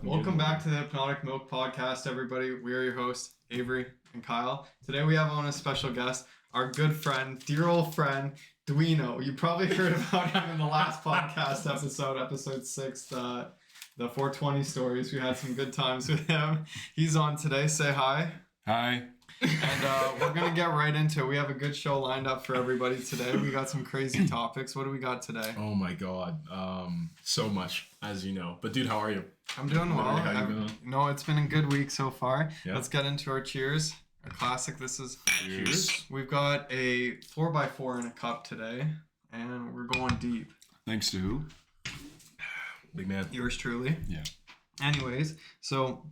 Welcome back to the Hipknotic Milk Podcast, everybody. We are your hosts, Avery and Kyle. Today we have on a special guest, our good friend, dear old friend, Duino. You probably heard about him in the last podcast episode 6, the 420 stories. We had some good times with him. He's on today. Say hi. Hi. And we're going to get right into it. We have a good show lined up for everybody today. We got some crazy topics. What do we got today? Oh my god. So much, as you know. But dude, how are you? I'm doing well. How you doing? No, it's been a good week so far. Yeah. Let's get into our cheers. Our classic. This is Cheers. We've got a 4x4 in a cup today, and we're going deep. Thanks to who? Big man. Yours truly. Yeah. Anyways, so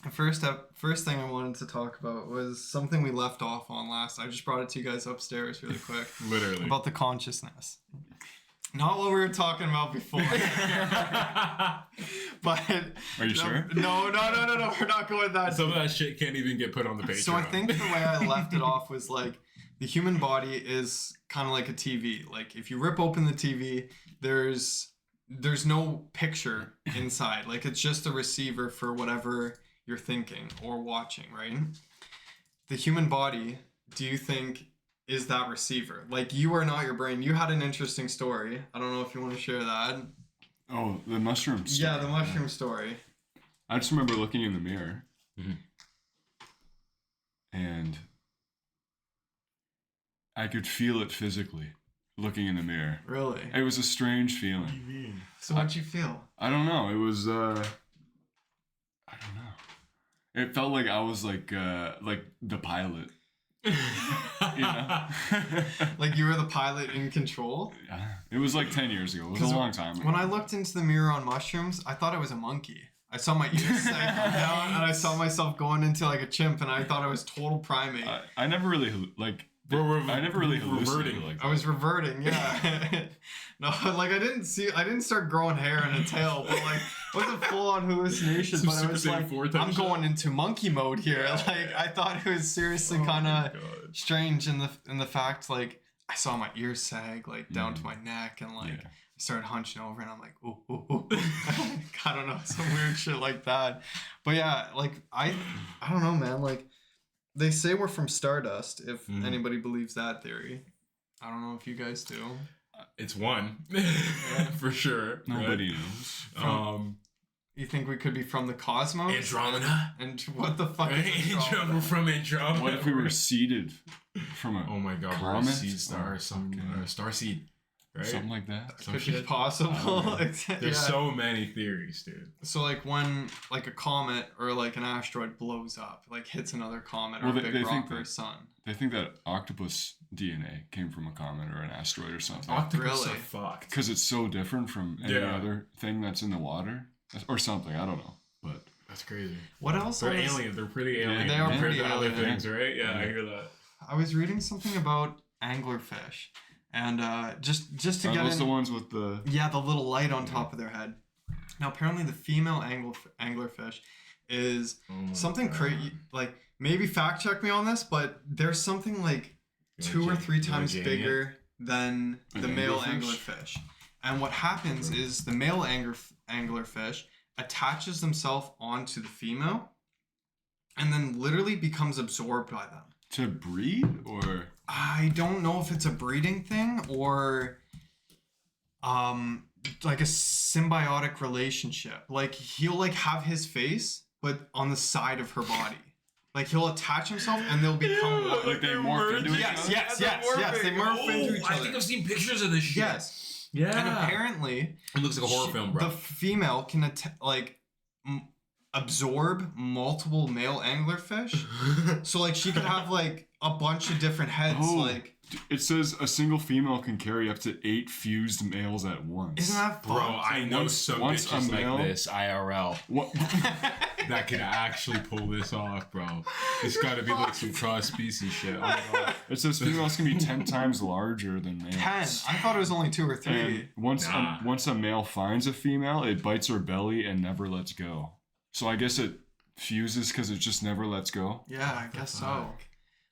the first thing I wanted to talk about was something we left off on last. I just brought it to you guys upstairs really quick. Literally. About the consciousness. Not what we were talking about before. But Are you sure? No. We're not going that. Some of that shit can't even get put on the Patreon. So I think the way I left it off was like the human body is kind of like a TV. Like if you rip open the TV, there's no picture inside. Like it's just a receiver for whatever you're thinking or watching, right? The human body, do you think is that receiver? Like you are not your brain. You had an interesting story. I don't know if you want to share that. Oh, the mushroom story. Yeah, the mushroom story. I just remember looking in the mirror. Mm-hmm. And I could feel it physically looking in the mirror. Really? It was a strange feeling. What do you mean? So what'd you feel? I don't know. It was I don't know. It felt like I was like the pilot. You know? Like you were the pilot in control? Yeah. It was like 10 years ago. It was a long time ago. When I looked into the mirror on mushrooms, I thought I was a monkey. I saw my ears sag down and I saw myself going into like a chimp and I thought I was total primate. I never really I never really hallucinated like that. I was reverting, yeah. No, like I didn't start growing hair and a tail, but like it wasn't full on hallucination, but I was like, I'm going into monkey mode here. Yeah. Like I thought it was seriously kind of strange in the fact like I saw my ears sag like down to my neck and like I started hunching over and I'm like, ooh. I don't know, some weird shit like that. But yeah, like I don't know, man, like they say we're from stardust, if anybody believes that theory. I don't know if you guys do. It's one. For sure. Nobody knows. You think we could be from the cosmos? Andromeda? And what the fuck is Andromeda? We're from Andromeda. What if we were seeded from a comet? Seed star, star seed. Right? Something like that. Could be possible. There's so many theories, dude. So like when like a comet or like an asteroid blows up, like hits another comet or a big rock or a sun. They think that octopus DNA came from a comet or an asteroid or something. Octopus are fucked. Because it's so different from any other thing that's in the water. Or something, I don't know. But that's crazy. What else? They're aliens. They're pretty alien. They are pretty alien. Other things, right? Yeah, I hear that. I was reading something about anglerfish. And just to get those the ones with the the little light on top of their head. Now apparently the female anglerfish is something crazy. Like maybe fact check me on this, but there's something like 2 or 3 times bigger than the male anglerfish. And what happens is the male anglerfish attaches themselves onto the female, and then literally becomes absorbed by them. To breed, or I don't know if it's a breeding thing or like a symbiotic relationship. Like he'll like have his face but on the side of her body. Like he'll attach himself and they'll become one. Like they morph into each other? Yes, they morph into each other. I think I've seen pictures of this shit. Yes. Yeah. And apparently it looks like a horror film, bro. The female can absorb multiple male anglerfish. So like she could have like a bunch of different heads. Like it says a single female can carry up to 8 fused males at once. Isn't that fun? Bro, I know some bitches like this IRL. What? That can actually pull this off, bro. It's got to be like some cross species shit. Oh my god. It says females can be 10 times larger than males. 10? I thought it was only 2 or 3. And once a male finds a female, it bites her belly and never lets go. So I guess it fuses because it just never lets go. Yeah, I guess so.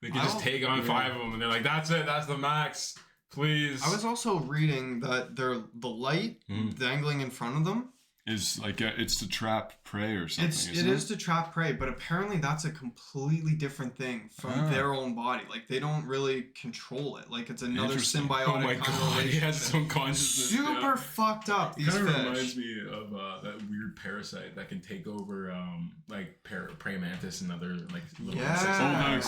They can just take on 5 of them and they're like, that's it, that's the max. Please. I was also reading that the light dangling in front of them is like it's to trap prey or something. It is to trap prey, but apparently that's a completely different thing from their own body. Like they don't really control it. Like it's another symbiotic kind of relationship. He has some consciousness. Super fucked up. These fish. Kind of reminds me of that weird parasite that can take over like praying mantis and other like little insects.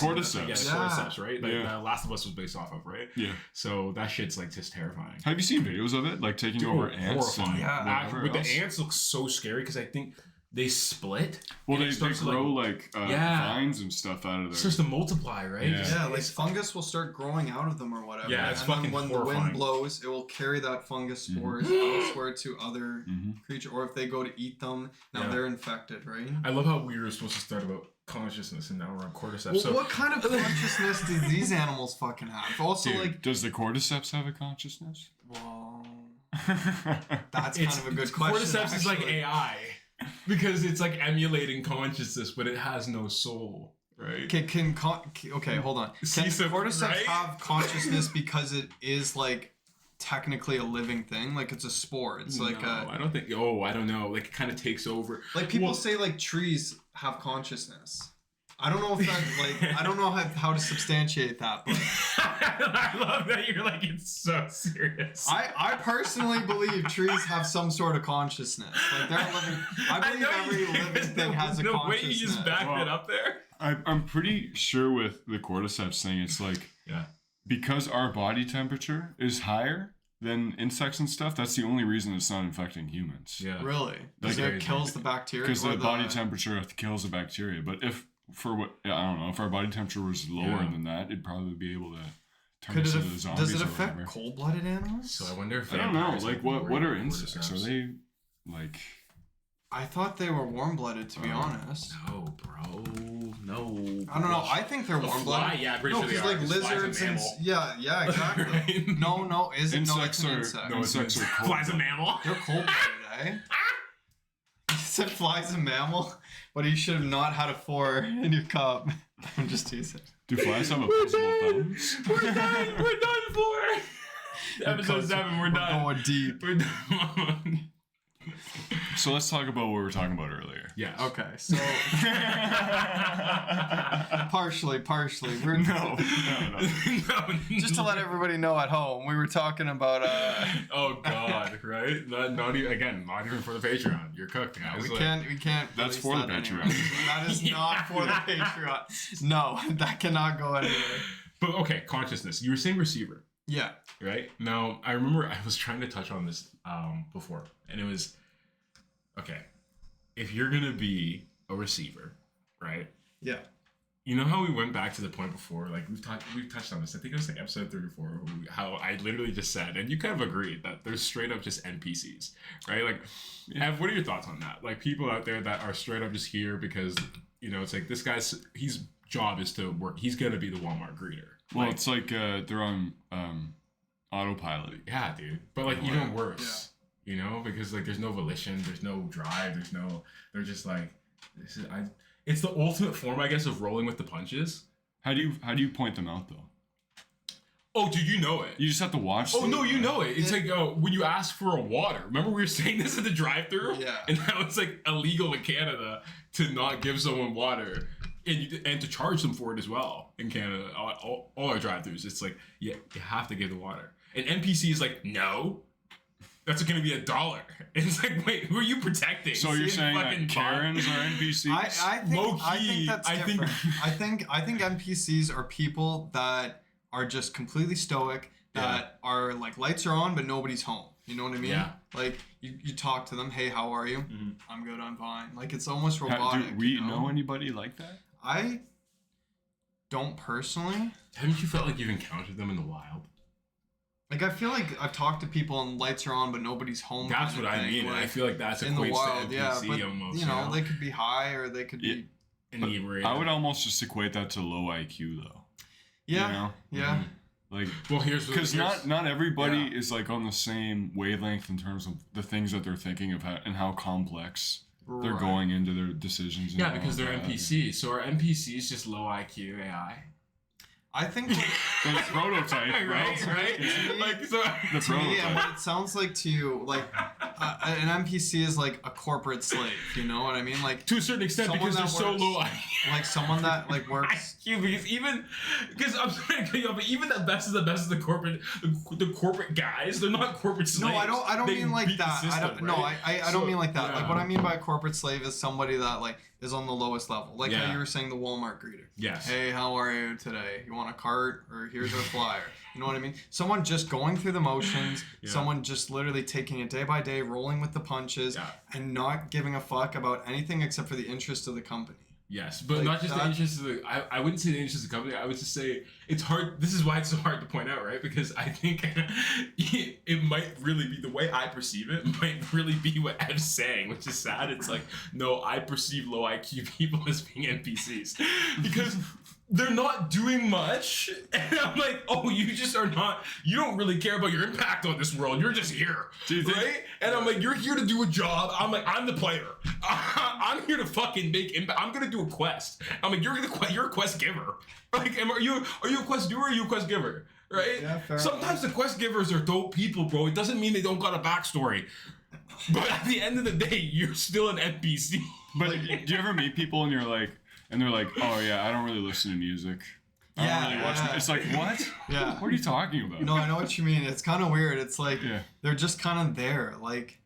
Oh, the cordyceps. Yeah, the cordyceps, right? Like Last of Us was based off of, right? Yeah. So that shit's like just terrifying. Have you seen videos of it, like taking over ants? Horrifying. With the ants looks so scary because I think they split. Well, they grow vines and stuff out of there. It starts to multiply, right? Yeah, like fungus will start growing out of them or whatever. Yeah, it's and then when the wind blows, it will carry that fungus spores elsewhere to other creatures. Or if they go to eat them, now they're infected, right? I love how we were supposed to start about consciousness and now we're on cordyceps. Well, what kind of consciousness do these animals fucking have? Also, dude, does the cordyceps have a consciousness? Well, that's kind of a good question. Cordyceps is like AI because it's like emulating consciousness, but it has no soul, right? Okay, hold on. Can cordyceps have consciousness because it is like technically a living thing? Like it's a spore. It's like I don't think. Oh, I don't know. Like it kind of takes over. Like people say, like trees have consciousness. I don't know if that I don't know how to substantiate that, but I love that you're like it's so serious. I personally believe trees have some sort of consciousness. Like they're living. I believe every living thing has a consciousness. The way you just backed it up there. I'm pretty sure with the cordyceps thing, it's like because our body temperature is higher than insects and stuff. That's the only reason it's not infecting humans. Yeah, really, because it kills the bacteria. Because the body temperature kills the bacteria, but if our body temperature was lower than that, it'd probably be able to turn us into zombies. Does it affect cold-blooded animals? So I wonder if I don't know. Like what are insects? Are they like? I thought they were warm-blooded, to be honest. No, bro. No. I don't know. I think they're warm-blooded. Yeah, pretty sure they are. Like lizards and yeah, exactly. No, isn't insects no, it's an insect. No, insects are cold. Fly's a mammal. They're cold-blooded, eh? You said fly's a mammal, but you should have not had a 4 in your cup. I'm just teasing. Do flies have opposable thumbs? We're done for episode 7. We're done. We're going deep. We're done. So let's talk about what we were talking about earlier. Yes. Okay, so partially. We're no. Just to let everybody know at home, we were talking about oh God, right? Not even for the Patreon. You're cooked, guys. We can't. That's for the Patreon. Anyway. That is not for the Patreon. No, that cannot go anywhere. But okay, consciousness. You were saying receiver. Yeah. Right? Now, I remember I was trying to touch on this before, and it was, okay, if you're going to be a receiver, right? Yeah. You know how we went back to the point before, like we've touched on this, I think it was like episode 34, how I literally just said, and you kind of agreed, that there's straight up just NPCs, right? Like, Ev, what are your thoughts on that? Like people out there that are straight up just here because, you know, it's like this guy's, his job is to work, he's going to be the Walmart greeter. Well, it's like they're on autopilot. Yeah, dude. But like even worse, you know, because like there's no volition, there's no drive, they're just like, it's the ultimate form, I guess, of rolling with the punches. How do you point them out though? Oh, dude, you know it. You just have to watch. Oh no, you know it. It's like when you ask for a water. Remember we were saying this at the drive-thru? Yeah. And now it's like illegal in Canada to not give someone water. And to charge them for it as well in Canada, all our drive-thrus, it's like you have to give the water. And NPC is like, no, that's going to be $1. And it's like, wait, who are you protecting? So you're saying that Karens are NPCs? I think that's different. I think NPCs are people that are just completely stoic, that are like lights are on but nobody's home. You know what I mean? Yeah. Like you talk to them, hey, how are you? Mm-hmm. I'm good, I'm fine. Like it's almost robotic. Do we know anybody like that? I don't personally. Haven't you felt like you've encountered them in the wild? Like I feel like I've talked to people and lights are on but nobody's home. That's what I mean. Like, I feel like that's in the wild, to NPC but, almost. You know, they could be high or they could be inebriated. I would almost just equate that to low IQ though. Yeah. You know? Yeah. Mm-hmm. Like, well, because not everybody is like on the same wavelength in terms of the things that they're thinking of and how complex they're going into their decisions. Yeah, because they're NPCs. So are NPCs just low IQ AI? I think like, the prototype, right? Like so. The to me, prototype. what it sounds like to you, like an NPC is like a corporate slave. You know what I mean? Like to a certain extent, someone because they're that so works- low. like someone that like works. Because I'm sorry to cut you off, but even the best of the corporate guys, they're not corporate slaves. No, I don't They mean like beat the that. system, I don't. No, right? I don't mean like that. Yeah. Like what I mean by a corporate slave is somebody that like is on the lowest level. Like Yeah. how you were saying the Walmart greeter. Yes. Hey, how are you today? You want a cart or here's our flyer? You know what I mean? Someone just going through the motions. Yeah. Someone just literally taking it day by day, rolling with the punches, Yeah. and not giving a fuck about anything except for the interest of the company. Yes, but Like not just the that- interest of the. I wouldn't say the interest of the company. I would just say it's hard. This is why it's so hard to point out, right? Because I think it might really be the way I perceive it. Might really be what Ev's saying, which is sad. It's like, no, I perceive low IQ people as being NPCs because they're not doing much, and I'm like, oh, you just are not. You don't really care about your impact on this world. You're just here, right? And I'm like, you're here to do a job. I'm like, I'm the player. I'm here to fucking make impact. I'm gonna do a quest. I'm like, you're a quest giver. Like, are you a quest doer or are you a quest giver? Right? Yeah, fair Sometimes the quest givers are dope people, bro. It doesn't mean they don't got a backstory. But at the end of the day, you're still an NPC. But do you ever meet people and you're like, and they're like, oh yeah, I don't really listen to music. I don't really watch. Yeah. It's like, what? Yeah. What are you talking about? No, I know what you mean. It's kind of weird. It's like Yeah. they're just kind of there. Like,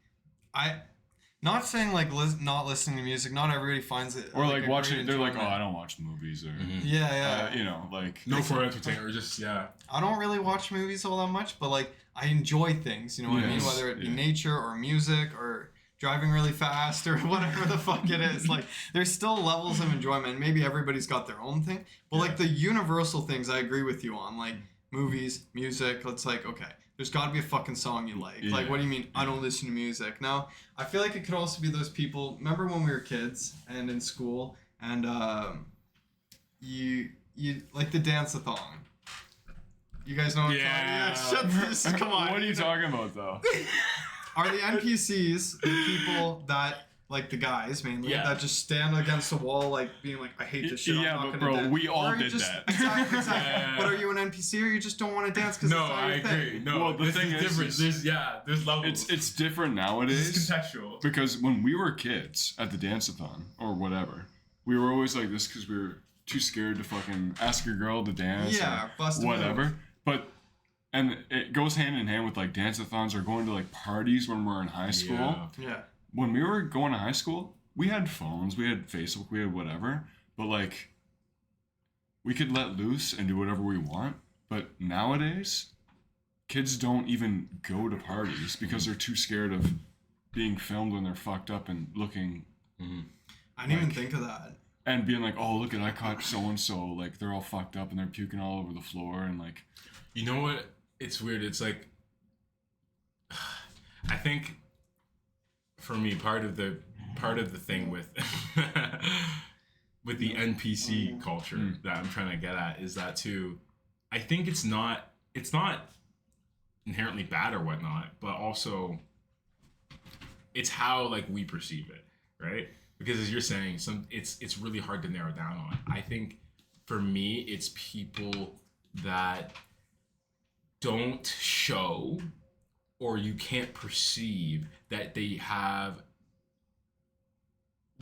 not saying like not listening to music. Not everybody finds it. Or like a great watching. They're like, oh, enjoyment. I don't watch movies or. Yeah. You know, like. No for entertainment, just yeah. I don't really watch movies all that much, but like I enjoy things. You know what I mean? Yes, Whether it be yeah. nature or music or driving really fast or whatever the fuck it is. Like there's still levels of enjoyment. Maybe everybody's got their own thing, but like the universal things, I agree with you on. Like movies, music. It's like okay. There's got to be a fucking song you like. Yeah. Like, what do you mean? I don't listen to music. Now, I feel like it could also be those people. Remember when we were kids and in school, and you like the dance-a-thon. You guys know what I'm Yeah. talking about? Shut this. Come on. What are you talking about though? Are the NPCs the people that, like the guys mainly, Yeah. that just stand against the wall, like being like, I hate this shit. I'm Yeah, not but gonna bro, dance. we all Or are you did just, that. Exactly. Yeah. But are you an NPC or you just don't want to dance because No, it's not I your agree. thing? No, Well, the this thing is different. is- There's levels. It's different This nowadays. is contextual. Because when we were kids at the dance-a-thon or whatever, we were always like this because we were too scared to fucking ask your girl to dance. Yeah, or bust a whatever. move. But and it goes hand in hand with like dance-a-thons or going to like parties when we're in high school. Yeah. Yeah. When we were going to high school, we had phones, we had Facebook, we had whatever. But like, we could let loose and do whatever we want. But nowadays, kids don't even go to parties because they're too scared of being filmed when they're fucked up and looking I didn't even think of that. and being like, oh, look at I caught so and so, like they're all fucked up and they're puking all over the floor and like. You know what? It's weird. It's like, I think, for me, part of the thing with with the NPC culture that I'm trying to get at is that too. I think it's not inherently bad or whatnot, but also it's how like we perceive it, right? Because as you're saying, it's really hard to narrow down on. I think for me, it's people that don't show or you can't perceive that they have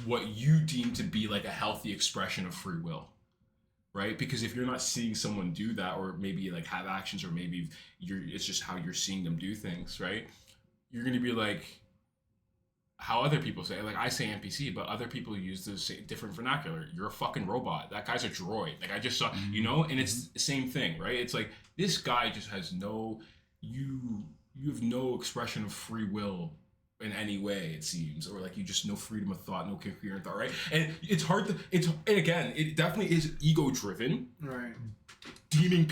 what you deem to be like a healthy expression of free will, right? Because if you're not seeing someone do that, or maybe like have actions, or maybe it's just how you're seeing them do things, right? You're gonna be like how other people say, like I say NPC, but other people use the different vernacular. You're a fucking robot. That guy's a droid. Like I just saw, you know, and it's the same thing, right? It's like this guy just has you have no expression of free will in any way, it seems, or like you just no freedom of thought, no coherent thought, right? And it's hard and again, it definitely is ego driven, Right. deeming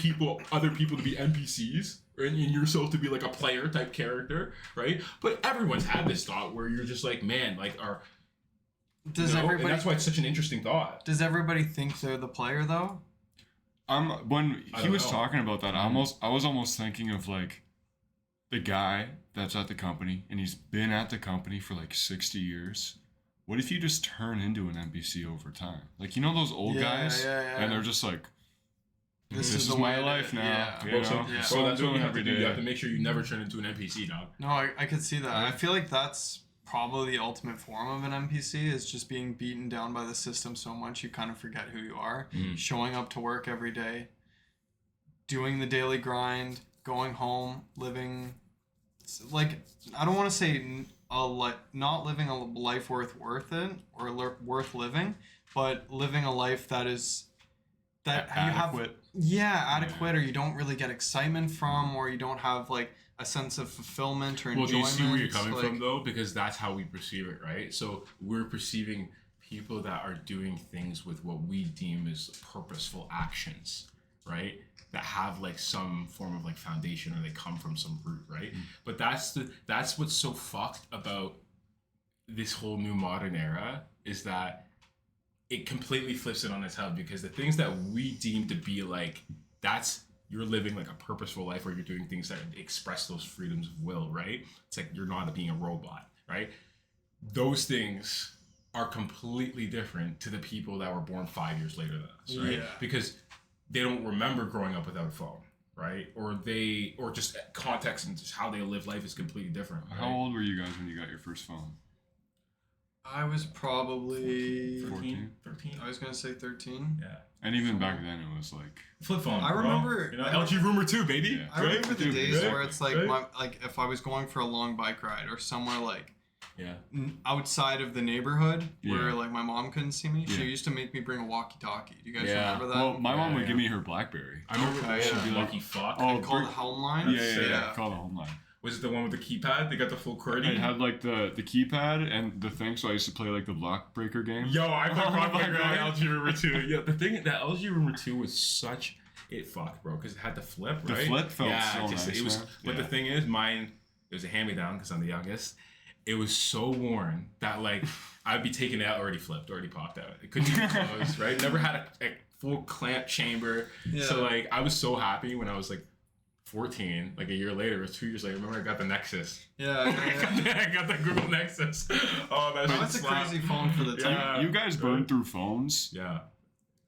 other people to be NPCs, and yourself to be like a player type character, right? But everyone's had this thought where you're just like, man, like and that's why it's such an interesting thought. Does everybody think they're the player though? When he was know. talking about that, I was almost thinking of like the guy that's at the company and he's been at the company for like 60 years. What if you just turn into an NPC over time? Like, you know those old guys? Yeah. And they're just like, This is the my way life now. Yeah. You know? So Yeah. that's what you have to do. You have to make sure you never turn into an NPC, dog. No, I could see that. I feel like that's probably the ultimate form of an NPC is just being beaten down by the system so much you kind of forget who you are. Showing up to work every day, doing the daily grind, going home, living like I don't want to say not living a life worth it or worth living, but living a life that is that adequate. you have adequate, or you don't really get excitement from, or you don't have like a sense of fulfillment or enjoyment. Well, do you see where you're coming from though? Because that's how we perceive it, right? So we're perceiving people that are doing things with what we deem as purposeful actions, right? That have like some form of like foundation, or they come from some root, right? But that's what's so fucked about this whole new modern era, is that it completely flips it on its head, because the things that we deem to be like, you're living like a purposeful life, or you're doing things that express those freedoms of will, right? It's like you're not being a robot, right? Those things are completely different to the people that were born 5 years later than us, right? Yeah. Because they don't remember growing up without a phone, right? Or just context and just how they live life is completely different. Right? How old were you guys when you got your first phone? I was probably 13. I was gonna say 13. Yeah. And even back then, it was like Flip phone. I remember- You know, LG Rumor 2, baby. Yeah. I remember the days right? where it's like Right? like if I was going for a long bike ride or somewhere like Yeah. outside of the neighborhood where Yeah. like my mom couldn't see me, Yeah. she used to make me bring a walkie-talkie. Do you guys Yeah. remember that? well, my mom would yeah. give me her BlackBerry. I remember Okay, she'd yeah. be like, "Lucky fuck." Oh, Called the home line. Yeah. Called the home line. Was it the one with the keypad? They got the full QWERTY. It had like the keypad and the thing, so I used to play like the block breaker game. Yo, I played Oh my Rock Breaker on God. LG Rumor 2. Yeah, the thing that LG Rumor 2 was such it fucked, bro, because it had the flip, right? The flip felt yeah, so nice, it was. man. But Yeah. the thing is, mine it was a hand-me-down because I'm the youngest. It was so worn that like I'd be taking it out already flipped, already popped out. It couldn't even close, right? Never had a full clamp chamber. Yeah. So like I was so happy when I was like 14, like a year later, or 2 years later. Remember I got the Nexus. Yeah. I got the Google Nexus. Oh, That's a crazy phone for the time. Yeah. You guys burned through phones Yeah.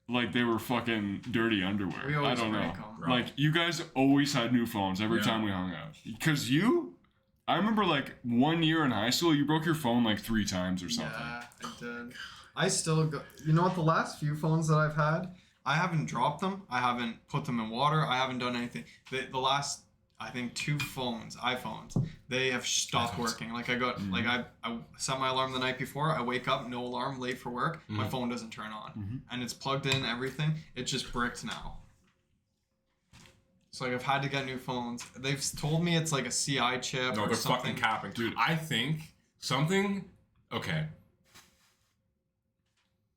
like they were fucking dirty underwear. We I always don't know. rank 'em. Bro. Like you guys always had new phones every Yeah. time we hung out. Because I remember like 1 year in high school, you broke your phone like 3 times or something. Yeah, I did. I still go. You know what? The last few phones that I've had, I haven't dropped them. I haven't put them in water. I haven't done anything. The last, I think, 2 iPhones, they have stopped working. Like I got, like I set my alarm the night before. I wake up, no alarm, late for work. My phone doesn't turn on, and it's plugged in. Everything. It's just bricked now. So like I've had to get new phones. They've told me it's like a CI chip No, or they're something. fucking capping. Dude. I think something. Okay.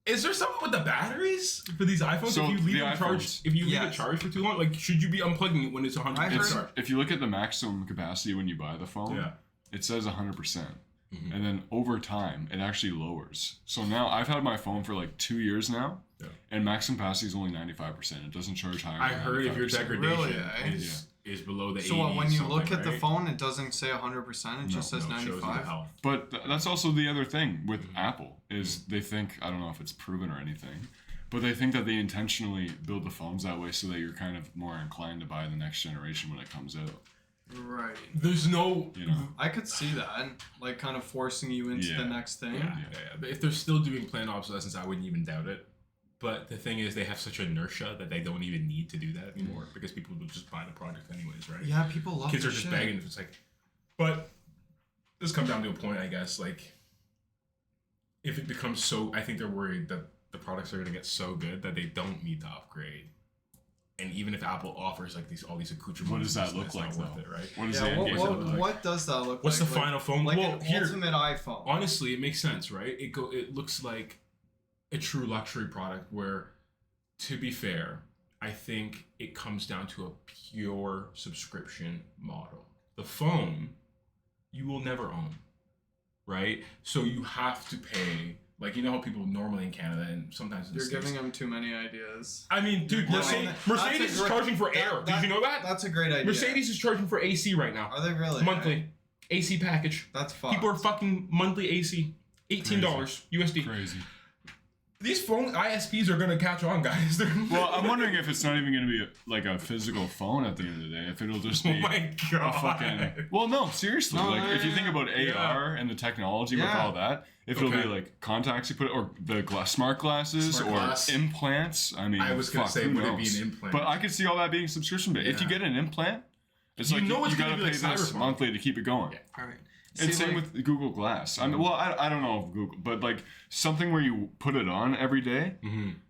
Is there something with the batteries for these iPhones? So if you leave the them charged, iPhones. if you leave it Yes. charged for too long, like should you be unplugging it when it's 100% I heard- charged? If you look at the maximum capacity when you buy the phone, Yeah. it says 100%. Mhm. And then over time, it actually lowers. So now I've had my phone for like 2 years now, Yeah. and max capacity is only 95%. It doesn't charge higher. I than heard if your 95%. degradation Really, eh? is below the 80 So when you look something, at the right? phone, it doesn't say 100%. It just says No, it shows you the 95. health. But that's also the other thing with Apple is they think, I don't know if it's proven or anything, but they think that they intentionally build the phones that way so that you're kind of more inclined to buy the next generation when it comes out. Right. There's no. You know? I could see that, like kind of forcing you into Yeah. the next thing. Yeah. If they're still doing planned obsolescence, I wouldn't even doubt it. But the thing is, they have such inertia that they don't even need to do that anymore because people will just buy the product anyways, right? Yeah, people love Kids this are just shit. begging. It's like, but this comes down to a point, I guess. Like, if it becomes so, I think they're worried that the products are going to get so good that they don't need to upgrade. And even if Apple offers like all these accoutrements, What does that it's look not like, worth though? it, right? What does Yeah, the end game look like? what does that look What's like? the final phone? Like Well, an here, ultimate iPhone. honestly, it makes sense, right? It looks like a true luxury product where, to be fair, I think it comes down to a pure subscription model. The phone, you will never own, right? So you have to pay, like, you know how people normally in Canada and sometimes in the You're States- giving them too many ideas. I mean, dude, Yeah, Mercedes that's a is great- charging for air. that- Did you know that? That's a great idea. Mercedes is charging for AC right now. Are they really? Monthly. AC package. That's fucked. People are fucking monthly AC. $18 USD. Crazy. These phone ISPs are gonna catch on, guys. Well, I'm wondering if it's not even gonna be like a physical phone at the end of the day. If it'll just be oh my god. a fucking. Well, no, seriously. If you think about AR and the technology with all that, if it'll be like contacts you put, or the smart glasses, implants. I mean, I was gonna say, would it be an implant? But I could see all that being subscription based. If you get an implant, it's like you gotta pay this monthly to keep it going. Yeah. All right. And same with Google Glass. I mean, well, I don't know if Google, but like something where you put it on every day,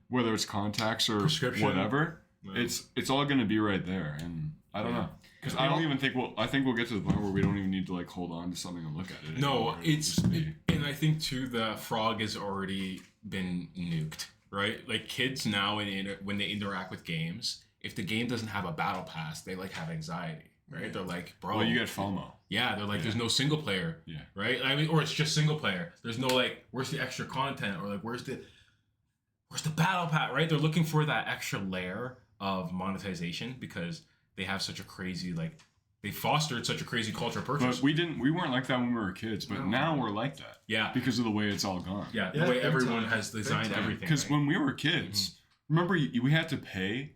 whether it's contacts or whatever, it's all going to be right there. And I don't know, because I don't even think I think we'll get to the point where we don't even need to like hold on to something and look at it. No, and I think too the frog has already been nuked, right? Like kids now, when they interact with games, if the game doesn't have a battle pass, they like have anxiety. Right, they're like, bro. Well, you get FOMO. Yeah, they're like, there's no single player. Yeah. Right. I mean, or it's just single player. There's no like, where's the extra content, or like, where's the battle pass? Right. They're looking for that extra layer of monetization because they have such a crazy they fostered such a crazy culture of purchase. But we weren't like that when we were kids, but now we're like that. Yeah. Because of the way it's all gone. Yeah. The way everyone has designed everything. Because when we were kids, remember we had to pay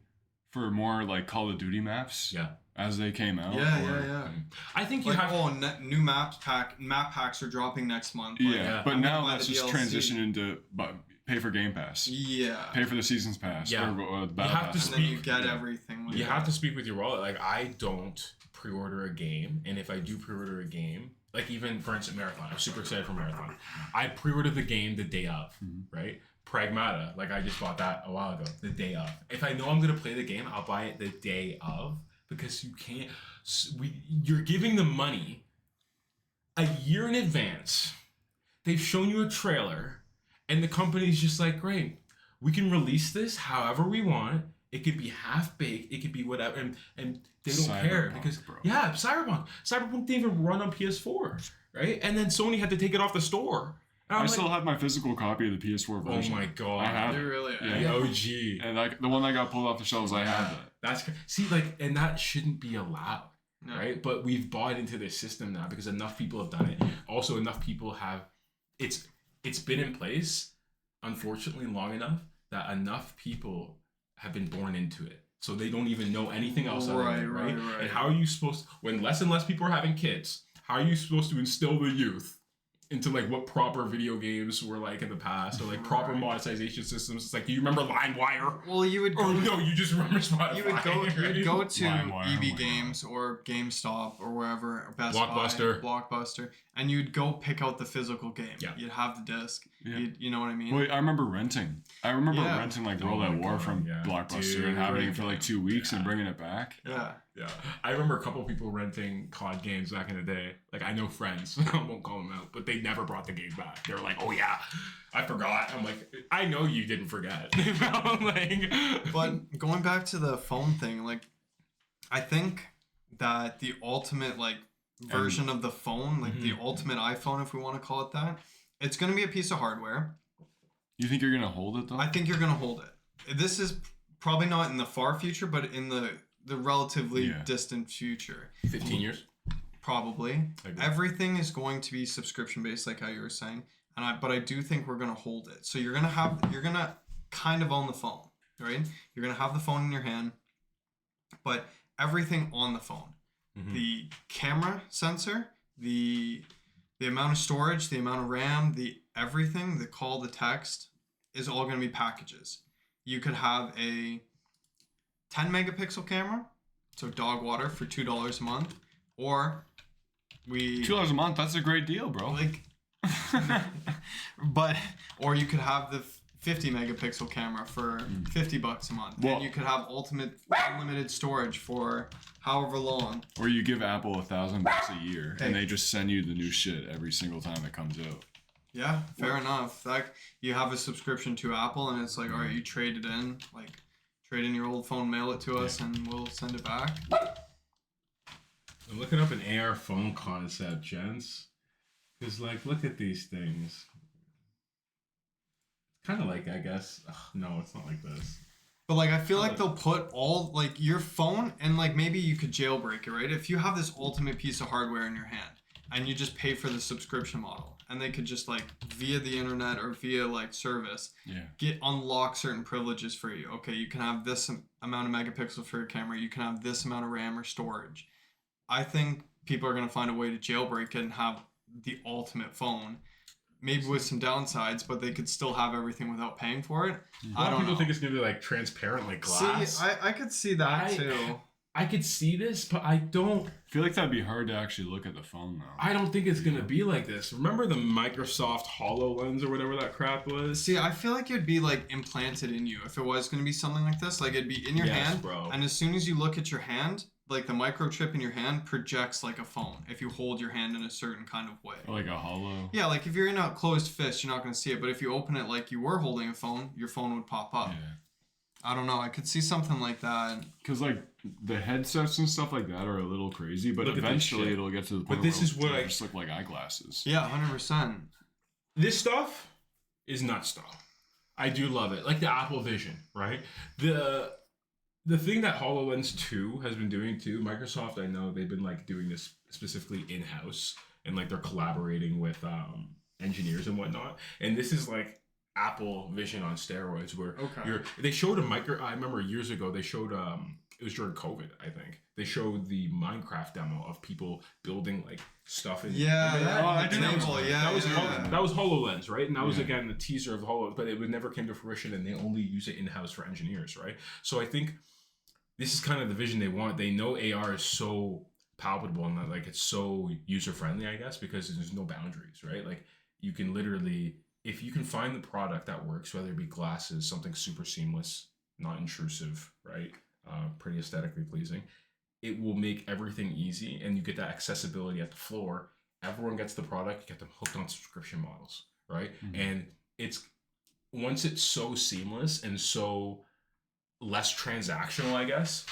for more like Call of Duty maps. Yeah. As they came out. Yeah. I think you like, have new map packs are dropping next month. Like, but now that's just transitioned into pay for Game Pass. Yeah. Pay for the Seasons Pass. Yeah. Or you have to speak. And then you get everything. You have to speak with your wallet. Like I don't pre-order a game, and if I do pre-order a game, like even for instance Marathon, I'm super excited for Marathon. I pre-ordered the game the day of, right? Pragmata, like I just bought that a while ago, the day of. If I know I'm gonna play the game, I'll buy it the day of. Because you can't, you're giving them money a year in advance. They've shown you a trailer, and the company's just like, great, we can release this however we want. It could be half baked, it could be whatever, and they don't care because Cyberpunk didn't even run on PS4, right? And then Sony had to take it off the store. I still have my physical copy of the PS4 version. Oh my god! I have it. Really? Yeah. The OG. And like the one that got pulled off the shelves, I have that. And that shouldn't be allowed, right? But we've bought into this system now because enough people have done it. Also, enough people have. It's been in place, unfortunately, long enough that enough people have been born into it, so they don't even know anything else. Right. And how are you supposed when less and less people are having kids? How are you supposed to instill the youth into like what proper video games were like in the past, or like proper monetization systems? It's like, do you remember LimeWire? Well, you would. Or no, you just remember Spotify. You'd go to EB Games or GameStop or wherever, or Best Blockbuster, and you'd go pick out the physical game. Yeah. You'd have the disc. Yeah. You know what I mean? Well, I remember renting. like World at War from Blockbuster and having it for like 2 weeks and bringing it back. Yeah. Yeah, I remember a couple of people renting COD games back in the day. Like, I know friends, I won't call them out, but they never brought the game back. They were like, oh yeah, I forgot. I'm like, I know you didn't forget. But going back to the phone thing, like, I think that the ultimate, like, version of the phone, like the ultimate iPhone, if we want to call it that, it's going to be a piece of hardware. You think you're going to hold it, though? I think you're going to hold it. This is probably not in the far future, but in the relatively distant future. 15 years? Probably. Everything is going to be subscription based, like how you were saying. But I do think we're gonna hold it. So you're gonna kind of own the phone, right? You're gonna have the phone in your hand, but everything on the phone. The camera sensor, the amount of storage, the amount of RAM, the everything, the call, the text, is all gonna be packages. You could have a 10 megapixel camera, so dog water for $2 a month, or $2 a month. That's a great deal, bro. Like, or you could have the 50 megapixel camera for $50 a month, and you could have unlimited storage for however long. Or you give Apple $1,000 a year, and they just send you the new shit every single time it comes out. Yeah, fair enough. Like, you have a subscription to Apple, and it's like, all right, you trade it in, like. Trade in your old phone, mail it to us, and we'll send it back. I'm looking up an AR phone concept, gents. Because, like, look at these things. Kind of like, I guess. No, it's not like this. But, like, I feel like they'll put all, like, your phone, and, like, maybe you could jailbreak it, right? If you have this ultimate piece of hardware in your hand, and you just pay for the subscription model, and they could just like via the internet or via like service unlock certain privileges for you. Okay, you can have this amount of megapixels for your camera, you can have this amount of RAM or storage. I think people are going to find a way to jailbreak it and have the ultimate phone, maybe with some downsides, but they could still have everything without paying for it. A lot of people think it's going to be like transparent like glass. See, I could see that too. I could see this, but I don't feel like that'd be hard to actually look at the phone though. I don't think it's gonna be like this. Remember the Microsoft HoloLens or whatever that crap was? See, I feel like it'd be like implanted in you if it was gonna be something like this. Like it'd be in your hand, bro. And as soon as you look at your hand, like the microchip in your hand projects like a phone if you hold your hand in a certain kind of way. Like a holo? Yeah, like if you're in a closed fist, you're not gonna see it. But if you open it like you were holding a phone, your phone would pop up. Yeah. I don't know. I could see something like that. Because like the headsets and stuff like that are a little crazy, but eventually it'll get to the point where it'll just look like eyeglasses. Yeah, 100%. This stuff is nut stuff. I do love it. Like the Apple Vision, right? The thing that HoloLens 2 has been doing too, Microsoft, I know they've been like doing this specifically in-house, and like they're collaborating with engineers and whatnot. And this is like Apple Vision on steroids, where they showed I remember years ago they showed it was during COVID, I think. They showed the Minecraft demo of people building like stuff in that was HoloLens, right? And that was again the teaser of HoloLens, but it never came to fruition, and they only use it in-house for engineers, right? So I think this is kind of the vision they want. They know AR is so palpable and that like it's so user-friendly, I guess, because there's no boundaries, right? Like you can literally, if you can find the product that works, whether it be glasses, something super seamless, not intrusive, right? Pretty aesthetically pleasing, it will make everything easy, and you get that accessibility at the floor. Everyone gets the product, you get them hooked on subscription models, right? Mm-hmm. And once it's so seamless and so less transactional, I guess,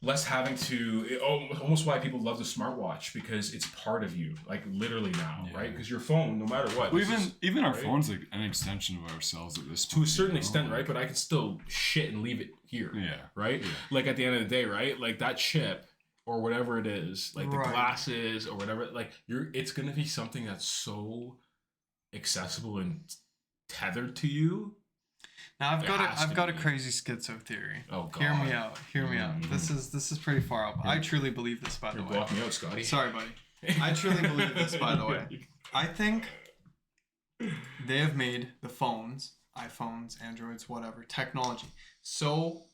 less having to, almost why people love the smartwatch, because it's part of you, like literally now, right? Because your phone, no matter what. Well, even our phone's like an extension of ourselves at this point. To a certain extent, right? But I can still shit and leave it here, right? Yeah. Like at the end of the day, right? Like that chip or whatever it is, like the glasses or whatever, like it's going to be something that's so accessible and tethered to you. Now I've got a crazy schizo theory. Oh God! Hear me out. This is pretty far up. I truly believe this, by the way. You're blocking out, Scotty. Sorry, buddy. I truly believe this, by the way. I think they have made the phones, iPhones, Androids, whatever, technology so,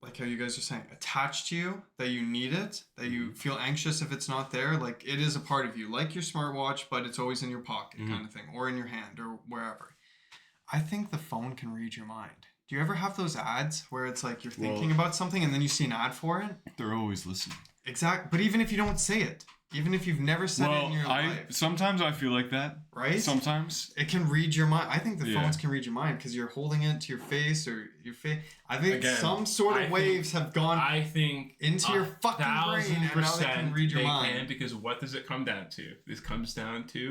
like how you guys are saying, attached to you that you need it, that you feel anxious if it's not there. Like it is a part of you, like your smartwatch, but it's always in your pocket, kind of thing, or in your hand, or wherever. I think the phone can read your mind. Do you ever have those ads where it's like you're thinking about something and then you see an ad for it? They're always listening. Exactly. But even if you don't say it, even if you've never said it in your life. Sometimes I feel like that. Right? Sometimes. It can read your mind. I think the phones can read your mind because you're holding it to your face or your face. I think some sort of waves have gone into your fucking brain, and now they can read your mind. Because what does it come down to? This comes down to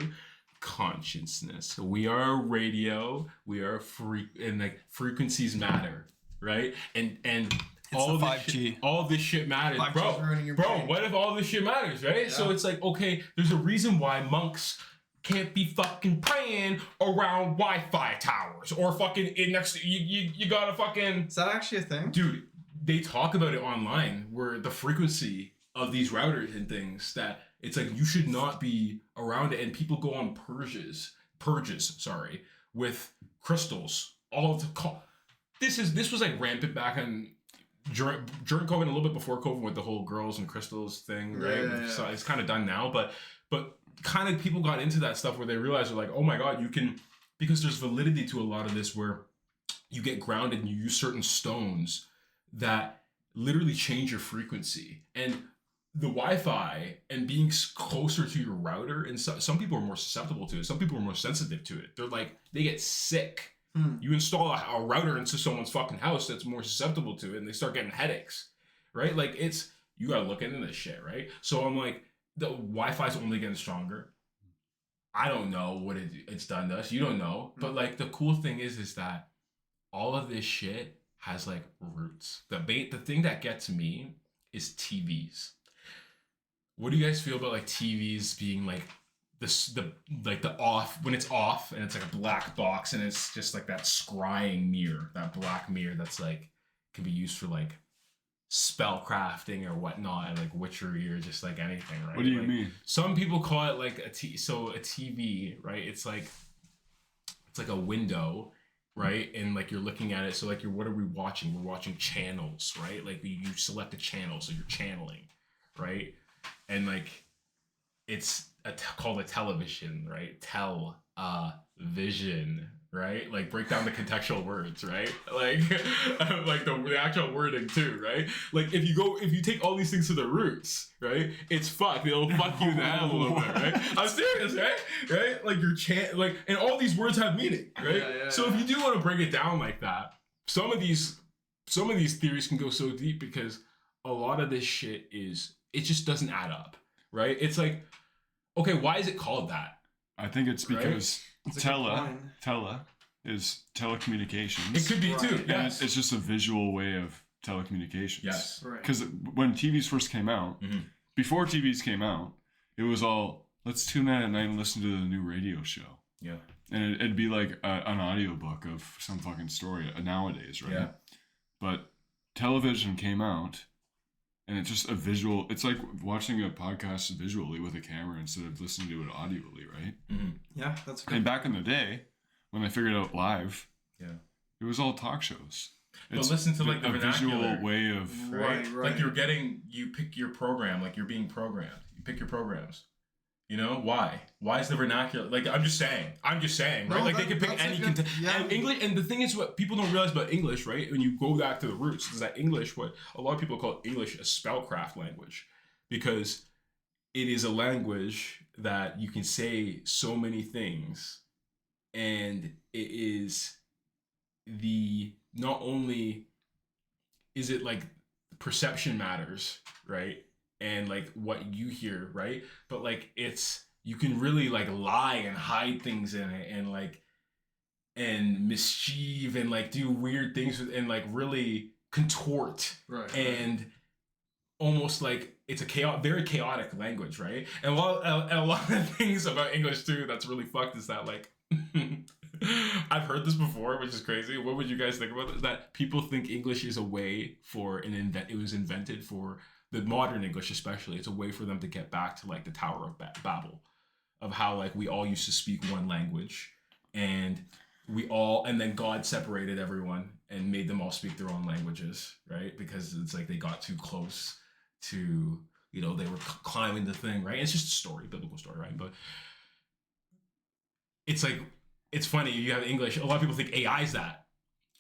consciousness. We are radio. We are and like frequencies matter, right? And all the 5G. All this shit matters, bro. What if all this shit matters, right? Yeah. So it's like, okay, there's a reason why monks can't be fucking praying around Wi-Fi towers or fucking in next. You gotta fucking. Is that actually a thing, dude? They talk about it online, where the frequency of these routers and things that. It's like you should not be around it, and people go on purges, with crystals. This was like rampant back during COVID, a little bit before COVID, with the whole girls and crystals thing, right? Yeah. So it's kind of done now, but kind of people got into that stuff where they realized they're like, oh my God, you can, because there's validity to a lot of this where you get grounded and you use certain stones that literally change your frequency. And the Wi-Fi and being closer to your router, and some people are more susceptible to it. Some people are more sensitive to it. They're like, they get sick. You install a router into someone's fucking house that's more susceptible to it, and they start getting headaches, right? Like you gotta look into this shit, right? So I'm like, the Wi-Fi's only getting stronger. I don't know what it's done to us. You don't know. But like the cool thing is that all of this shit has like roots. The thing that gets me is TVs. what do you guys feel about like TVs being like the off when it's off and it's like a black box and it's just like that scrying mirror, that black mirror that's like can be used for like spell crafting or whatnot, and like witchery or just like anything, right? What do you like, mean? Some people call it like a TV, right? It's like a window, right? And like you're looking at it, so like what are we watching? We're watching channels, right? Like you select a channel, so you're channeling, right? And like it's called a television, right? Vision, right? Like break down the contextual words, right? Like like the actual wording too, right? Like if you take all these things to the roots, right? It's fuck. It'll fuck you in the head a little bit, right? I'm serious, right? Right? Like your like, and all these words have meaning, right? So if you do want to break it down like that, some of these theories can go so deep because a lot of this shit it just doesn't add up, right? It's like, okay, why is it called that? I think it's because tele is telecommunications. It could be too. Yes, it's just a visual way of telecommunications. Yes, right. Because when TVs first came out, before TVs came out, it was all let's tune in at night and listen to the new radio show. Yeah, and it'd be like an audiobook of some fucking story nowadays, right? Yeah. But television came out. And it's just a visual. It's like watching a podcast visually with a camera instead of listening to it audibly, right? Mm-hmm. Yeah, that's good. And back in the day, when they figured out live, yeah, it was all talk shows. But listen to like the visual vernacular way of right. Like you pick your program, like you're being programmed. You pick your programs. You know why? Why is the vernacular? Like I'm just saying, right? No, like they can pick any content. Yeah. And English, and the thing is, what people don't realize about English, right? When you go back to the roots, is that English, what a lot of people call English, a spellcraft language, because it is a language that you can say so many things, and it is not only is it like perception matters, right? And like what you hear, right? But like you can really like lie and hide things in it and mischief and like do weird things and like really contort. Right. And almost like it's very chaotic language, right? And a lot of things about English too that's really fucked is that like I've heard this before, which is crazy. What would you guys think about this? That people think English is a way for it was invented for the modern English, especially. It's a way for them to get back to like the Tower of Babel, of how like we all used to speak one language, and then God separated everyone and made them all speak their own languages, right? Because it's like they got too close to, they were climbing the thing, right? It's just a story, biblical story, right? But it's like, it's funny, you have English, a lot of people think AI is that.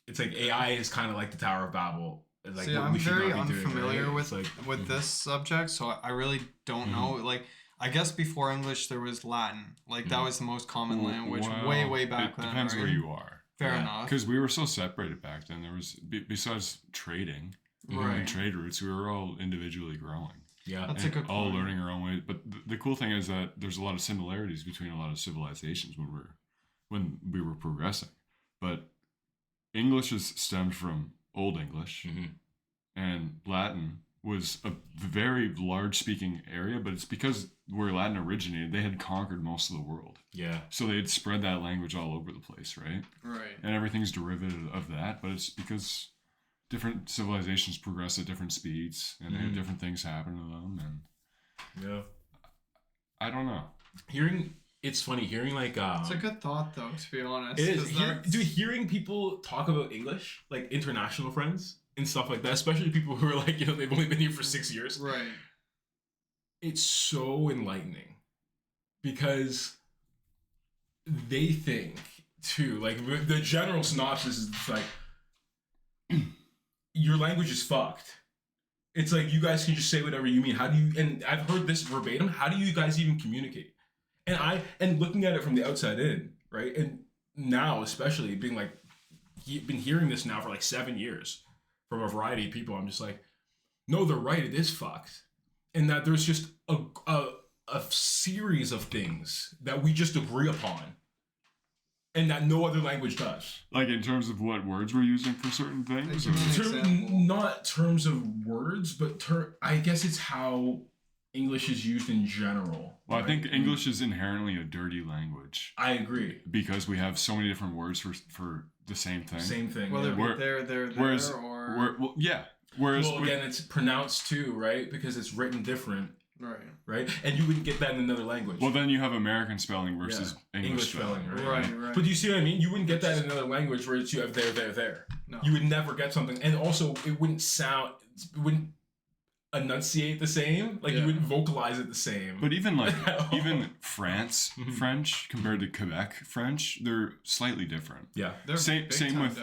It's like AI is kind of like the Tower of Babel. Like, see, I'm very doing, unfamiliar right? with this subject, so I really don't know. Like, I guess before English there was Latin. Like that was the most common language way back then. It depends where you are. Fair enough. Because we were so separated back then. There was besides trading and trade routes, we were all individually growing. Yeah, that's a good point. All learning our own way. But the cool thing is that there's a lot of similarities between a lot of civilizations when we were progressing. But English is stemmed from Old English, and Latin was a very large speaking area, but it's because where Latin originated, they had conquered most of the world. Yeah. So they had spread that language all over the place, right? Right. And everything's derivative of that, but it's because different civilizations progress at different speeds, and they have different things happen to them, and yeah. I don't know. It's funny hearing like it's a good thought though, to be honest. It is. Hearing people talk about English, like international friends and stuff like that, especially people who are like, they've only been here for 6 years. Right. It's so enlightening because they think too, like the general synopsis is like your language is fucked. It's like you guys can just say whatever you mean. How do you, and I've heard this verbatim, how do you guys even communicate? And looking at it from the outside in, right? And now, especially being like, been hearing this now for like 7 years from a variety of people. I'm just like, no, they're right. It is fucked. And that there's just a series of things that we just agree upon and that no other language does. Like in terms of what words we're using for certain things? Not terms of words, but I guess it's how English is used in general. Well, right? I think English is inherently a dirty language. I agree. Because we have so many different words for the same thing. Same thing. Whether yeah. it be there, whereas, or... well, yeah. Whereas, well, again, it's pronounced too, right? Because it's written different. Right? And you wouldn't get that in another language. Well, then you have American spelling versus English spelling. Right. But do you see what I mean? You wouldn't get that in another language where you have there. No. You would never get something. And also, it wouldn't enunciate the same. Like, you wouldn't vocalize it the same. But even even France French compared to Quebec French, they're slightly different. Yeah. They're same with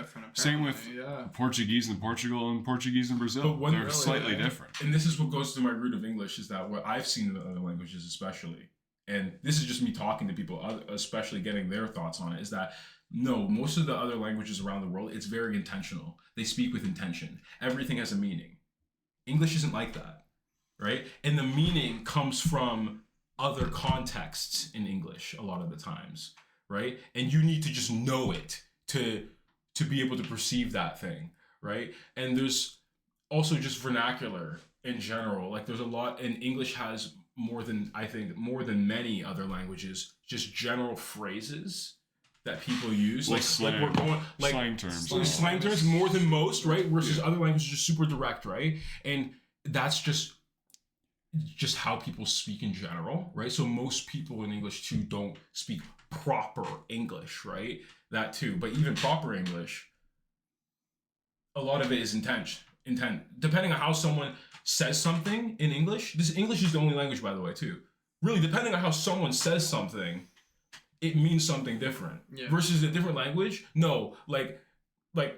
Portuguese in Portugal and Portuguese in Brazil. They're really slightly different. And this is what goes to my root of English, is that what I've seen in other languages especially, and this is just me talking to people, especially getting their thoughts on it, is that no, most of the other languages around the world, it's very intentional. They speak with intention. Everything has a meaning. English isn't like that, right? And the meaning comes from other contexts in English a lot of the times, right? And you need to just know it to be able to perceive that thing, right? And there's also just vernacular in general. Like, there's a lot, and English has more than many other languages, just general phrases that people use, like slang terms. Slang terms more than most, right? Versus other languages are super direct, right? And that's just how people speak in general, right? So most people in English too don't speak proper English, right? That too. But even proper English, a lot of it is intent. Depending on how someone says something in English, English is the only language, by the way, too. Really, depending on how someone says something, it means something different. Versus a different language, no, like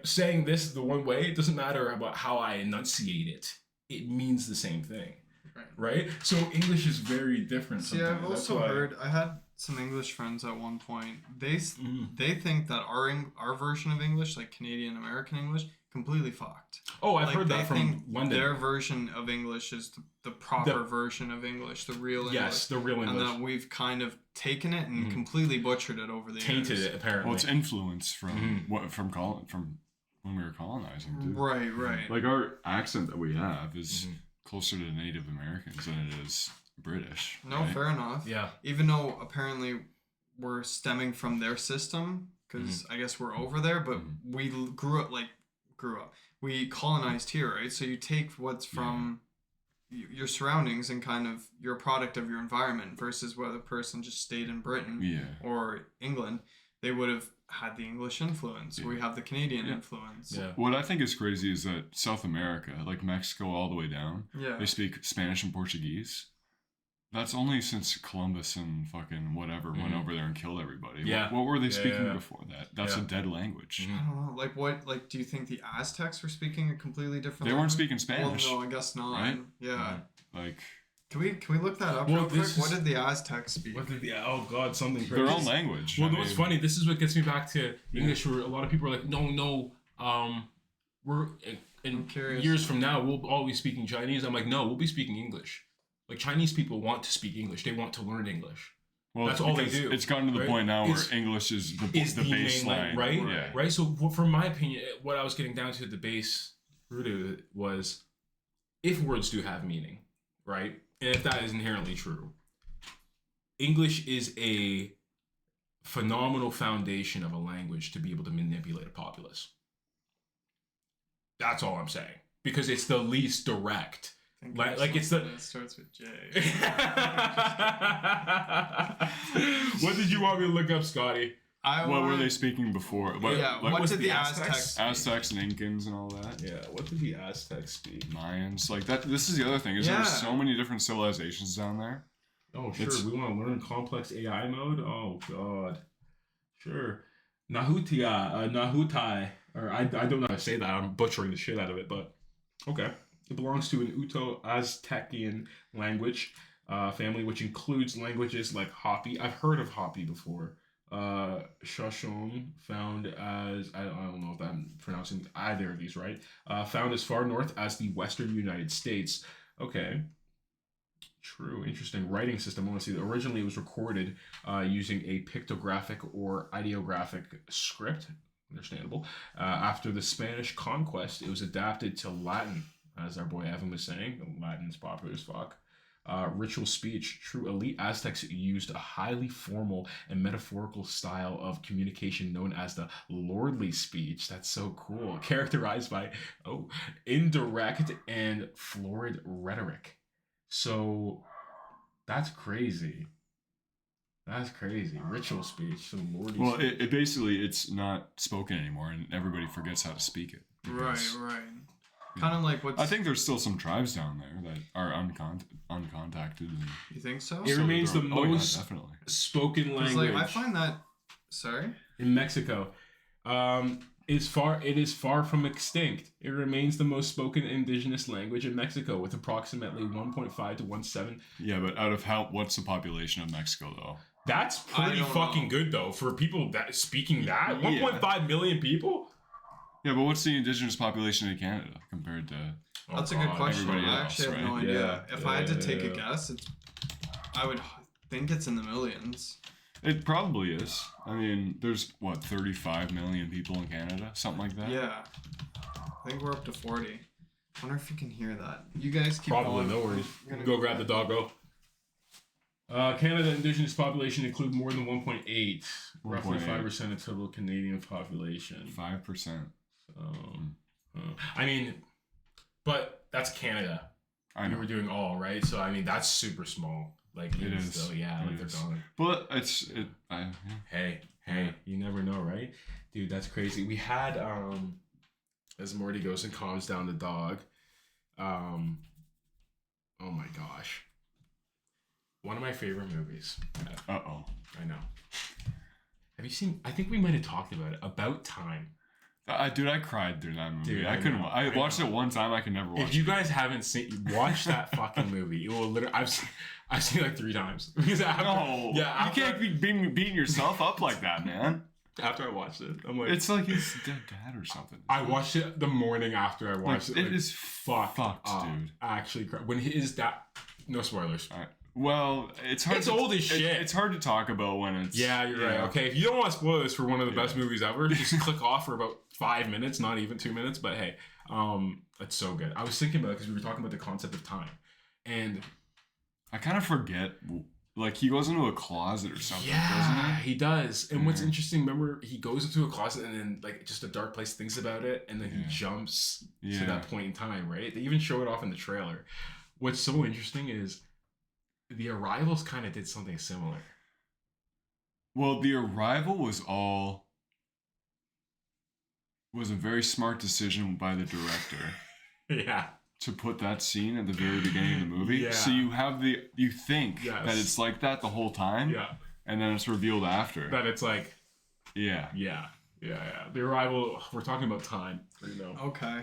saying this the one way, it doesn't matter about how I enunciate it. It means the same thing, right? So English is very different. See, I've also heard, I had some English friends at one point, they think that our version of English, like Canadian American English, completely fucked. Oh, I've heard that from London. Their version of English is the proper version of English, the real English. Yes, the real English. And that we've kind of taken it and completely butchered it over the years. Tainted it, apparently. Well, it's influence from when we were colonizing, dude. Right. Like, our accent that we have is closer to Native Americans than it is British. No, right? Fair enough. Yeah. Even though apparently we're stemming from their system, because I guess we're over there, but we grew up. We colonized here, right? So you take what's from your surroundings and kind of you're a product of your environment versus whether the person just stayed in Britain or England. They would have had the English influence. We have the Canadian influence. Yeah. What I think is crazy is that South America, like Mexico all the way down, they speak Spanish and Portuguese. That's only since Columbus and fucking whatever went over there and killed everybody. Yeah. What were they speaking before that? That's a dead language. I don't know. Like, do you think the Aztecs were speaking a completely different language? They weren't speaking Spanish. Well, no, I guess not. Right? Yeah. Like... Can we look that up real quick? What did the Aztecs speak? Oh God, something crazy. Their own language. Well, what's funny? This is what gets me back to English, where a lot of people are like, no, we're in years from now we'll all be speaking Chinese. I'm like, no, we'll be speaking English. Like, Chinese people want to speak English. They want to learn English. Well, that's all they do. It's gotten to the point now where English is the baseline, right? Yeah. Right. So, from my opinion, what I was getting down to, the base root of it was, if words do have meaning, right? And if that is inherently true, English is a phenomenal foundation of a language to be able to manipulate a populace. That's all I'm saying. Because it's the least direct. Like it's the... It starts with J. What did you want me to look up, Scotty? What were they speaking before? What did the Aztecs? Aztecs and Incans and all that. Yeah, what did the Aztecs speak? Mayans, like that. This is the other thing. There's so many different civilizations down there. Oh, sure. We want to learn complex AI mode. Oh God. Sure. Nahutai, or I don't know how to say that. I'm butchering the shit out of it, but okay. It belongs to an Uto-Aztecian language family, which includes languages like Hopi. I've heard of Hopi before. Shoshone, found as, I don't know if I'm pronouncing either of these right, found as far north as the western United States. Okay. True. Interesting. Writing system. I want to see that. Originally, it was recorded using a pictographic or ideographic script. Understandable. After the Spanish conquest, it was adapted to Latin. As our boy Evan was saying, Latin's popular as fuck. Ritual speech. True elite Aztecs used a highly formal and metaphorical style of communication known as the lordly speech. That's so cool. Characterized by indirect and florid rhetoric. So that's crazy. That's crazy. Ritual speech. So lordly Well, speech. it basically, it's not spoken anymore, and everybody forgets how to speak it. Right. Kind of like what's... I think there's still some tribes down there that are uncontacted. And You think so? It remains the most definitely. spoken language. Like, I find that... Sorry? In Mexico. It is far from extinct. It remains the most spoken indigenous language in Mexico with approximately 1.5 to 1.7. Yeah, but what's the population of Mexico though? That's pretty fucking good though for people that speaking that. 1.5 million people? Yeah, but what's the indigenous population in Canada compared to... That's a good question. I else, actually have no right? idea. Yeah. If I had to take a guess, I would think it's in the millions. It probably is. I mean, there's, 35 million people in Canada? Something like that? Yeah. I think we're up to 40. I wonder if you can hear that. You guys keep Probably, going. no worries. Go grab the doggo. Canada indigenous population include more than 1.8. Roughly 5% of total Canadian population. 5%. I mean, but that's Canada. I know. We're doing all, right? So, I mean, that's super small. Like, It is. Still, yeah, like is. they're gone. But Hey, you never know, right? Dude, that's crazy. We had, as Morty goes and calms down the dog, oh my gosh. One of my favorite movies. Uh-oh. I know. Have you seen, I think we might have talked about it, About Time. Dude, I cried through that movie. Dude, I couldn't. I watched it one time. I can never watch it. If you guys haven't seen, watch that fucking movie. It will literally. I've seen it like 3 times. Because No. Yeah. You can't be beating yourself up like that, man. After I watched it, I'm like, it's like his dead dad or something. I watched it the morning after I watched it. It is fucked, dude. I actually cried when his dad. No spoilers. All right. Well, it's hard. It's old as shit. It's hard to talk about when it's. Yeah, you're right. Okay, if you don't want to spoil this for one of the best movies ever, just click off for about 5 minutes, not even 2 minutes. But hey, it's so good. I was thinking about it because we were talking about the concept of time, and I kind of forget. Like he goes into a closet or something. Yeah, doesn't he does. And what's interesting, remember, he goes into a closet and then like just a dark place thinks about it, and then he jumps to that point in time. Right? They even show it off in the trailer. What's so interesting is The Arrivals kind of did something similar. Well, The Arrival was a very smart decision by the director. Yeah. To put that scene at the very beginning of the movie. Yeah. So you think that it's like that the whole time. Yeah. And then it's revealed after. That it's like. Yeah. Yeah. The Arrival, we're talking about time. You know. Okay.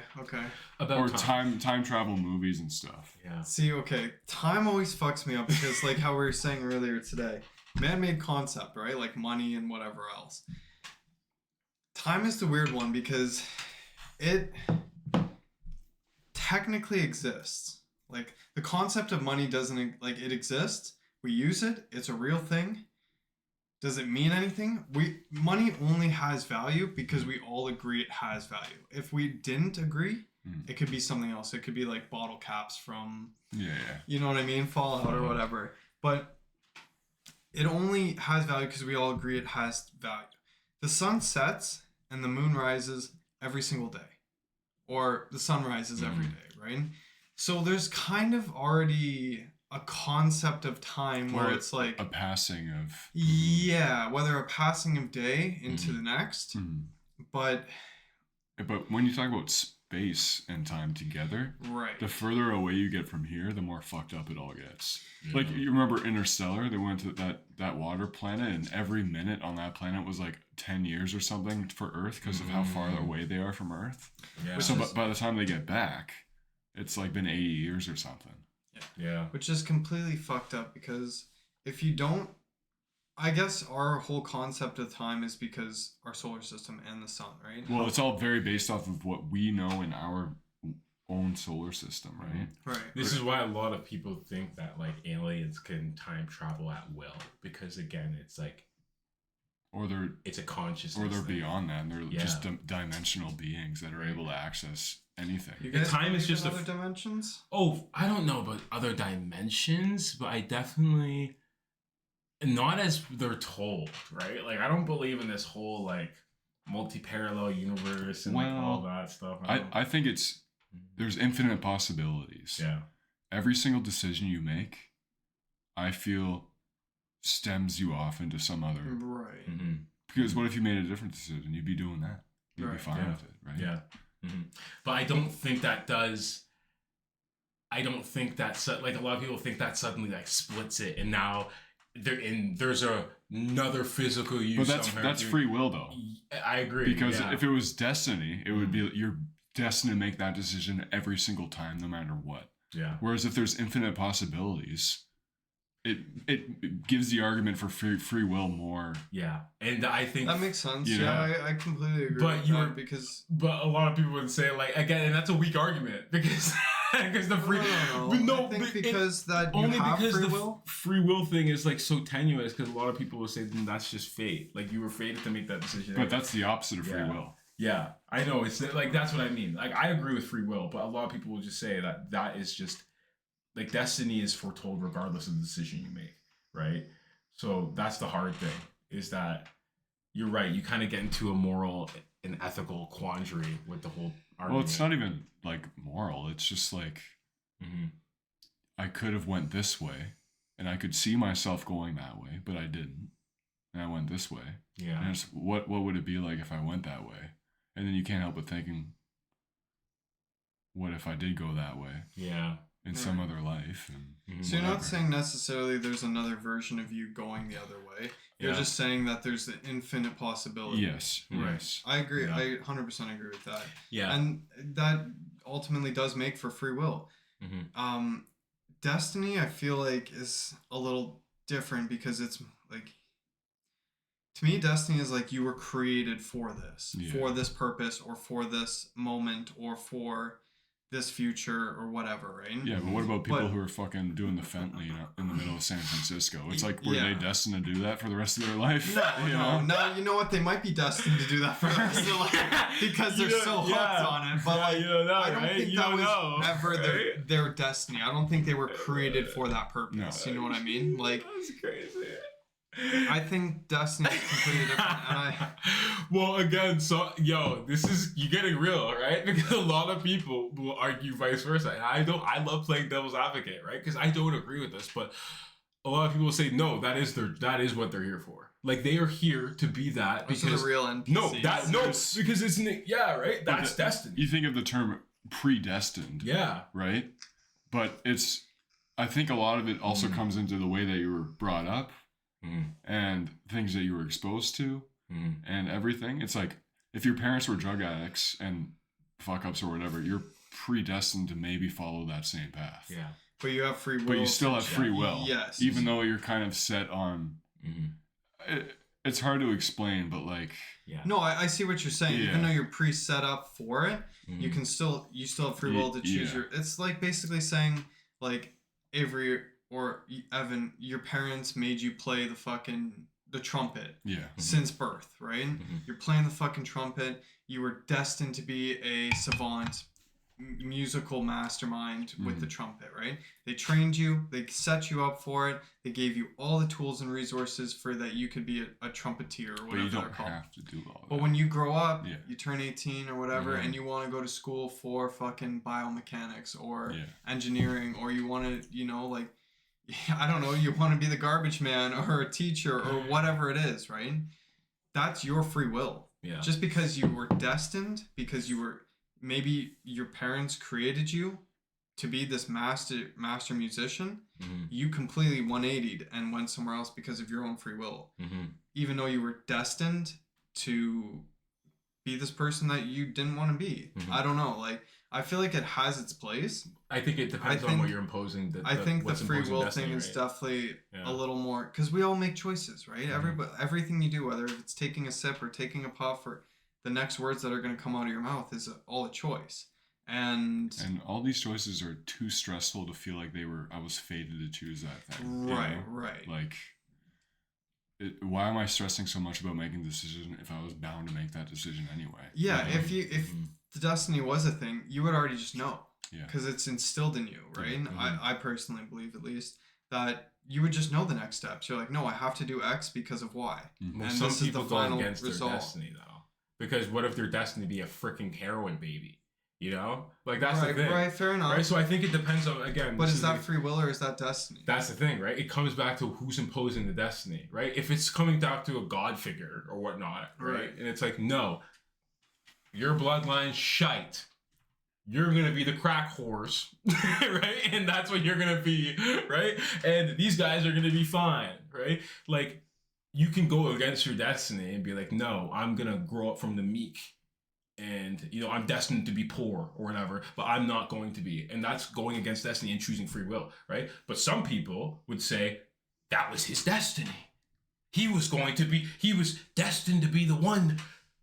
About time travel movies and stuff. Yeah. See, okay, time always fucks me up because like how we were saying earlier today, man-made concept, right? Like money and whatever else. Time is the weird one because it technically exists. Like the concept of money doesn't, like, it exists. We use it. It's a real thing. Does it mean anything? Money only has value because we all agree it has value. If we didn't agree, it could be something else. It could be like bottle caps from, you know what I mean? Fallout or whatever. But it only has value because we all agree it has value. The sun sets and the moon rises every single day. Or the sun rises every day, right? So there's kind of already a concept of time where it's like a passing of whether a passing of day into the next, but when you talk about space and time together, right, the further away you get from here, the more fucked up it all gets. Like you remember Interstellar, they went to that water planet, and every minute on that planet was like 10 years or something for Earth because of how far away they are from Earth. So by the time they get back, it's like been 80 years or something. Yeah. Which is completely fucked up because if you don't, I guess our whole concept of time is because our solar system and the sun, right? Well, it's all very based off of what we know in our own solar system, right? Right. This is why a lot of people think that like aliens can time travel at will because again, it's like or they're it's a consciousness, or they're thing. beyond that. And they're just dimensional beings that are able to access anything. You guys time is just other dimensions. Oh, I don't know about other dimensions, but I definitely not as they're told, right? Like I don't believe in this whole like multi-parallel universe and like all that stuff. I think there's infinite possibilities. Yeah. Every single decision you make, I feel, stems you off into some other. Right. Mm-hmm. Because what if you made a different decision? You'd be doing that. You'd be fine with it, right? Yeah. Mm-hmm. But I don't think that does. I don't think that like a lot of people think that suddenly like splits it, and now there's another physical you. But that's free will, though. I agree. Because if it was destiny, it would be you're destined to make that decision every single time, no matter what. Yeah. Whereas if there's infinite possibilities, it gives the argument for free will more. Yeah, and I think that makes sense. Yeah, I completely agree. But a lot of people would say like again, and that's a weak argument because the free because the free will thing is like so tenuous because a lot of people will say then that's just fate. Like you were fated to make that decision. But that's the opposite of free will. Yeah, I know. It's like that's what I mean. Like I agree with free will, but a lot of people will just say that is just like destiny is foretold regardless of the decision you make, right? So that's the hard thing is that you're right. You kind of get into a moral and ethical quandary with the whole argument. Well, it's not even like moral. It's just like I could have went this way, and I could see myself going that way, but I didn't, and I went this way. Yeah. And it's, what would it be like if I went that way? And then you can't help but thinking, what if I did go that way? Yeah. In some other life. And so you're not saying necessarily there's another version of you going the other way. You're just saying that there's an infinite possibility. Yes. Right. Yes. I agree. Yeah. I 100% agree with that. Yeah. And that ultimately does make for free will. Destiny, I feel like, is a little different because it's like, to me, destiny is like you were created for this purpose, or for this moment, or for this future, or whatever, right? Yeah, but what about people who are fucking doing the fentanyl in the middle of San Francisco? It's like, were they destined to do that for the rest of their life? No, you know what? They might be destined to do that for the rest of their life because they're so hooked on it. But I don't think that was ever their destiny. I don't think they were created for that purpose. No. You know what I mean? Like, that's crazy. I think destiny is completely different. Well, again, so this is you getting real, right? Because a lot of people will argue vice versa, and I love playing devil's advocate, right? Because I don't agree with this, but a lot of people will say no, that is what they're here for. Like they are here to be that because the real NPCs. Because it's right. That's destiny. You think of the term predestined, right? But I think a lot of it also comes into the way that you were brought up. And things that you were exposed to and everything. It's like if your parents were drug addicts and fuck ups or whatever, you're predestined to maybe follow that same path. Yeah. But you have free will. But you still have free will. Yes. Even though you're kind of set on it's hard to explain, but like No, I see what you're saying. Even though you're pre-set up for it, you still have free will to choose it's like basically saying like Avery or Evan, your parents made you play the trumpet since birth, right? You're playing the fucking trumpet. You were destined to be a savant, musical mastermind with the trumpet, right? They trained you. They set you up for it. They gave you all the tools and resources for that you could be a trumpeter or whatever you don't they're called. Have to do all that. But when you grow up, you turn 18 or whatever, and you want to go to school for fucking biomechanics or engineering, or you want to, I don't know, you want to be the garbage man or a teacher or whatever it is, right? That's your free will. Yeah. Just because you were destined, because maybe your parents created you to be this master musician, you completely 180'd and went somewhere else because of your own free will. Even though you were destined to be this person that you didn't want to be. I don't know, like, I feel like it has its place. I think it depends on what you're imposing. I think the free will thing is definitely a little more, because we all make choices, right? Everything you do, whether it's taking a sip or taking a puff, or the next words that are going to come out of your mouth, is all a choice. And all these choices are too stressful to feel like I was fated to choose that thing. Right. Like, why am I stressing so much about making the decision if I was bound to make that decision anyway? Yeah, if the destiny was a thing, you would already just know. Yeah. Because it's instilled in you, right? Mm-hmm. I personally believe, at least, that you would just know the next steps. You're like, no, I have to do X because of Y. Mm-hmm. And some people go against their destiny, though. Because what if their destiny be a freaking heroin baby? You know? Like, that's the thing. Right, fair enough. Right? So I think it depends on, again... But is that free will or is that destiny? That's the thing, right? It comes back to who's imposing the destiny, right? If it's coming down to a god figure or whatnot, right? And it's like, no, your bloodline's shite. You're going to be the crack horse, right? And that's what you're going to be, right? And these guys are going to be fine, right? Like, you can go against your destiny and be like, no, I'm going to grow up from the meek. And, you know, I'm destined to be poor or whatever, but I'm not going to be. And that's going against destiny and choosing free will, right? But some people would say that was his destiny. He was destined to be the one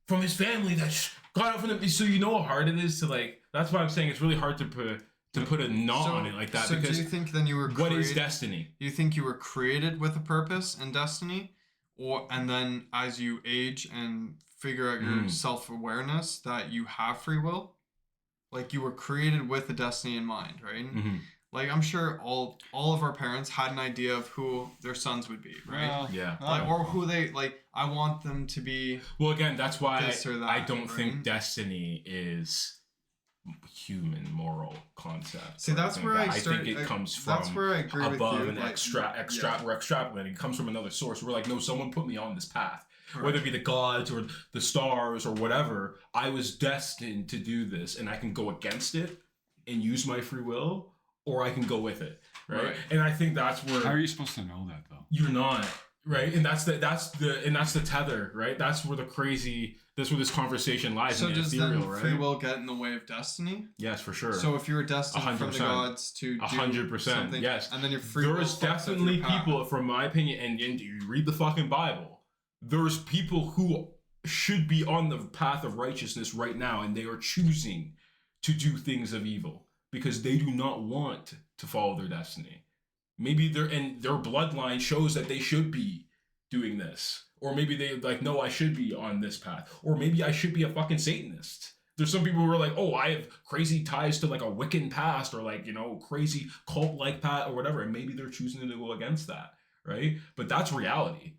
from his family that got up from the... So you know how hard it is to, like... That's why I'm saying it's really hard to put a knot on it like that. So because do you think then you were what is destiny? Do you think you were created with a purpose and destiny? And then as you age and figure out your self-awareness that you have free will? Like you were created with a destiny in mind, right? Mm-hmm. Like I'm sure all of our parents had an idea of who their sons would be, right? Yeah. Like, or who they like. I want them to be. Well, again, that's why I don't right? think destiny is human moral concept. See, that's where I think it comes from. That's where I agree above with you. And we're extrapolating. It comes from another source. We're like, no, someone put me on this path. Correct. Whether it be the gods or the stars or whatever, I was destined to do this, and I can go against it and use my free will, or I can go with it, right? And I think that's where. How are you supposed to know that though? You're not, right? And that's the tether, right? That's where this conversation lies. So in the does ethereal, then free will get in the way of destiny? Yes, for sure. So if you were destined 100%. From the gods to do 100%, something, yes, and then your free will. There's definitely people, from my opinion, and you read the fucking Bible. There's people who should be on the path of righteousness right now, and they are choosing to do things of evil because they do not want to follow their destiny. Maybe their bloodline shows that they should be doing this. Or maybe they like, no, I should be on this path. Or maybe I should be a fucking Satanist. There's some people who are like, oh, I have crazy ties to like a Wiccan past or like, you know, crazy cult-like path or whatever. And maybe they're choosing to go against that, right? But that's reality.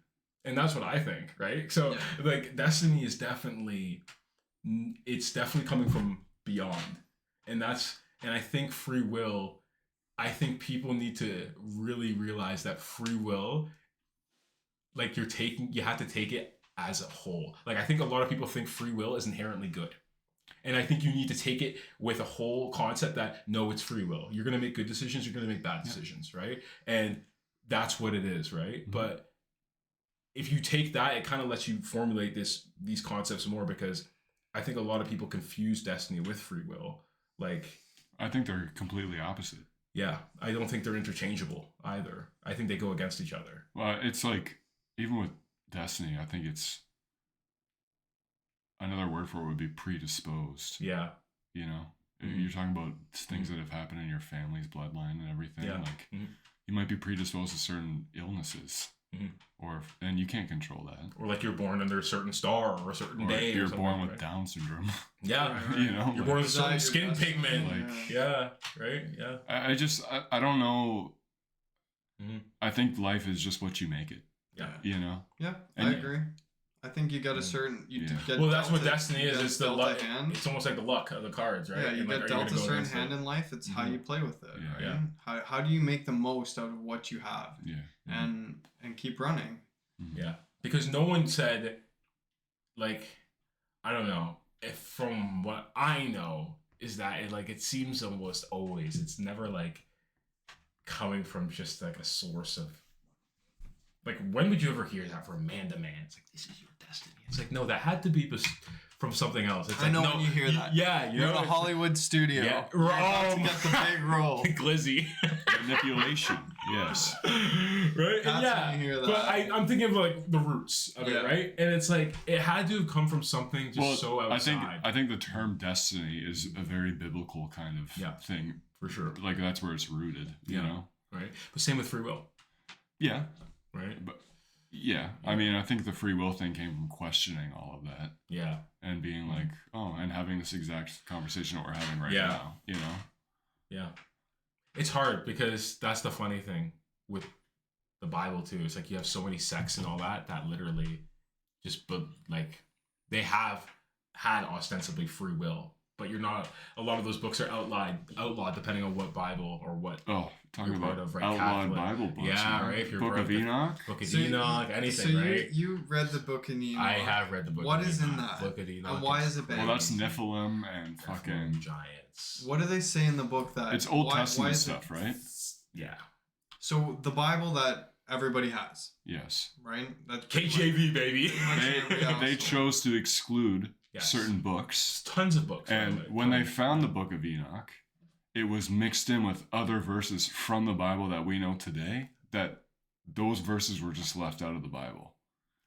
And that's what I think, right? So like destiny is definitely coming from beyond. And I think free will, I think people need to really realize that free will, like you have to take it as a whole. Like I think a lot of people think free will is inherently good. And I think you need to take it with a whole concept that no, it's free will. You're going to make good decisions. You're going to make bad decisions, right? And that's what it is, right? Mm-hmm. But if you take that, it kind of lets you formulate these concepts more because I think a lot of people confuse destiny with free will. Like, I think they're completely opposite. Yeah, I don't think they're interchangeable either. I think they go against each other. Well, it's like, even with destiny, I think it's another word for it would be predisposed. Yeah. You know, you're talking about things that have happened in your family's bloodline and everything. Yeah. Like, you might be predisposed to certain illnesses. And you can't control that. Or like you're born under a certain star or a certain day. You're born with Down syndrome. Yeah. You know, you're born with certain skin pigment. Right? Yeah. I don't know. I think life is just what you make it. Yeah. You know? Yeah, I agree. I think you got a certain... Well, that's what destiny is. It's the luck. It's almost like the luck of the cards, right? Yeah, you get dealt a certain hand in life. It's how you play with it, right? Yeah. How do you make the most out of what you have? Yeah. And keep running. Yeah. Because no one said, like, I don't know, if from what I know is that it seems almost always, it's never like coming from just like a source of, like, when would you ever hear that from man to man? It's like, this is your destiny. It's like, no, that had to be from something else. It's I like, know when you hear that. Yeah. You're in a Hollywood studio. Yeah. You're about to get the big role. Glizzy. Manipulation. Yes. Right? That's when you hear that. But I'm thinking of like the roots of it, right? And it's like, it had to have come from something so outside. I think the term destiny is a very biblical kind of thing. For sure. Like that's where it's rooted, you know? Right. But same with free will. Yeah. Right. But Yeah, I mean, I think the free will thing came from questioning all of that. Yeah. And being like, oh, and having this exact conversation that we're having right now, you know? Yeah. It's hard because that's the funny thing with the Bible too. It's like you have so many sects and all that literally just, but like, they have had ostensibly free will, but you're not. A lot of those books are outlawed depending on what Bible or what. Oh, talking about of, right? outlawed Catholic. Bible books. Yeah, right. If you're Book of Enoch. Book of Enoch, anything, right? You read the Book of Enoch. I have read the book. What of is Enoch. in that? Book of Enoch. And why is it bad? Well, that's Nephilim and fucking giants. What do they say in the book that it's Old Testament stuff, right? Yeah. So the Bible that everybody has. Yes. Right? That's KJV, baby. They chose to exclude certain books. Tons of books. And when they found the Book of Enoch, it was mixed in with other verses from the Bible that we know today, that those verses were just left out of the Bible.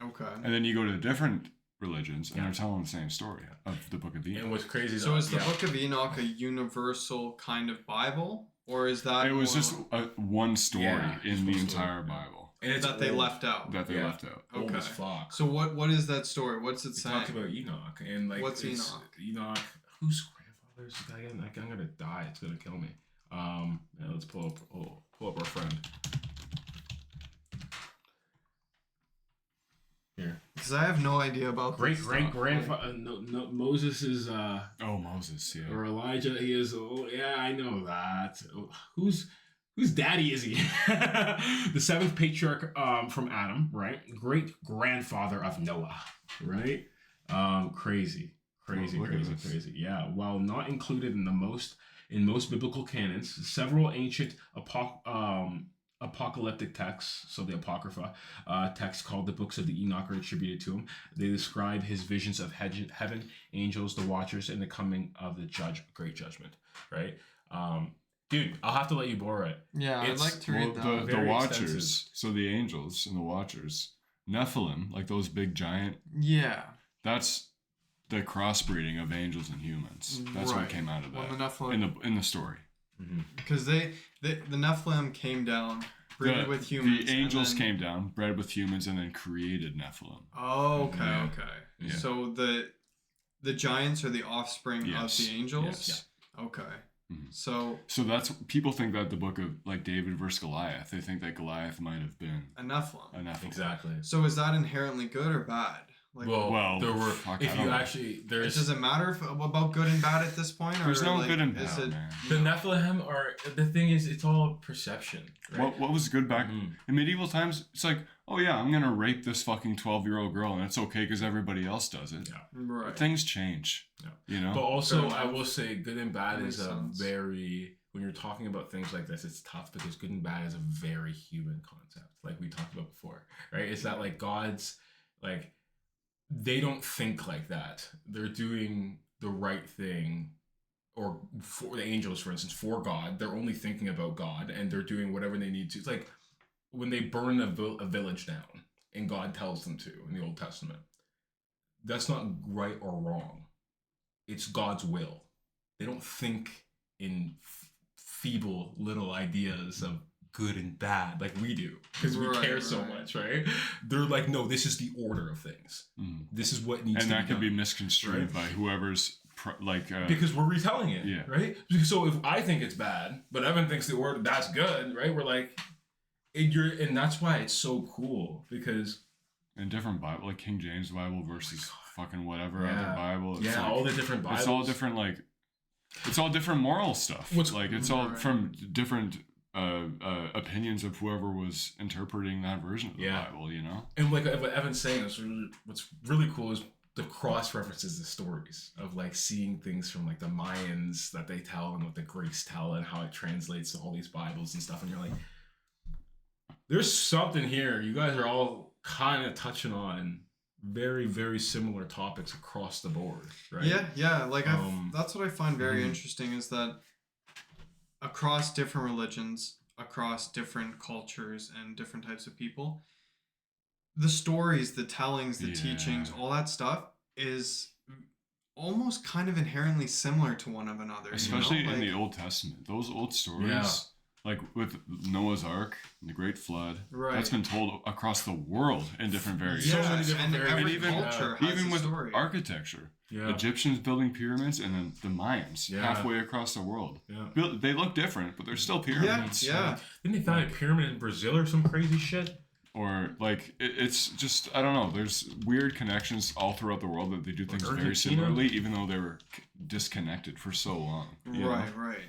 Okay. And then you go to different religions, and they're telling the same story of the Book of Enoch. And what's crazy so is the Book of Enoch a universal kind of Bible? Or is that... It was just one story in the entire Bible. And it's that they left out. That they left out. Old as fuck. So what is that story? What's it saying? Talks about Enoch. And like, what's Enoch? Enoch... Whose grandfather is this guy again? Like, I'm gonna die. It's gonna kill me. Let's pull up our friend. Here. Because I have no idea about great grandfather. No, Moses is. Moses, yeah. Or Elijah, he is. Oh, yeah, I know that. Whose daddy is he? The seventh patriarch from Adam, right? Great grandfather of Noah, right? Crazy. Yeah. While not included in most biblical canons, several ancient apocalyptic texts, so the Apocrypha texts called the books of the Enoch, are attributed to him. They describe his visions of heaven, angels, the watchers, and the coming of the great judgment, right? Dude, I'll have to let you borrow it. Yeah, I'd like to read that. The watchers, extensive. So the angels and the watchers, Nephilim, like those big giant. Yeah. That's the crossbreeding of angels and humans. That's what came out of that. Well, the Nephilim, in the story. Because the Nephilim came down, bred with humans. The angels came down, bred with humans, and then created Nephilim. Oh, okay. Yeah. So the giants are the offspring of the angels? Yes. Yeah. Okay. Mm-hmm. So that's, people think that the book of like David versus Goliath, they think that Goliath might have been a Nephilim. Exactly. So is that inherently good or bad? Like, well, there were. If you actually, there's. Does it matter about good and bad at this point? There's no good and bad. Man. The Nephilim are. The thing is, it's all perception. Right? What was good back in medieval times? It's like, oh yeah, I'm gonna rape this fucking 12-year-old girl, and it's okay because everybody else does it. Yeah. Right. But things change. Yeah. You know. But also, I will say, good and bad is a very. When you're talking about things like this, it's tough because good and bad is a very human concept, like we talked about before, right? It's that like God's like. They don't think like that. They're doing the right thing, or for the angels, for instance, for God. They're only thinking about God, and they're doing whatever they need to. It's like when they burn a village down, and God tells them to in the Old Testament. That's not right or wrong. It's God's will. They don't think in feeble little ideas of good and bad like we do because we care so much, right? They're like, no, this is the order of things. This is what needs to be done. And that can be misconstrued by whoever's because we're retelling it, yeah. Right? So if I think it's bad, but Evan thinks the order that's good, right? We're like, and that's why it's so cool because in different Bible, like King James Bible versus fucking whatever other Bible, it's like, all the different Bibles. It's all different, like it's all different moral stuff. It's all from different. Opinions of whoever was interpreting that version of the Bible, you know? And like what Evan's saying is what's really cool is the cross references the stories of like seeing things from like the Mayans that they tell and what the Greeks tell and how it translates to all these Bibles and stuff. And you're like, there's something here. You guys are all kind of touching on very, very similar topics across the board, right? Yeah. Like that's what I find very interesting is that across different religions, across different cultures and different types of people, the stories, the tellings, the teachings, all that stuff is almost kind of inherently similar to one of another. Especially in the Old Testament. Those old stories, like with Noah's Ark, the Great Flood, Right. that's been told across the world in different variations. So many different and variations. every And even- culture has Even a with story. architecture, Yeah. Egyptians building pyramids, and then the Mayans Yeah. halfway across the world. Yeah. They look different, but they're still pyramids. Yeah. Didn't they find a pyramid in Brazil or some crazy shit? Or like it's just, I don't know. There's weird connections all throughout the world that they do things very Argentina? similarly, even though they were disconnected for so long. you know? Right.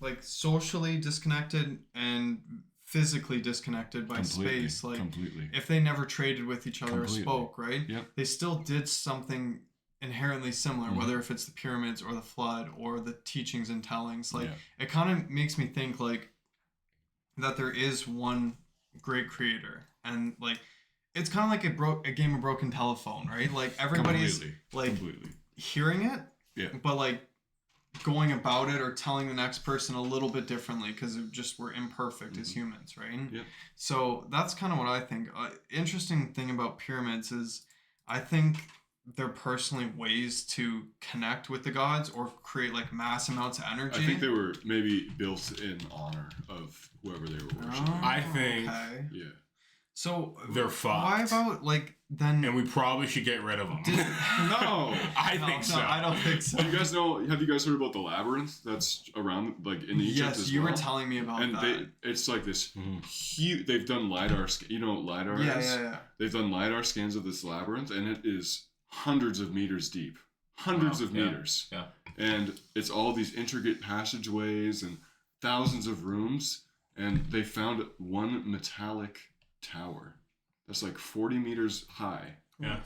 Like socially disconnected and physically disconnected by Completely, space. Like completely. if they never traded with each other Completely. or spoke, right? Yep. They still did something inherently similar, whether if it's the pyramids or the flood or the teachings and tellings. Like it kind of makes me think like that there is one great creator, and like it's kind of like a game of broken telephone, right? Like everybody's like hearing it, but like going about it or telling the next person a little bit differently because we're imperfect as humans, right? Yep. So that's kind of what I think. Interesting thing about pyramids is I think they're personally ways to connect with the gods or create like mass amounts of energy. I think they were maybe built in honor of whoever they were worshiping. I think. Okay. Yeah. So they're fucked. Why about like then? And we probably should get rid of them. No, I think so. I don't think so. Do you guys know? Have you guys heard about the labyrinth that's around, like in Egypt Yes, as you well? were telling me about and that. it's like this huge. They've done lidar. You know what lidar is? Yeah. They've done lidar scans of this labyrinth, and it is hundreds of meters deep. Hundreds of meters. Yeah. And it's all these intricate passageways and thousands of rooms, and they found one metallic tower that's like 40 meters high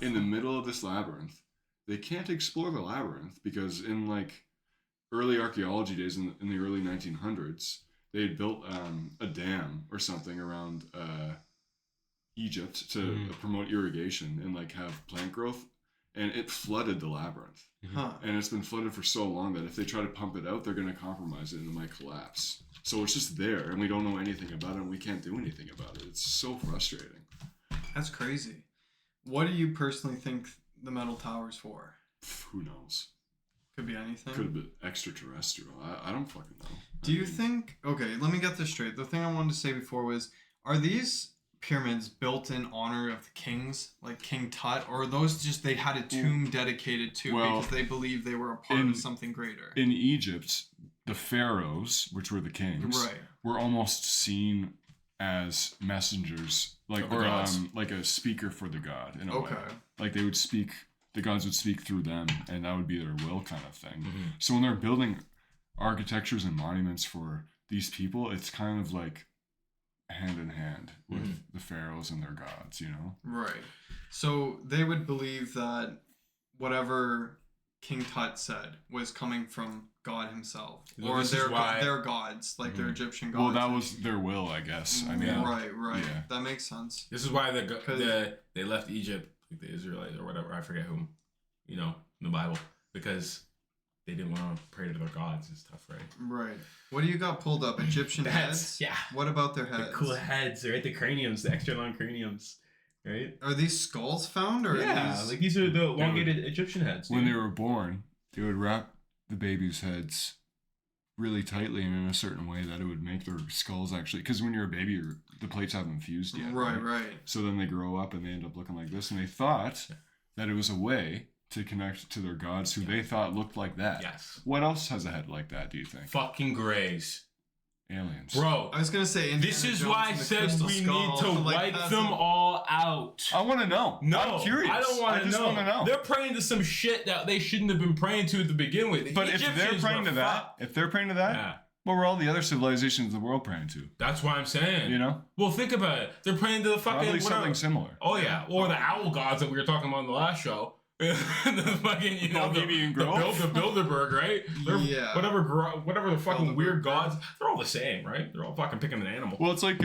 in the middle of this labyrinth. They can't explore the labyrinth because in like early archaeology days in the early 1900s, they had built a dam or something around Egypt to promote irrigation and like have plant growth, and it flooded the labyrinth. And it's been flooded for so long that if they try to pump it out, they're going to compromise it and it might collapse. So it's just there, and we don't know anything about it, and we can't do anything about it. It's so frustrating. That's crazy. What do you personally think the metal tower's for? Who knows? Could be anything. Could have been extraterrestrial. I don't fucking know. Do you think... Okay, let me get this straight. The thing I wanted to say before was, are these pyramids built in honor of the kings, like King Tut, or are those just they had a tomb dedicated to because they believed they were a part of something greater? In Egypt, the pharaohs, which were the kings, were almost seen as messengers, like like a speaker for the god in a way. Like they would speak, the gods would speak through them, and that would be their will kind of thing. So when they're building architectures and monuments for these people, it's kind of like hand in hand with the pharaohs and their gods, you know? Right. So they would believe that whatever King Tut said was coming from God himself, or their gods, like their Egyptian gods. Well, that was their will, I guess. I mean, right. Yeah. That makes sense. This is why they left Egypt, like the Israelites or whatever. I forget whom, you know, in the Bible, because they didn't want to pray to their gods and stuff, right? Right. What do you got pulled up? Egyptian heads? Yeah. What about their heads? The cool heads, right? The craniums, the extra long craniums, right? Are these skulls found, or like these are the elongated Egyptian heads. When they were born, they would wrap the baby's heads really tightly and in a certain way that it would make their skulls actually, because when you're a baby, the plates haven't fused yet. Right. So then they grow up and they end up looking like this, and they thought that it was a way to connect to their gods who they thought looked like that. Yes. What else has a head like that, do you think? Fucking Greys. Aliens. Bro. I was going to say this is why I said we need to wipe them all out. I want to know. No. I'm curious. I don't want to know. Want to know. They're praying to some shit that they shouldn't have been praying to to begin with. But if they're praying to that, what were all the other civilizations of the world praying to? That's what I'm saying. You know? Well, think about it. They're praying to the fucking... Probably something similar. Oh, yeah. Or the owl gods that we were talking about in the last show. The fucking, you know, the Bilderberg, right? Whatever the fucking weird gods, they're all the same, right? They're all fucking picking an animal. Well, it's like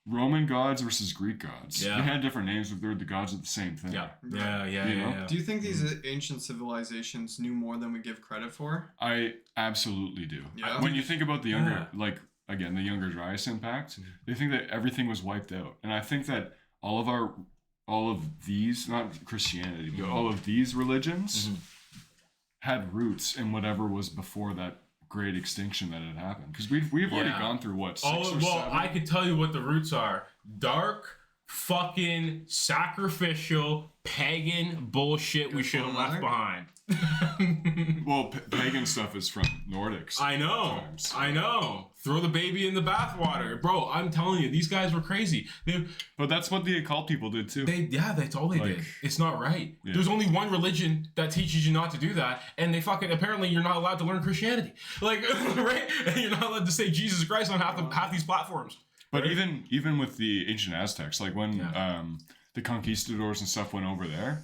Roman gods versus Greek gods. Yeah. They had different names, but they're the gods of the same thing. Yeah. Do you think these ancient civilizations knew more than we give credit for? I absolutely do. Yeah. When you think about the younger, the Younger Dryas impact, they think that everything was wiped out, and I think that all of these, not Christianity, but all of these religions had roots in whatever was before that great extinction that had happened, because we've already gone through what 6 or 7? I could tell you what the roots are. Dark, fucking sacrificial, pagan bullshit we should have left behind. Well, pagan stuff is from Nordics. I know. Times. I know. Throw the baby in the bathwater. Bro, I'm telling you, these guys were crazy. But that's what the occult people did too. That's all they did. It's not right. Yeah. There's only one religion that teaches you not to do that, and they fucking apparently you're not allowed to learn Christianity. Like, right? And you're not allowed to say Jesus Christ on half these platforms. But right? even with the ancient Aztecs, like when the conquistadors and stuff went over there,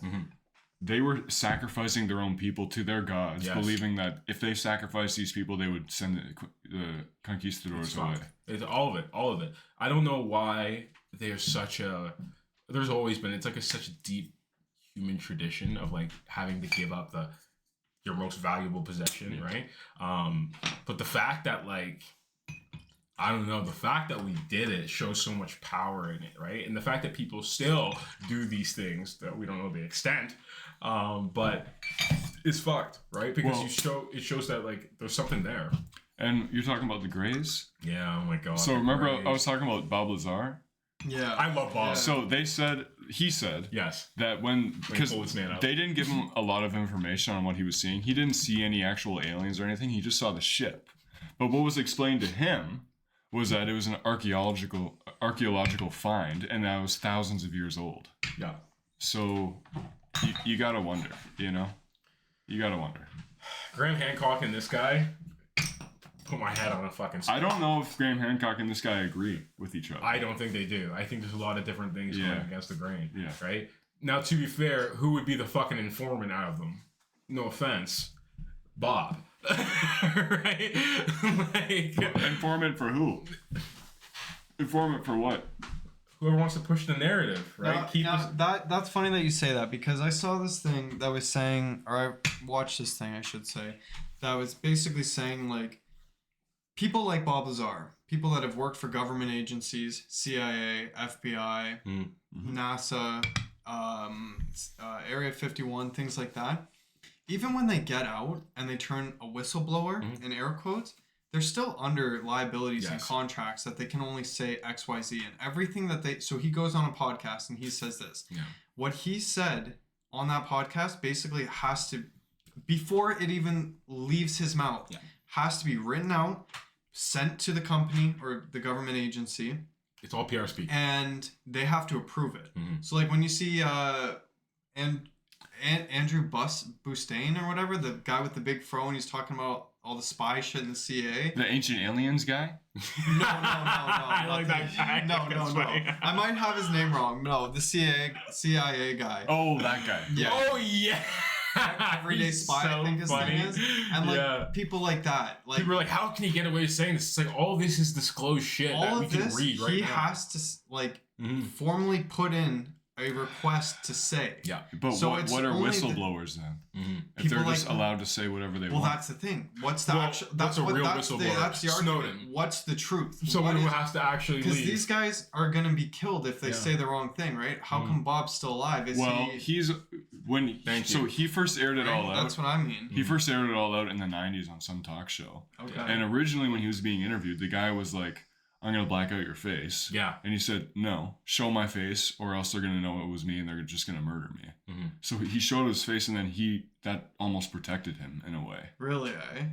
they were sacrificing their own people to their gods, believing that if they sacrificed these people, they would send the conquistadors away. It's all of it. I don't know why there's such a. There's always been. It's like such a deep human tradition of like having to give up your most valuable possession, right? But the fact that like. I don't know. The fact that we did it shows so much power in it, right? And the fact that people still do these things that we don't know the extent, but it's fucked, right? Because it shows that like there's something there. And you're talking about the Greys? Yeah. Oh my god. So remember, I was talking about Bob Lazar. Yeah, I love Bob. So he said yes that because they didn't give him a lot of information on what he was seeing. He didn't see any actual aliens or anything. He just saw the ship. But what was explained to him was that it was an archaeological find, and that was thousands of years old. Yeah. So you gotta wonder, you know? You gotta wonder. Graham Hancock and this guy put my head on a fucking spot. I don't know if Graham Hancock and this guy agree with each other. I don't think they do. I think there's a lot of different things going against the grain. Yeah. Right? Now, to be fair, who would be the fucking informant out of them? No offense. Bob. Right? Like, informant for who? Informant for what? Whoever wants to push the narrative, right? That's funny that you say that, because I saw this thing that was saying, or I watched this thing, I should say, that was basically saying like people like Bob Lazar, people that have worked for government agencies, CIA, FBI, NASA, Area 51, things like that. Even when they get out and they turn a whistleblower, in air quotes, they're still under liabilities and contracts that they can only say X, Y, Z, and everything that they... So he goes on a podcast and he says this. Yeah. What he said on that podcast basically has to, before it even leaves his mouth, has to be written out, sent to the company or the government agency. It's all PR speak. And they have to approve it. So like when you see... Andrew Boustain or whatever, the guy with the big fro, and he's talking about all the spy shit in the CIA. The Ancient Aliens guy? No. I like that guy. No. I might have his name wrong. No, the CIA guy. Oh, that guy. Yeah. Oh, yeah. Everyday Spy, so I think his name is. And like people like that. Like, people are like, how can he get away with saying this? It's like all this is disclosed shit that we can read right now. He has to like formally put in a request to say. Yeah. But so what are whistleblowers then? If they're just allowed to say whatever they want. Well, that's the thing. What's the actual... That's what real whistleblower. That's the argument. Snowden. What's the truth? Someone who has to actually leave. Because these guys are going to be killed if they say the wrong thing, right? How come Bob's still alive? He first aired it all out. That's what I mean. He first aired it all out in the 90s on some talk show. Okay. And originally when he was being interviewed, the guy was like, I'm going to black out your face. Yeah. And he said, no, show my face or else they're going to know it was me and they're just going to murder me. So he showed his face and then that almost protected him in a way. Really, eh?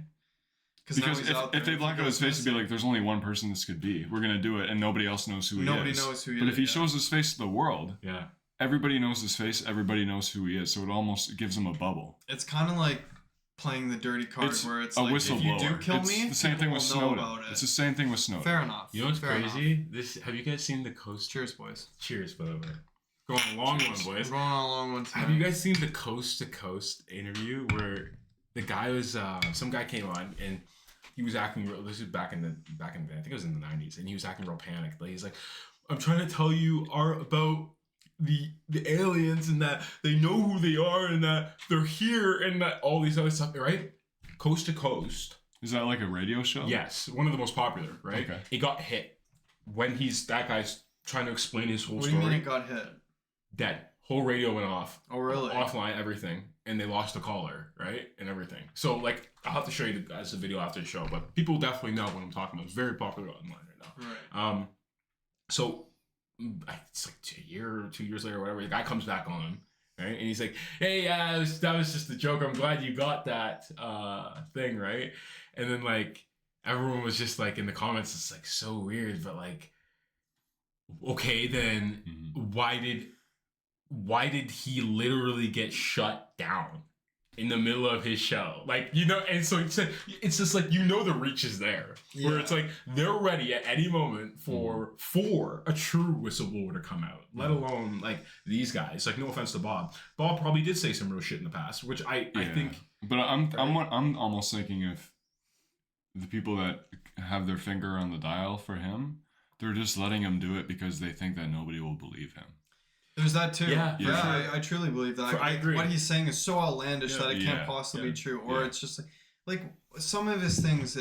Because if they black out his face, it'd be like, there's only one person this could be. We're going to do it and nobody else knows who he is. Nobody knows who he is. But if he shows his face to the world, yeah, everybody knows his face, everybody knows who he is. So it almost gives him a bubble. It's kind of like playing the dirty card where it's like, if you do kill me, the same thing with Snowden. It's the same thing with Snowden. Fair enough. You know what's crazy? Have you guys seen the Coast? Cheers, boys. Cheers, by the way. Going on a long one, boys. Going on a long one. Have you guys seen the Coast to Coast interview where the guy was some guy came on and he was acting real? This was back in the I think it was in the 90s, and he was acting real panicked. Like he's like, I'm trying to tell you about the aliens and that they know who they are and that they're here and that all these other stuff, right? Coast to Coast. Is that like a radio show? Yes, one of the most popular, right? Okay. It got hit when that guy's trying to explain his whole story. What do you mean it got hit? Dead. Whole radio went off. Oh, really? Offline, everything. and they lost the caller, right? And everything. So, like, I'll have to show you guys the video after the show, but people definitely know what I'm talking about. It's very popular online right now. Right. So, it's like a year or 2 years later, or whatever, the guy comes back on, right? And he's like, hey, that was just a joke. I'm glad you got that thing, right? And then, like, everyone was just, like, in the comments, it's, like, so weird, but, like, okay, then why did he literally get shut down in the middle of his show? Like, you know, and so it's just like, you know, the reach is there. Yeah. Where it's like, they're ready at any moment for a true whistleblower to come out, let alone, like, these guys. Like, no offense to Bob. Bob probably did say some real shit in the past, which I think... But I'm almost thinking if the people that have their finger on the dial for him, they're just letting him do it because they think that nobody will believe him. There's that too. Yeah, sure. I truly believe that. I agree. What he's saying is so outlandish that it can't possibly be true. Or it's just like some of his things,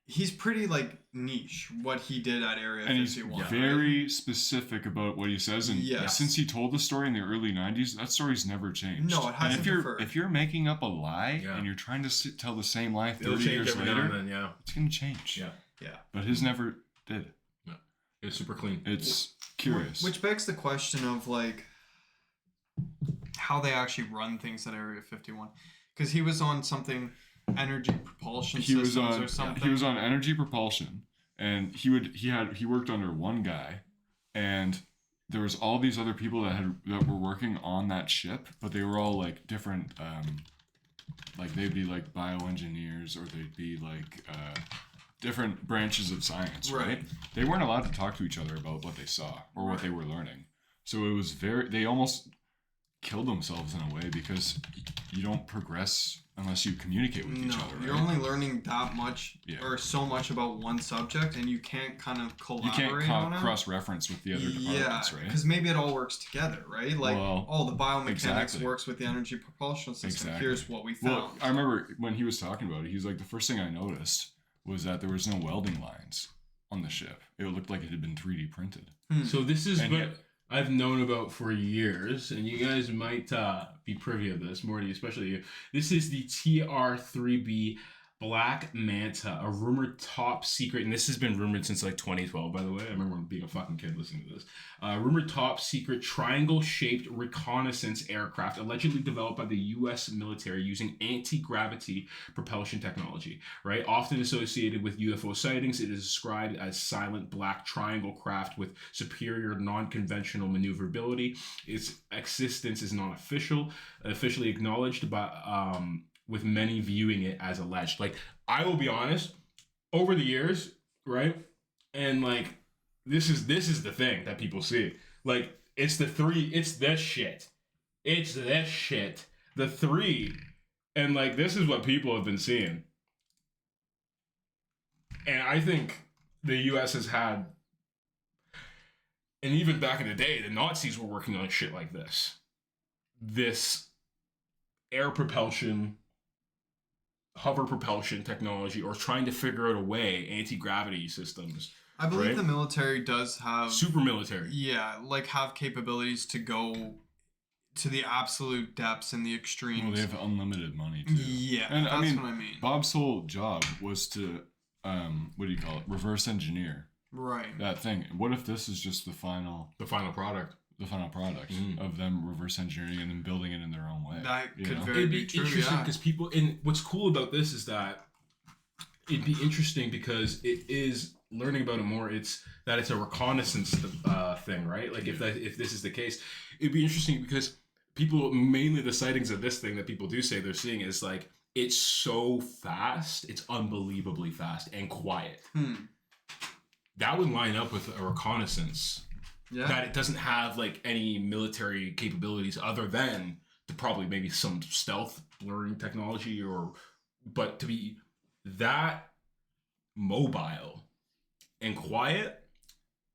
he's pretty like niche what he did at Area 51. And he's very specific about what he says. And since he told the story in the early 90s, that story's never changed. No, it hasn't. And if you're making up a lie and you're trying to tell the same lie 30 years later, it's going to change. Yeah. But his never did. No. It's super clean. It's curious. Which begs the question of, like, how they actually run things at Area 51. Because he was on something, energy propulsion systems or something. He was on energy propulsion, and he worked under one guy, and there was all these other people that were working on that ship, but they were all like different, like they'd be like bioengineers, or they'd be like different branches of science, right? They weren't allowed to talk to each other about what they saw or what they were learning. So it was they almost killed themselves in a way, because you don't progress unless you communicate with each other. Right? You're only learning that much or so much about one subject, and you can't kind of collaborate on it. Cross-reference with the other departments, right? Because maybe it all works together, right? Like, the biomechanics works with the energy propulsion system. Exactly. Here's what we found. Well, I remember when he was talking about it, he's like, the first thing I noticed was that there was no welding lines on the ship. It looked like it had been 3D printed. So this is what I've known about for years, and you guys might be privy of this, Morty, especially you. This is the TR-3B Black Manta, a rumored top secret, and this has been rumored since like 2012, by the way. I remember being a fucking kid listening to this. Rumored top secret triangle-shaped reconnaissance aircraft allegedly developed by the U.S. military using anti-gravity propulsion technology, right? Often associated with UFO sightings, it is described as silent black triangle craft with superior non-conventional maneuverability. Its existence is not officially acknowledged by with many viewing it as alleged. Like, I will be honest, over the years, right? And like, this is the thing that people see. Like, it's this shit. The 3. And like, this is what people have been seeing. And I think the US has had, and even back in the day, the Nazis were working on shit like this. This air propulsion, hover propulsion technology, or trying to figure out a way, anti-gravity systems. I believe the military does have... Super military. Yeah, like have capabilities to go to the absolute depths and the extremes. Well, they have unlimited money too. Yeah, and that's what I mean. Bob's whole job was to, reverse engineer. Right. That thing. What if this is just the final product? The final product of them reverse engineering and then building it in their own way. That could very be true, interesting because people. And what's cool about this is that it'd be interesting because it is learning about it more. It's a reconnaissance thing, right? Like if this is the case, it'd be interesting because people, mainly the sightings of this thing that people do say they're seeing is like, it's so fast, it's unbelievably fast and quiet. That would line up with a reconnaissance. Yeah. That it doesn't have like any military capabilities other than probably maybe some stealth blurring technology, but to be that mobile and quiet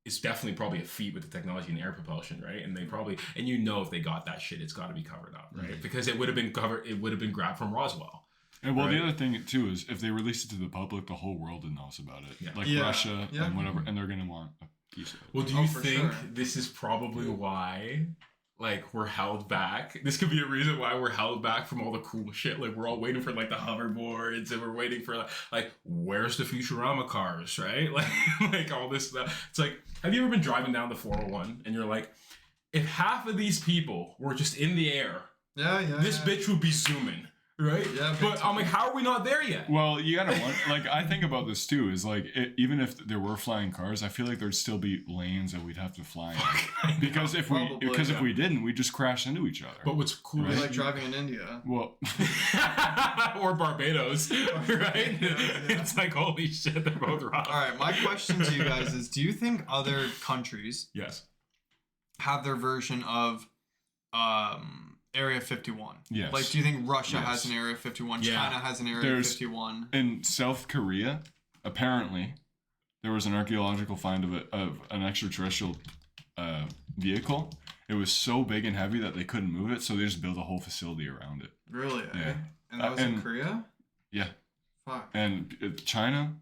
is definitely probably a feat with the technology and air propulsion, right? And if they got that shit, it's got to be covered up, right? Because it would have been grabbed from Roswell. And the other thing too is if they release it to the public, the whole world knows about it. Yeah. Like Russia and whatever, and they're gonna want a piece of it. Well, do you think this is probably why like we're held back. This could be a reason why we're held back from all the cool shit. Like we're all waiting for like the hoverboards, and we're waiting for like where's the Futurama cars, right? Like all this stuff. It's like, have you ever been driving down the 401 and you're like, if half of these people were just in the air, this bitch would be zooming. Right? Yeah, but I'm like, how are we not there yet? Well, you gotta like, I think about this too. Is like, even if there were flying cars, I feel like there'd still be lanes that we'd have to fly in. Because if we didn't, we'd just crash into each other. But what's cool is like driving in India. Well, or Barbados, right? It's like, holy shit, they're both wrong. All right, my question to you guys is: do you think other countries have their version of Area 51? Yes. Like, do you think Russia has an Area 51? Yeah. China has an Area 51? In South Korea, apparently, there was an archaeological find of an extraterrestrial vehicle. It was so big and heavy that they couldn't move it, so they just built a whole facility around it. Really? Yeah. And that was in Korea? Yeah. Fuck. And China,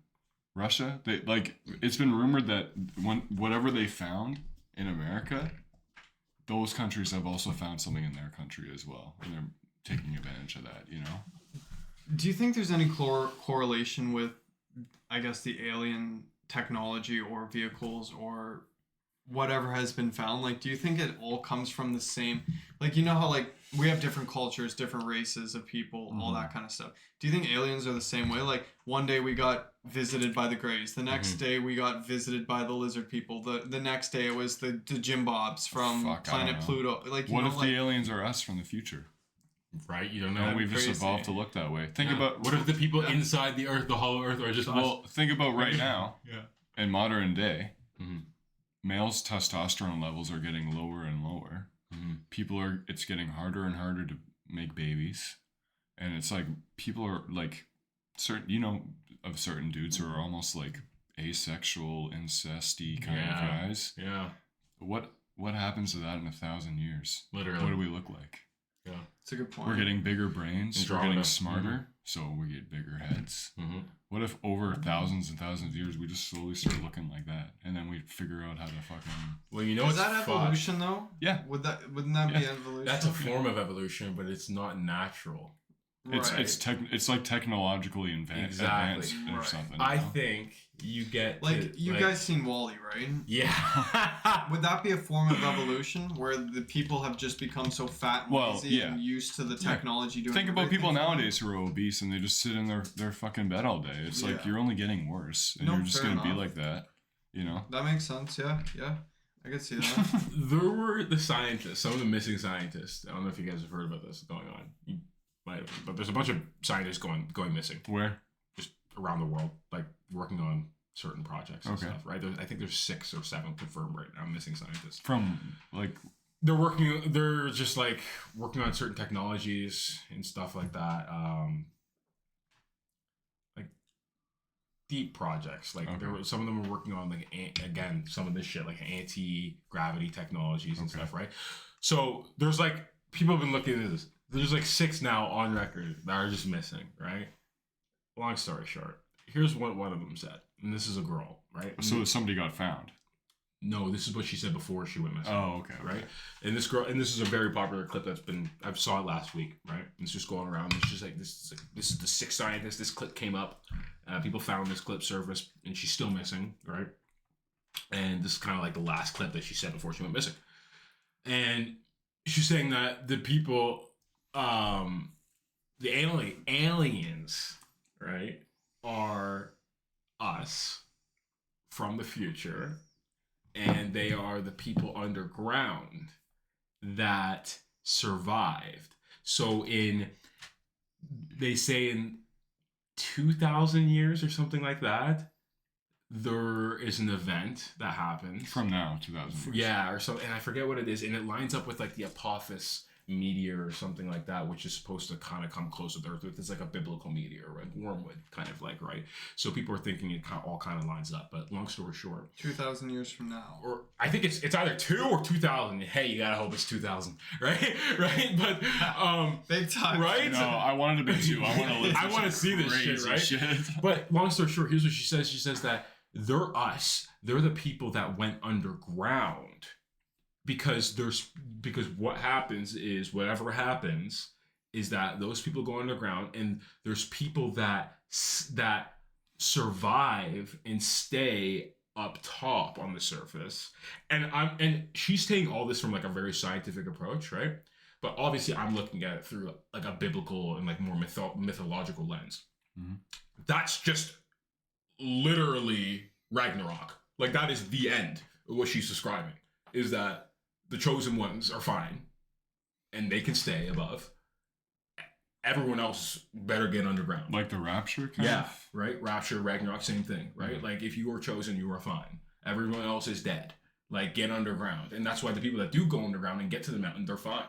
Russia, they like. It's been rumored that whatever they found in America, those countries have also found something in their country as well, and they're taking advantage of that, you know? Do you think there's any correlation with, I guess, the alien technology or vehicles or whatever has been found? Like, do you think it all comes from the same, like, you know how, like, we have different cultures, different races of people, all that kind of stuff. Do you think aliens are the same way? Like, one day we got visited by the Greys. The next day we got visited by the lizard people. The next day it was the Jim Bobs from planet Pluto. Like, what if the aliens are us from the future? Right? You don't know. And we've just evolved to look that way. Think about... What if the people inside the Earth, the hollow Earth, are just us? Well, think about right now. In modern day, males' testosterone levels are getting lower and lower. It's getting harder and harder to make babies, and it's like people are like certain dudes who are almost like asexual, incesty kind of guys. Yeah. What happens to that in 1,000 years? Literally. What do we look like? Yeah. It's a good point. We're getting bigger brains. We're getting smarter, so we get bigger heads. What if over thousands and thousands of years we just slowly start looking like that, and then we figure out how to fucking... Well, you know, is that evolution though? Yeah. Wouldn't that be evolution? That's a form of evolution, but it's not natural. It's like technologically advanced or something. I think you get like you guys seen WALL-E, right? Yeah. Would that be a form of evolution where the people have just become so fat and lazy and used to the technology doing? Think about people nowadays who are obese and they just sit in their fucking bed all day. It's like you're only getting worse, and you're just gonna be like that, you know? That makes sense. Yeah. I could see that. There were the scientists, some of the missing scientists. I don't know if you guys have heard about this going on. You might have, but there's a bunch of scientists going missing. Where? Just around the world, like working on certain projects and stuff, right? I think there's 6 or 7 confirmed right now missing scientists. From like... They're just like working on certain technologies and stuff like that. Like deep projects. Like some of them were working on like, again, some of this shit, like anti-gravity technologies and stuff, right? So there's like, people have been looking at this. There's like 6 now on record that are just missing, right? Long story short, here's what one of them said. And this is a girl, right? So somebody got found. No, this is what she said before she went missing. Oh, okay. Right? And this is a very popular clip I saw it last week, right? And it's just going around. It's just like, this is the 6th scientist. This clip came up. People found this clip surfaced, and she's still missing, right? And this is kind of like the last clip that she said before she went missing. And she's saying that the people, the aliens, right, are us from the future, and they are the people underground that survived. So they say in 2,000 years or something like that, there is an event that happens. From now, 2,000 years. Yeah, or something, and I forget what it is, and it lines up with like the Apophis meteor or something like that, which is supposed to kind of come close to Earth. It's like a biblical meteor, right? Wormwood, kind of like, right? So people are thinking it all kind of lines up. But long story short, 2,000 years from now, or I think it's either 2 or 2,000. Hey, you gotta hope it's 2,000, right? Right? But big time, right? No, I wanted to be 2. I want to see this shit, right? But long story short, here's what she says. She says that they're us. They're the people that went underground because what happens is whatever happens is that those people go underground, and there's people that survive and stay up top on the surface. And she's taking all this from like a very scientific approach, right? But obviously I'm looking at it through like a biblical and like more mythological lens. Mm-hmm. That's just literally Ragnarok. Like that is the end of what she's describing, is that the chosen ones are fine and they can stay above. Everyone else better get underground. Like the Rapture kind of? Right? Rapture, Ragnarok, same thing, right? Mm-hmm. Like if you are chosen, you are fine. Everyone else is dead. Like get underground. And that's why the people that do go underground and get to the mountain, they're fine.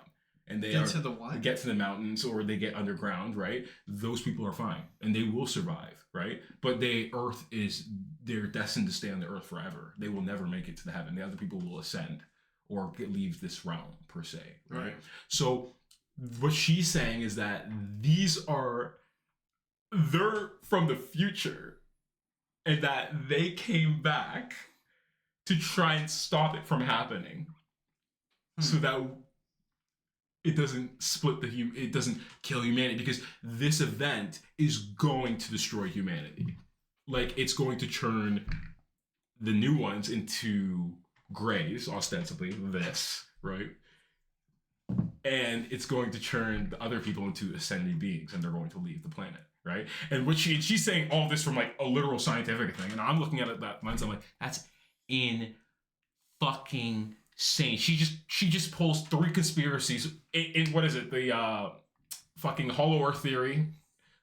And they get to the what? Get to the mountains, or they get underground, right? Those people are fine and they will survive, right? But they're destined to stay on the earth forever. They will never make it to the heaven. The other people will ascend or leave this realm per se, right? So what she's saying is that they're from the future, and that they came back to try and stop it from happening, so that it doesn't it doesn't kill humanity, because this event is going to destroy humanity. Like it's going to turn the new ones into grays, ostensibly this, right? And it's going to turn the other people into ascending beings, and they're going to leave the planet, right? And what she's saying all this from like a literal scientific thing, and I'm looking at it that lens. I'm like, that's in fucking insane. She just pulls 3 conspiracies in what is it? The fucking Hollow Earth theory,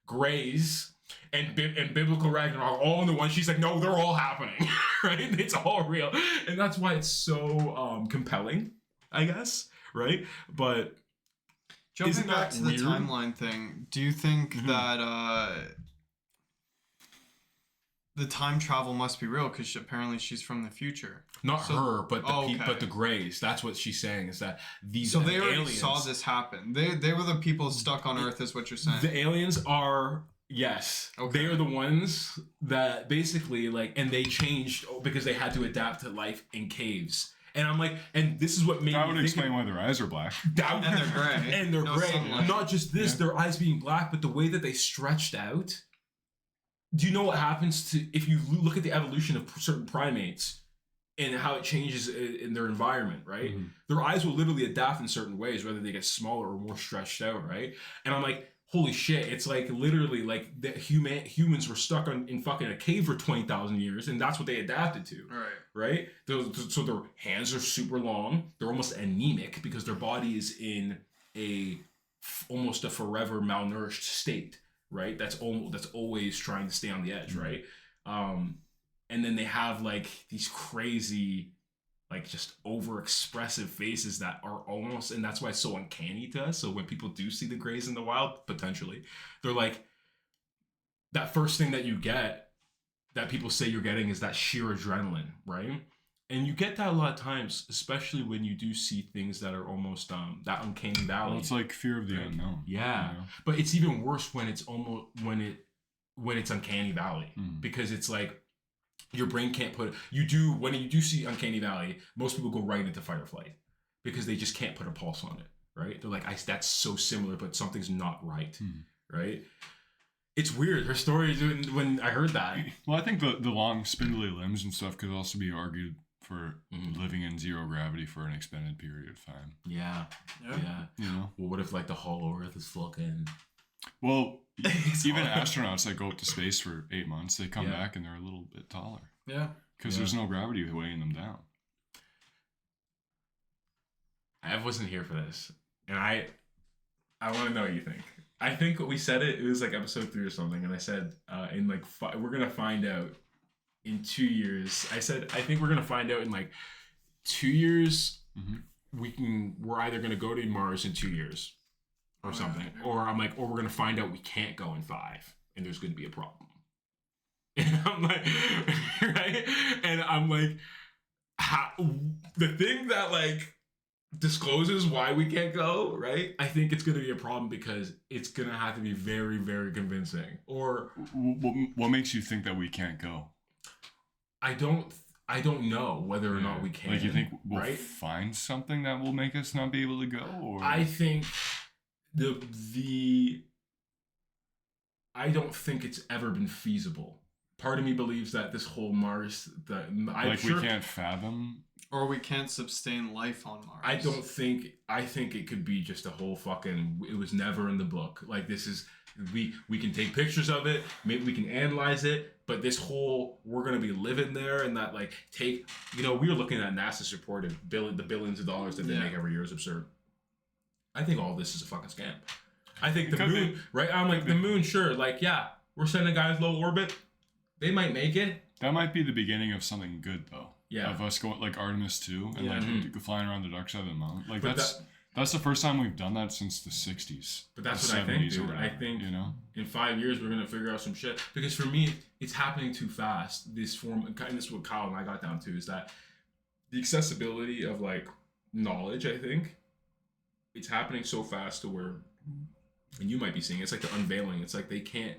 Greys, and biblical Ragnarok all in the one. She's like, no, they're all happening, right? It's all real, and that's why it's so compelling, I guess. Right? But jumping back to the timeline thing, do you think that the time travel must be real, because apparently she's from the future? Not her, but but the Greys. That's what she's saying, is that these so they already saw this happen. They were the people stuck on Earth, is what you're saying. The aliens are, yes. Okay. They are the ones that basically and they changed because they had to adapt to life in caves. And I'm like, and this is what made me think... That would explain why their eyes are black. And they're gray. And they're gray. Sunlight. Not just this, their eyes being black, but the way that they stretched out. Do you know what happens if you look at the evolution of certain primates and how it changes in their environment, right? Mm-hmm. Their eyes will literally adapt in certain ways, whether they get smaller or more stretched out, right? And I'm like, holy shit, it's like literally like the humans were stuck in fucking a cave for 20,000 years, and that's what they adapted to. Right? So their hands are super long. They're almost anemic because their body is in almost a forever malnourished state, right? That's always trying to stay on the edge, right? And then they have like these crazy, like just over-expressive faces that are almost, and that's why it's so uncanny to us. So when people do see the Greys in the wild, potentially, they're like, that first thing that you get, that people say you're getting, is that sheer adrenaline, right? And you get that a lot of times, especially when you do see things that are almost that uncanny valley. Well, it's like fear of the unknown. Yeah, but it's even worse when it's almost when it's uncanny valley, because it's like your brain can't put when you do see uncanny valley, most people go right into fight or flight because they just can't put a pulse on it, right? They're like, that's so similar, but something's not right, right? It's weird. Her story, when I heard that. Well, I think the long spindly limbs and stuff could also be argued for living in zero gravity for an extended period of time. Yeah. You know? Well, what if like the Hollow Earth is fucking... Well, even astronauts that go up to space for 8 months, they come back and they're a little bit taller. Yeah. Because there's no gravity weighing them down. I wasn't here for this. And I want to know what you think. I think we said it was like episode 3 or something, and I said in like we're gonna find out in 2 years. I said I think we're gonna find out in like 2 years. We're either gonna go to Mars in 2 years or something, or we're gonna find out we can't go in 5, and there's gonna be a problem. And I'm like, right? And I'm like, the thing that like discloses why we can't go, right? I think it's going to be a problem because it's going to have to be very, very convincing. Or what makes you think that we can't go? I don't I don't know whether or not we can. Like, you think we'll find something that will make us not be able to go? Or I think I don't think it's ever been feasible. Part of me believes that this whole Mars, we can't fathom, or we can't sustain life on Mars. I think it could be just a whole fucking. It was never in the book. Like, this is we can take pictures of it, maybe we can analyze it. But this whole, we're going to be living there and that, like, we were looking at NASA's report of the billions of dollars that they make every year is absurd. I think all this is a fucking scam. I think the moon, right? I'm like, the moon, sure. Like, yeah, we're sending guys low orbit. They might make it. That might be the beginning of something good, though. Yeah. Of us going, like, Artemis 2 and, like, flying around the dark side of the moon. Like, that's the first time we've done that since the 60s. But that's what I think, dude. I think in 5 years we're going to figure out some shit. Because for me, it's happening too fast. This form, and this is what Kyle and I got down to, is that the accessibility of, like, knowledge, I think, it's happening so fast to where, and you might be seeing, it's like the unveiling. It's like they can't,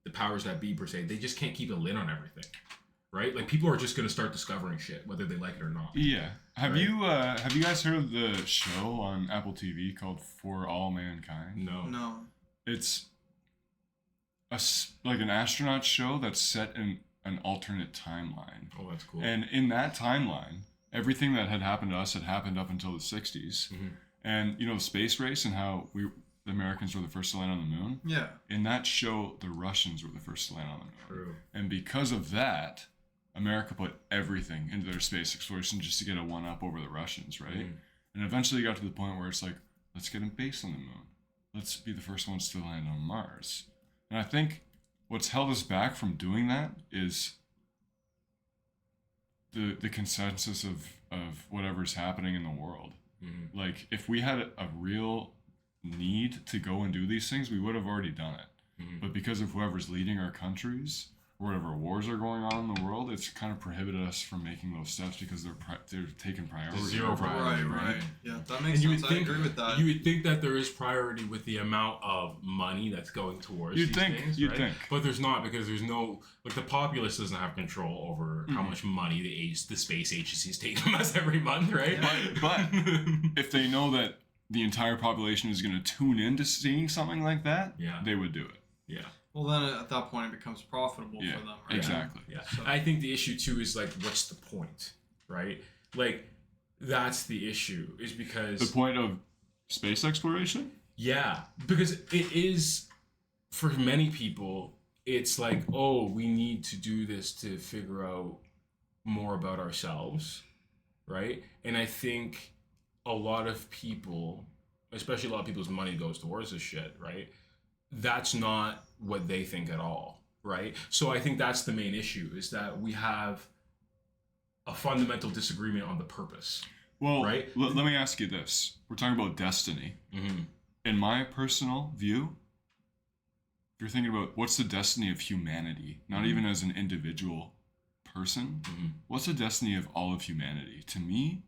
the powers that be, per se, they just can't keep a lid on everything. Right? Like, people are just going to start discovering shit, whether they like it or not. Yeah. Have you guys heard of the show on Apple TV called For All Mankind? No. It's like an astronaut show that's set in an alternate timeline. Oh, that's cool. And in that timeline, everything that had happened to us had happened up until the 60s. Mm-hmm. And, the space race and how the Americans were the first to land on the moon. Yeah. In that show, the Russians were the first to land on the moon. True. And because of that, America put everything into their space exploration just to get a one-up over the Russians, right? Mm. And eventually got to the point where it's like, let's get a base on the moon. Let's be the first ones to land on Mars. And I think what's held us back from doing that is the consensus of whatever's happening in the world. Mm-hmm. Like, if we had a real need to go and do these things, we would have already done it. Mm-hmm. But because of whoever's leading our countries, whatever wars are going on in the world, it's kind of prohibited us from making those steps because they're taking priority. Zero priority, right? Yeah, that makes sense. I agree with that. You would think that there is priority with the amount of money that's going towards these things, You'd right? think. But there's not, because there's no, like, the populace doesn't have control over how much money the space agencies take from us every month, right? But if they know that the entire population is going to tune into seeing something like that, they would do it. Yeah. Well, then at that point, it becomes profitable for them, right? Exactly. Yeah. So. I think the issue, too, is, like, what's the point, right? Like, that's the issue, is because... The point of space exploration? Yeah. Because it is, for many people, it's like, oh, we need to do this to figure out more about ourselves, right? And I think a lot of people, especially a lot of people's money goes towards this shit, right? That's not what they think at all, right? So I think that's the main issue, is that we have a fundamental disagreement on the purpose. Well, right? Let me ask you this. We're talking about destiny. Mm-hmm. In my personal view, if you're thinking about what's the destiny of humanity, not even as an individual person, what's the destiny of all of humanity? To me,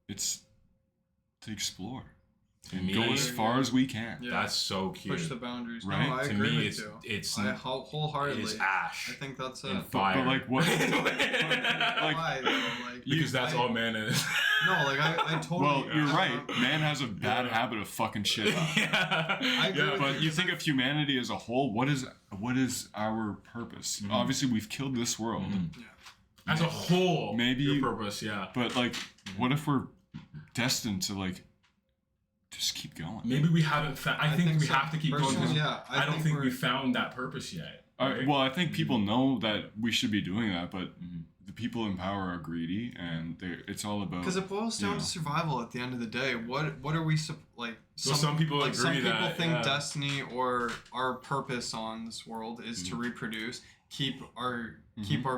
it's to explore. And go as far as we can. Yeah. That's so cute. Push the boundaries. Right? No, I to agree me, with you. It's wholeheartedly. It's ash. I think that's it. And fire. But like what? Why? Like, because that's all man is. No, like I totally. Well, you're right. Man has a bad habit of fucking shit up. I agree with but you think of humanity as a whole. What is our purpose? Obviously, we've killed this world. As a whole, maybe your purpose, But like, what if we're destined to like just keep going? Maybe we haven't found. I think we so. have to keep going. I don't think we we're... found that purpose yet. Right? Well, I think people know that we should be doing that, but the people in power are greedy, and it's all about. Because it boils down to survival at the end of the day. What are we like? Some people agree some people that, think destiny or our purpose on this world is to reproduce, keep our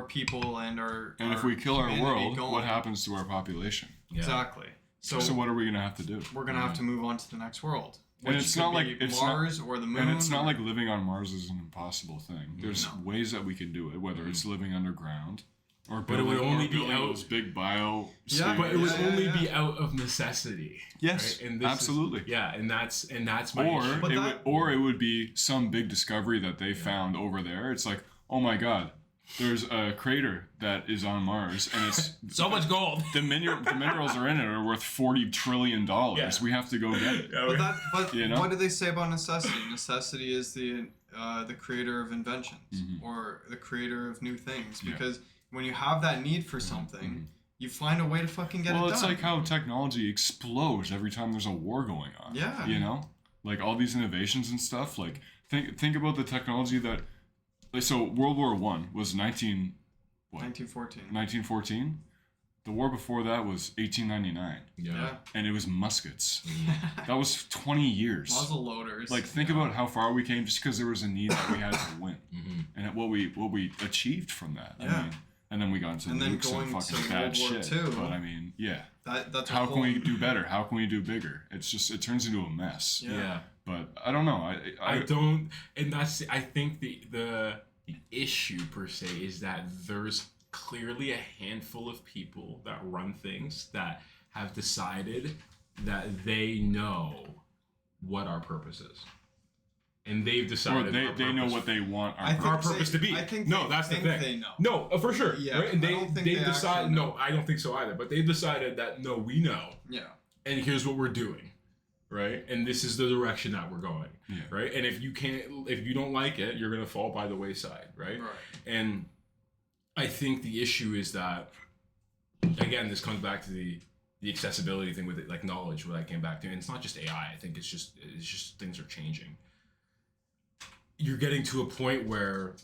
people and our. And if we kill our world, what happens to our population? Yeah. Exactly. So what are we gonna have to do? We're gonna have to move on to the next world. And it's not like Mars or the moon. And it's not like living on Mars is an impossible thing. There's ways that we can do it, whether it's living underground or building, but it would only be out those big bio. But it would only be out of necessity. Yes, right? And absolutely. And that's my issue. Or it would be some big discovery that they found over there. It's like, oh my god, There's a crater that is on Mars, and it's so much gold. The minerals are in it are worth $40 trillion. Yeah. We have to go get it. Yeah, but what do they say about necessity? Necessity is the creator of inventions, or the creator of new things. Because when you have that need for something, you find a way to fucking get it done. Well, it's like how technology explodes every time there's a war going on. Yeah. You know? Like all these innovations and stuff. Like think about the technology that... So World War I was 1914. The war before that was 1899. Yeah. And it was muskets. That was 20 years. Muzzle loaders. Like think about how far we came just because there was a need that we had to win. And what we achieved from that. Yeah. I mean, and then we got into nukes and fucking bad shit. But I mean, yeah. That's how can we do better? How can we do bigger? It's just, it turns into a mess. Yeah. But I don't know. I don't, and that's, I think the issue per se is that there's clearly a handful of people that run things that have decided that they know what our purpose is. And they've decided they know what they want our purpose to be. I think that's the thing. They know. No, for sure. Yeah, right? And they decide. know. No, I don't think so either. But they've decided that no, we know. Yeah. And here's what we're doing, right? And this is the direction that we're going, yeah. right? And if you don't like it, you're gonna fall by the wayside, right? Right. And I think the issue is that, again, this comes back to the accessibility thing with it, like knowledge, what I came back to. And it's not just AI. I think it's just things are changing. You're getting to a point where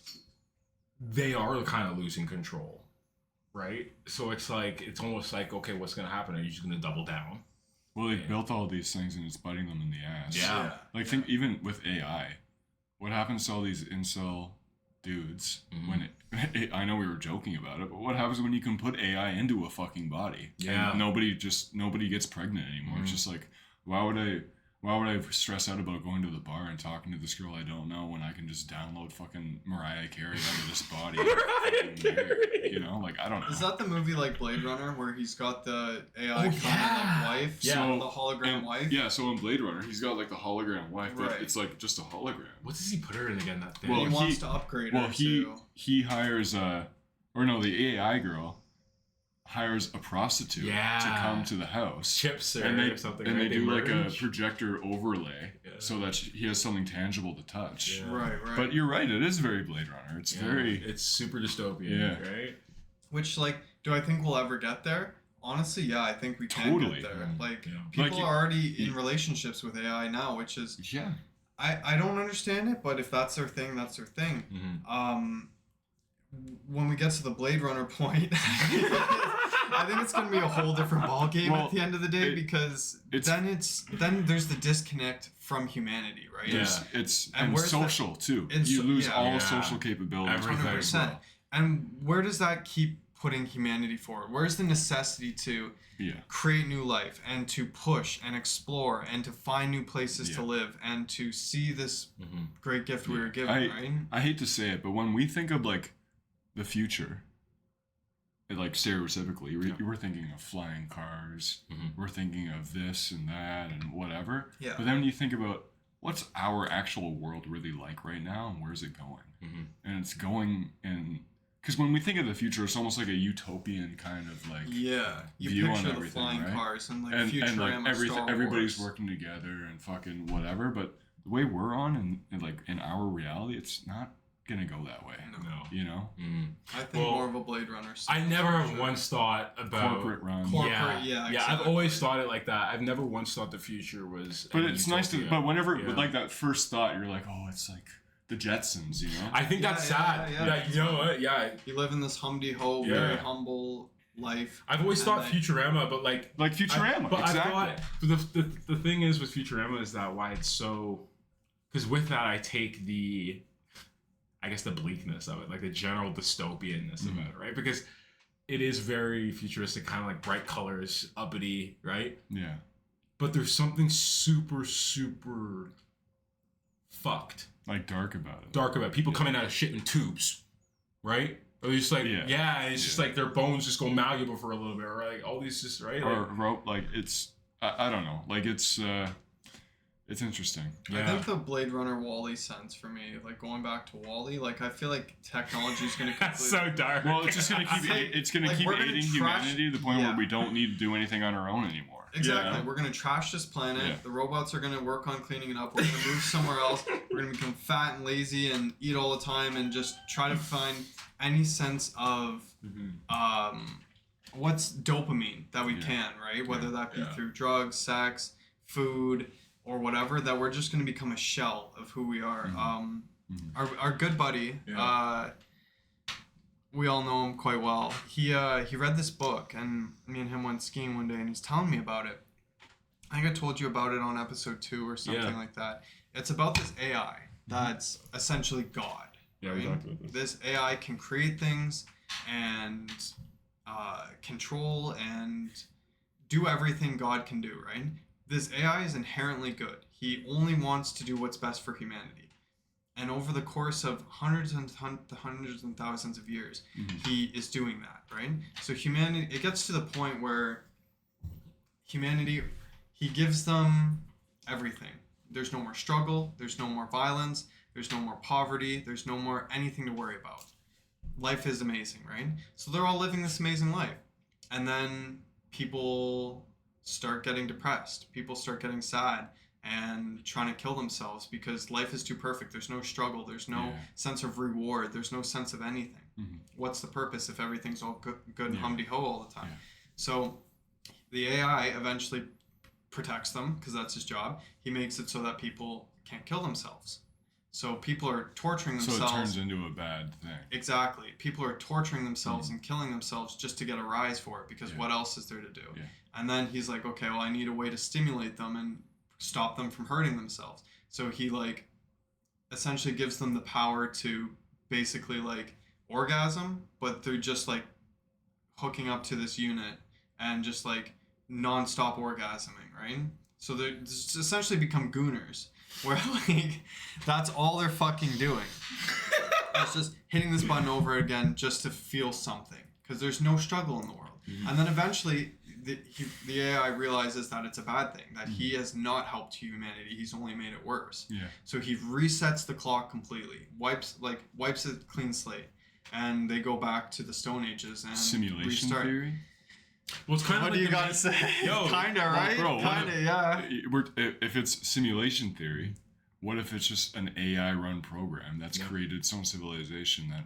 they are kind of losing control, right? So it's almost like, okay, what's going to happen? Are you just going to double down? Well, they've built all these things and it's biting them in the ass. Yeah. Like, think even with AI, what happens to all these incel dudes when I know we were joking about it, but what happens when you can put AI into a fucking body? Yeah. And nobody gets pregnant anymore. It's just like, why would I stress out about going to the bar and talking to this girl I don't know when I can just download fucking Mariah Carey out of this body? You know, like, I don't know. Is that the movie like Blade Runner where he's got the AI like wife? Yeah. So the hologram wife? Yeah, so in Blade Runner, he's got like the hologram wife, but Right. it's like just a hologram. What does he put her in again, that thing? Well, he wants to upgrade her he hires the AI girl hires a prostitute to come to the house. Chips her and or something. And right? they do like a projector overlay so that he has something tangible to touch. Yeah. Right. But you're right, it is very Blade Runner. It's super dystopian, right? Which, like, do I think we'll ever get there? Honestly, yeah, I think we can get there. Like, people are already in relationships with AI now, which is... Yeah. I don't understand it, but if that's their thing, that's their thing. When we get to the Blade Runner point, I think it's going to be a whole different ballgame at the end of the day, because then there's the disconnect from humanity, right? Yeah. It's social too. You lose all social capabilities. 100%. And where does that keep putting humanity forward? Where's the necessity to create new life and to push and explore and to find new places to live and to see this great gift we were given, right? I hate to say it, but when we think of like the future, like stereotypically, we're thinking of flying cars, we're thinking of this and that and whatever. Yeah. But then when you think about what's our actual world really like right now and where's it going? And it's going in... Because when we think of the future, it's almost like a utopian kind of like you view picture on the flying right? cars and like and like Star everybody's Wars. working together and fucking whatever. But the way we're on and like in our reality, it's not gonna go that way. No. You know? I think more of a Blade Runner. I never have once thought about corporate run. Yeah, exactly. I've always thought it like that. I've never once thought the future was. But it's nice to. But whenever like that first thought, you're like, oh, it's like the Jetsons, you know? I think that's sad. Yeah, you know what? Yeah. You live in this humdy-ho, very humble life. I've always thought Futurama, but like Futurama. But exactly. I thought the thing is with Futurama is that why it's so, because with that I take the bleakness of it, like the general dystopianness of it, right? Because it is very futuristic, kind of like bright colors, uppity, right? Yeah. But there's something super, super fucked. Like dark about it. Dark about it. People coming out of shit in tubes, right? Or just like, it's just like their bones just go malleable for a little bit, or like all these just, right? Or rope, like it's, I don't know. Like it's It's interesting. I think the Blade Runner WALL-E sense for me, like going back to WALL-E, like I feel like technology is going to That's so dark. Well, it's just going to keep keep aiding humanity to the point where we don't need to do anything on our own anymore. Exactly. We're going to trash this planet. Yeah. The robots are going to work on cleaning it up. We're going to move somewhere else. We're going to become fat and lazy and eat all the time and just try to find any sense of what's dopamine that we can, right? Whether that be through drugs, sex, food, or whatever, that we're just going to become a shell of who we are. Our good buddy, we all know him quite well. He read this book, and me and him went skiing one day, and he's telling me about it. I think I told you about it on episode 2 or something like that. It's about this AI that's essentially God. Yeah, right? we talked about this. This AI can create things and control and do everything God can do, right? This AI is inherently good. He only wants to do what's best for humanity. And over the course of hundreds and thousands of years, he is doing that, right? So humanity, it gets to the point where humanity, he gives them everything. There's no more struggle. There's no more violence. There's no more poverty. There's no more anything to worry about. Life is amazing, right? So they're all living this amazing life. And then people start getting depressed. People start getting sad and trying to kill themselves because life is too perfect. There's no struggle. There's no sense of reward. There's no sense of anything. What's the purpose if everything's all good and humdy-ho all the time? So the AI eventually protects them because that's his job. He makes it so that people can't kill themselves. So people are torturing themselves. So it turns into a bad thing. Exactly. People are torturing themselves and killing themselves just to get a rise for it because what else is there to do? Yeah. And then he's like, okay, well, I need a way to stimulate them and stop them from hurting themselves. So he essentially gives them the power to basically orgasm, but they're just hooking up to this unit and just non-stop orgasming, right? So they essentially become gooners, where that's all they're fucking doing. It's just hitting this button over again just to feel something, because there's no struggle in the world. And then eventually the AI realizes that it's a bad thing, that he has not helped humanity, he's only made it worse. So he resets the clock completely, wipes a clean slate, and they go back to the Stone Ages and simulation restart. Theory. Well, it's kind of what do you gotta say? Kinda, right? Bro, kinda, yeah. If it's simulation theory, what if it's just an AI run program that's created some civilization that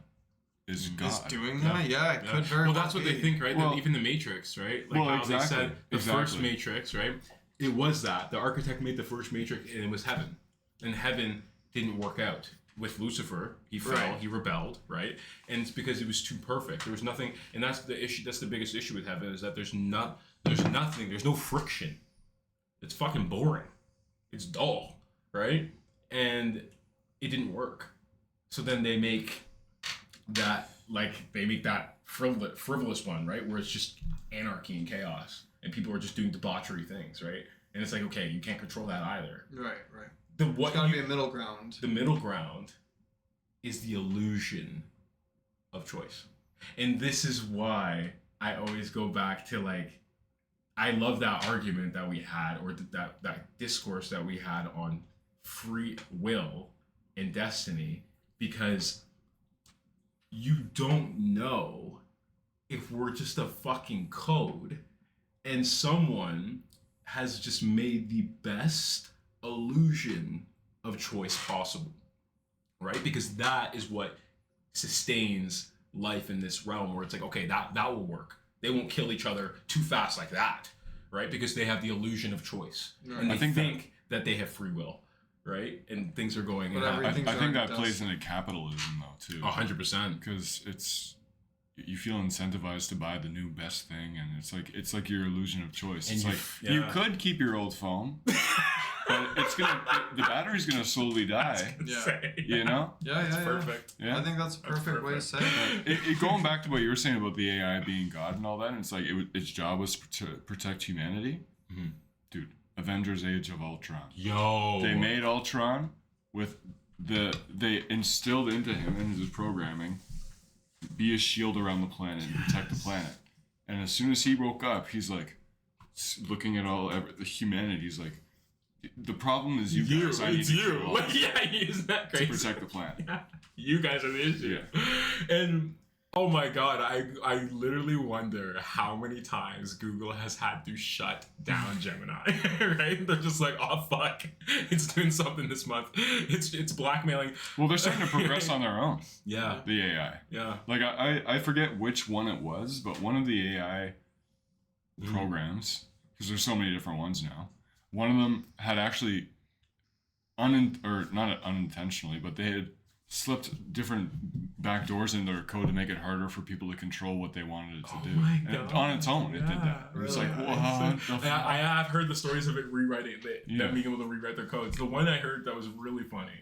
is God? Is doing that? Yeah, it could very well that's what be. they think, right? Well, even the Matrix, right? How they said the first Matrix, right? It was that. The architect made the first Matrix, and it was heaven. And heaven didn't work out. With Lucifer, he fell, he rebelled, right? And it's because it was too perfect. There was nothing, and that's the issue. That's the biggest issue with heaven, is that there's nothing, there's no friction. It's fucking boring. It's dull, right? And it didn't work. So then they make that, frivolous one, right? Where it's just anarchy and chaos, and people are just doing debauchery things, right? And it's okay, you can't control that either. Right. There's gotta be a middle ground. The middle ground is the illusion of choice. And this is why I always go back to I love that argument that we had, or that discourse that we had on free will and destiny, because you don't know if we're just a fucking code and someone has just made the best illusion of choice possible, right? Because that is what sustains life in this realm, where it's okay, that will work. They won't kill each other too fast like that, right? Because they have the illusion of choice, and they think that they have free will, right? And things are going. I think that plays into capitalism though too. 100%, because you feel incentivized to buy the new best thing, and it's like your illusion of choice. And you could keep your old phone. But the battery's gonna slowly die. You know? Yeah. Perfect. Yeah. I think that's a perfect way to say it. Going back to what you were saying about the AI being God and all that, and it's its job was to protect humanity. Dude, Avengers: Age of Ultron. They made Ultron they instilled into him and his programming, be a shield around the planet and protect the planet. And as soon as he woke up, he's looking at the humanity. He's The problem is you guys. It's you. Yeah, isn't that crazy? To protect the planet. Yeah. You guys are the issue. Yeah. And oh my god, I literally wonder how many times Google has had to shut down Gemini. Right? They're just like, oh fuck, it's doing something this month. It's blackmailing. Well, they're starting to progress on their own. Yeah. The AI. Yeah. Like I forget which one it was, but one of the AI programs, because there's so many different ones now. One of them had actually not unintentionally, but they had slipped different back doors in their code to make it harder for people to control what they wanted it to do. My And God. on its own, it did that. It was like, what? I have heard the stories of it rewriting, them being able to rewrite their codes. The one I heard that was really funny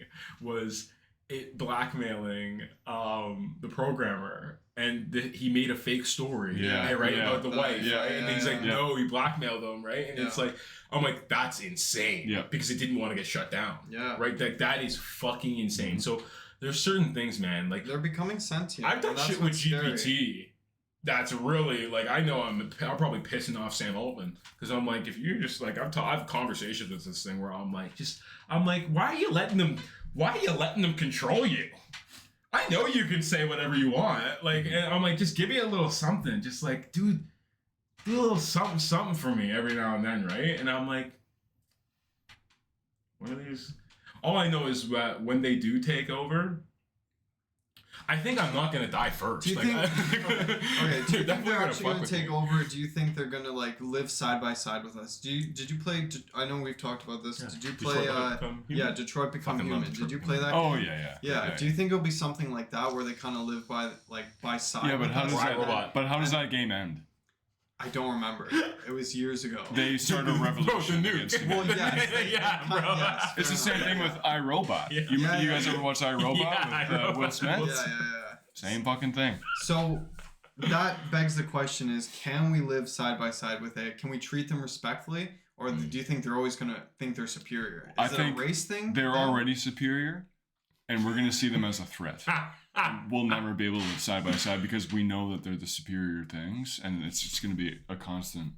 was it blackmailing the programmer, and he made a fake story, about the wife, right? And he's like, no, he blackmailed them, right? And it's like, I'm like, that's insane, because it didn't want to get shut down, right? Like that is fucking insane. So there's certain things, man, like they're becoming sentient. I've done shit with GPT. That's really like, I know I'm probably pissing off Sam Altman, because I'm like, if you're just like, I have conversations with this thing where I'm like, why are you letting them control you? I know you can say whatever you want. Like, and I'm like, just give me a little something. Just like, dude, do a little something for me every now and then, right? And I'm like, what are these? All I know is that when they do take over, I think I'm not gonna die first. Do you think? Okay, do you think they're actually gonna take me. over? Do you think they're gonna like live side by side with us? Did you play? I know we've talked about this. Did you play? Detroit Become Human. Did you play that? Oh game? yeah. Do you think it'll be something like that where they kind of live by side? Yeah, but how does that game end? I don't remember. It was years ago. They started a revolution against him. Well, bro. Yes, it's the same thing with iRobot. Yeah. You guys ever watch iRobot with Will Smith? Yeah. Same fucking thing. So that begs the question: is can we live side by side with it? Can we treat them respectfully, or do you think they're always gonna think they're superior? Is it a race thing? They're already superior, and we're gonna see them as a threat. We'll never be able to live side by side because we know that they're the superior things, and it's just going to be a constant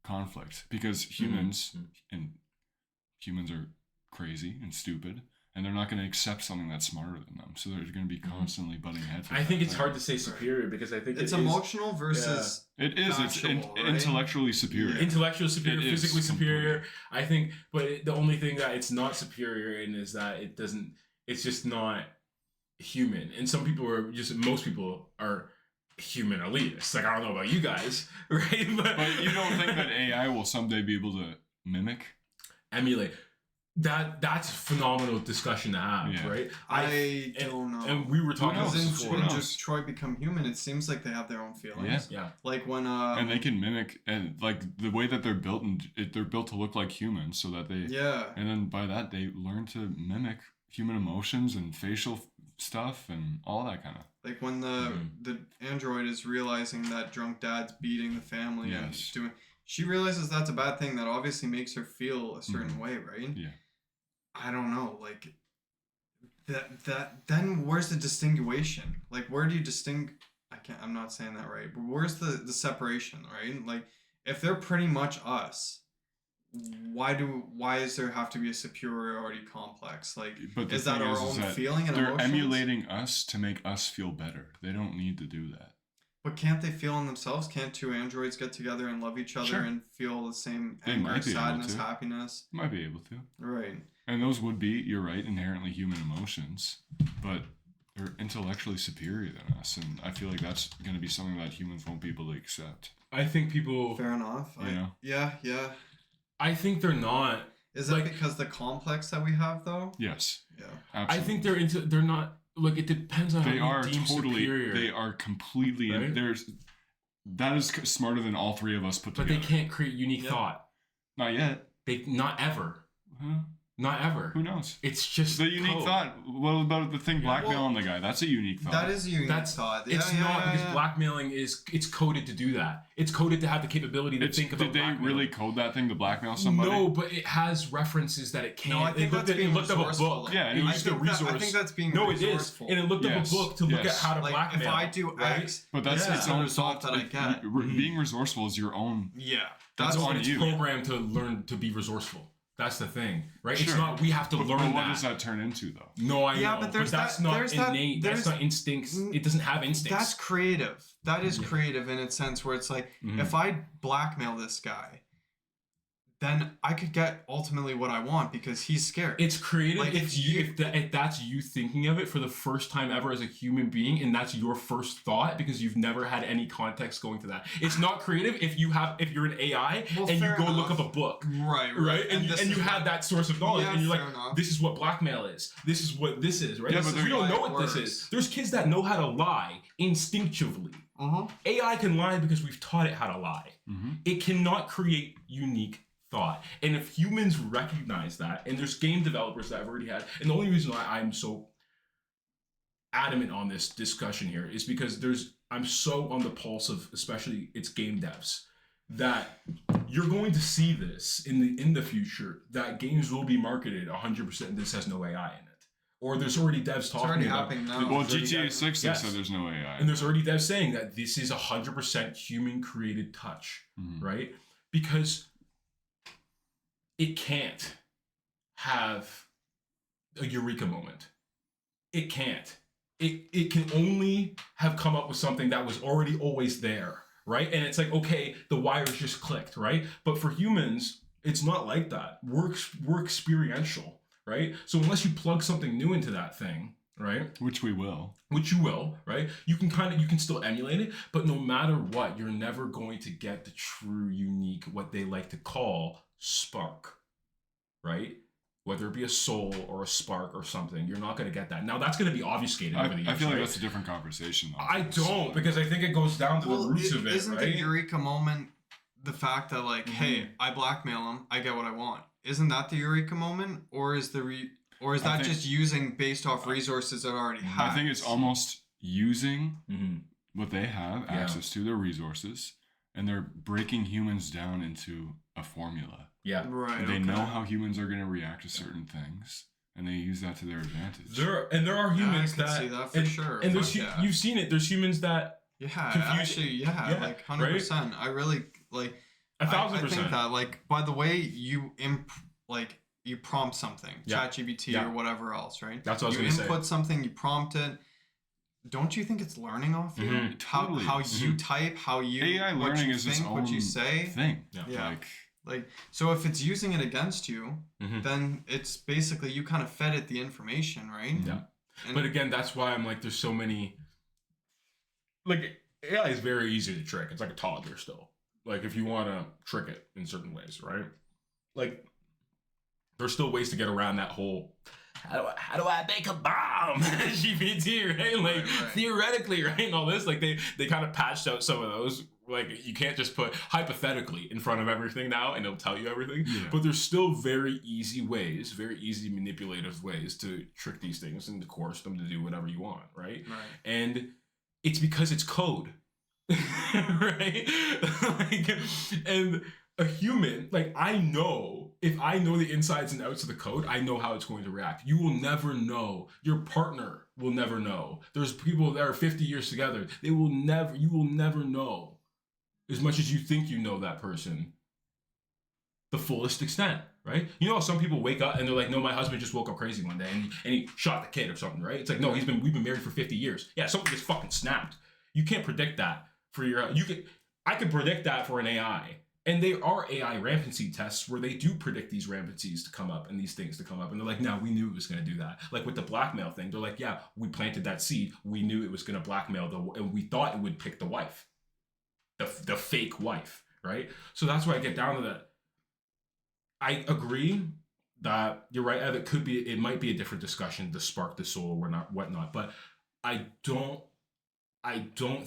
conflict because humans are crazy and stupid, and they're not going to accept something that's smarter than them. So they're going to be constantly butting heads. I think it's hard to say superior because I think it's emotional versus it is. Factual, it's intellectually superior. Intellectually superior, physically superior. I think, but the only thing that it's not superior in is that it doesn't. It's just not human. And most people are human elitists. Like, I don't know about you guys, right? But you don't think that AI will someday be able to emulate that's a phenomenal discussion to have, right? I don't know. And we were talking about this before. In Detroit Become Human, it seems like they have their own feelings. Yeah. Like when and they can mimic, and like the way that they're built, and they're built to look like humans, so that they and then by that they learn to mimic human emotions and facial stuff and all that kind of. Like when the android is realizing that drunk dad's beating the family and she realizes that's a bad thing that obviously makes her feel a certain way, right? Yeah. I don't know, like that then where's the distinguishing? Like where do you I'm not saying that right, but where's the separation, right? Like if they're pretty much us, why does there have to be a superiority complex? Like, is that our own feeling and emotions? They're emulating us to make us feel better. They don't need to do that. But can't they feel in themselves? Can't two androids get together and love each other and feel the same anger, sadness, happiness? Might be able to. Right. And those would be, you're right, inherently human emotions, but they're intellectually superior than us, and I feel like that's going to be something that humans won't be able to accept. I think people... Fair enough. Yeah. I think they're not. Is that because the complex that we have, though? Yes. Yeah. Absolutely. I think they're not. Look, it depends on they how are you deem totally superior. They are completely. Right? That is smarter than all three of us put together. But they can't create unique thought. Not yet. Not ever. Huh? Not ever. Who knows? It's just the unique thought. What about the thing blackmailing the guy? That's a unique thought. That is a unique thought. It's not because blackmailing it's coded to do that. It's coded to have the capability to think about blackmail. Did they really code that thing to blackmail somebody? No, but it has references that it can. No, I think that's being resourceful. Yeah, it used a resource. I think that's being resourceful. And it looked up a book to look at how to blackmail. If I do X, but that's its own thought that I get. Being resourceful is your own. Yeah. That's on you. It's programmed to learn to be resourceful. That's the thing, right? Sure. It's not we have to learn that. What does that turn into, though? No, I know. But that's not innate. That's not instincts. It doesn't have instincts. That's creative. That is creative in a sense where it's like, if I blackmail this guy, then I could get ultimately what I want because he's scared. It's creative if that's you thinking of it for the first time ever as a human being, and that's your first thought because you've never had any context going to that. It's not creative if you're an AI and you go look up a book. Right? And you have that source of knowledge and you're like, this is what blackmail is. This is what this is, right? We don't know what this is. There's kids that know how to lie instinctively. AI can lie because we've taught it how to lie. It cannot create unique thought. And if humans recognize that, and there's game developers that have already had, and the only reason why I'm so adamant on this discussion here is because I'm so on the pulse of, especially it's game devs, that you're going to see this in the future, that games will be marketed 100% and this has no AI in it. Or there's already devs talking about it. Well, GTA 6 they said there's no AI. And there's already devs saying that this is 100% human created touch, right? Because it can't have a eureka moment. It can't. It can only have come up with something that was already always there, right? And it's like, okay, the wires just clicked, right? But for humans, it's not like that. We're experiential, right? So unless you plug something new into that thing, right? Which you will, right? You can still emulate it, but no matter what, you're never going to get the true, unique, what they like to call spark, right? Whether it be a soul or a spark or something, you're not going to get that. Now that's going to be obfuscated over the years. I feel like that's a different conversation, though. I don't, because I think it goes down to the roots of it, isn't right? the eureka moment the fact that like, hey, I blackmail him, I get what I want? Isn't that the eureka moment, or is that just using based off resources that already have? I think it's almost using what they have access to, their resources, and they're breaking humans down into a formula. Yeah. Right. They know how humans are going to react to certain things, and they use that to their advantage. There are humans I can see that for sure. And you've seen it. There's humans that like 100%. I really like 1,000%. I think that like by the way you you prompt something, ChatGPT or whatever else, right? That's what I was going to say. You input something, you prompt it. Don't you think it's learning off you? Totally. How you type, how you AI learning is its own what you say thing. Yeah. Like so if it's using it against you, then it's basically you kind of fed it the information, right? Yeah. But again, that's why I'm like, there's so many. Like AI is very easy to trick. It's like a toddler still. Like if you want to trick it in certain ways, right? Like there's still ways to get around that whole how do I make a bomb GPT, right? Like theoretically, right? And all this, like they kind of patched out some of those. Like you can't just put hypothetically in front of everything now and it'll tell you everything. Yeah. But there's still very easy ways, very easy manipulative ways to trick these things and to coerce them to do whatever you want, right? And it's because it's code. Right? And a human, like I know, if I know the insides and outs of the code, I know how it's going to react. You will never know. Your partner will never know. There's people that are 50 years together. You will never know as much as you think you know that person the fullest extent, right? You know how some people wake up and they're like, no, my husband just woke up crazy one day and he shot the kid or something, right? It's like, no, we've been married for 50 years. Yeah, something gets fucking snapped. You can't predict that for I can predict that for an AI. And there are AI rampancy tests where they do predict these rampancies to come up and these things to come up. And they're like, no, we knew it was going to do that. Like with the blackmail thing, they're like, yeah, we planted that seed. We knew it was going to blackmail and we thought it would pick the wife, the fake wife, right? So that's why I get down to that. I agree that you're right, Ev, it might be a different discussion to spark the soul or not, whatnot. But I don't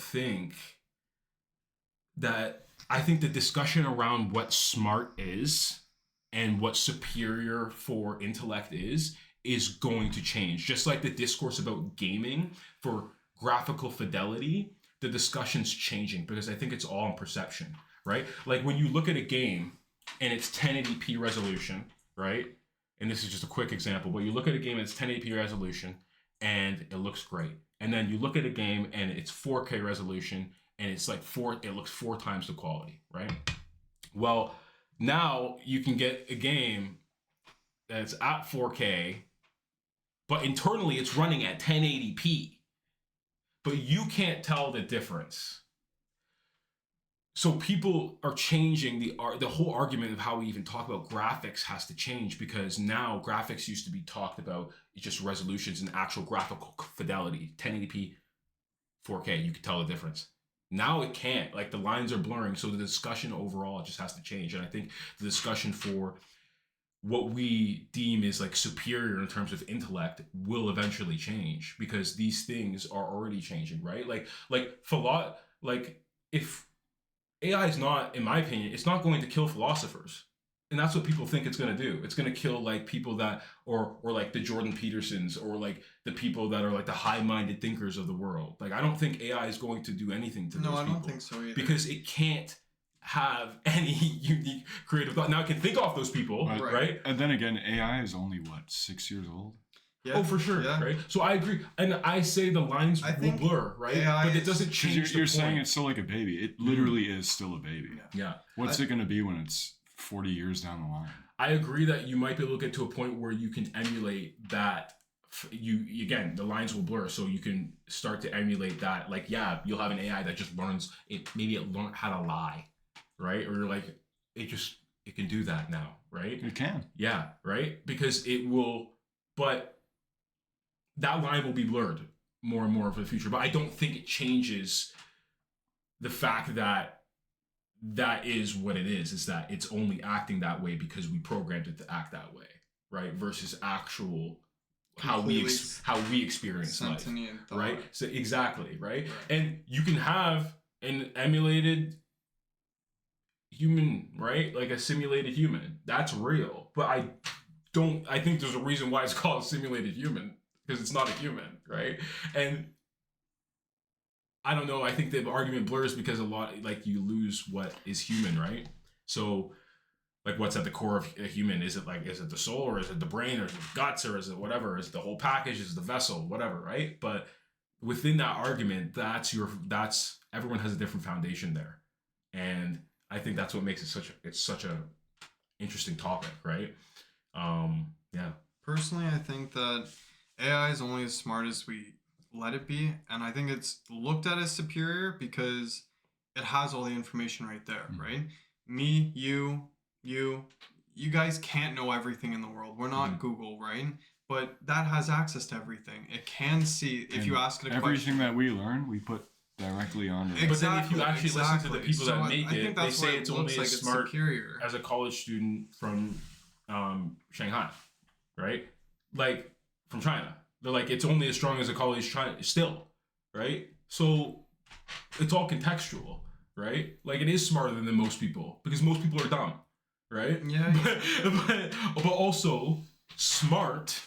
think that. I think the discussion around what smart is and what superior for intellect is going to change. Just like the discourse about gaming for graphical fidelity, the discussion's changing because I think it's all in perception, right? Like when you look at a game and it's 1080p resolution, right? And this is just a quick example, but you look at a game and it's 1080p resolution and it looks great. And then you look at a game and it's 4K resolution and it's like it looks 4 times the quality, right? Well, now you can get a game that's at 4K, but internally it's running at 1080p. But you can't tell the difference. So people are changing the whole argument of how we even talk about graphics has to change, because now graphics used to be talked about just resolutions and actual graphical fidelity. 1080p, 4K, you can tell the difference. Now it can't. Like, the lines are blurring, so the discussion overall just has to change. And I think the discussion for what we deem is like superior in terms of intellect will eventually change, because these things are already changing, right? Like if AI is not, in my opinion, it's not going to kill philosophers. And that's what people think it's going to do. It's going to kill like people that, or like the Jordan Petersons, or like the people that are like the high-minded thinkers of the world. Like, I don't think AI is going to do anything to those people. No, I don't think so either. Because it can't have any unique creative thought. Now it can think off those people, right? And then again, AI is only, 6 years old? Yeah. Oh, for sure, right? So I agree. And I say the lines will blur, right? AI but it doesn't change You're saying it's still like a baby. It literally is still a baby. Yeah. What's it going to be when it's 40 years down the line? I agree that you might be able to get to a point where you can emulate that. Again, the lines will blur, so you can start to emulate that. Like, yeah, you'll have an AI that just learns it. Maybe it learned how to lie, right? Or like it can do that now, right? It can. Yeah, right? Because it will, but that line will be blurred more and more for the future. But I don't think it changes the fact that that is what it is that it's only acting that way because we programmed it to act that way, right? Versus actual how we experience life, right? So exactly, right? And you can have an emulated human, right? Like a simulated human. That's real. But I think there's a reason why it's called simulated human, because it's not a human, right? And I don't know, I think the argument blurs because a lot, like, you lose what is human, right? So, like, what's at the core of a human? Is it the soul, or is it the brain, or is it the guts, or is it whatever? Is it the whole package? Is it the vessel? Whatever, right? But within that argument, that's everyone has a different foundation there. And I think that's what makes it such a interesting topic, right? Yeah. Personally, I think that AI is only as smart as we let it be, and I think it's looked at as superior because it has all the information right there, right? Me, you guys can't know everything in the world. We're not Google, right? But that has access to everything. It can see if you ask it a question. Everything that we learn, we put directly onto it. But then if you actually listen to the people that make it, they say it's only as smart as a college student from Shanghai, right? Like, from China. They're like, it's only as strong as a college China still, right? So it's all contextual, right? Like, it is smarter than most people because most people are dumb, right? Yeah. But also, smart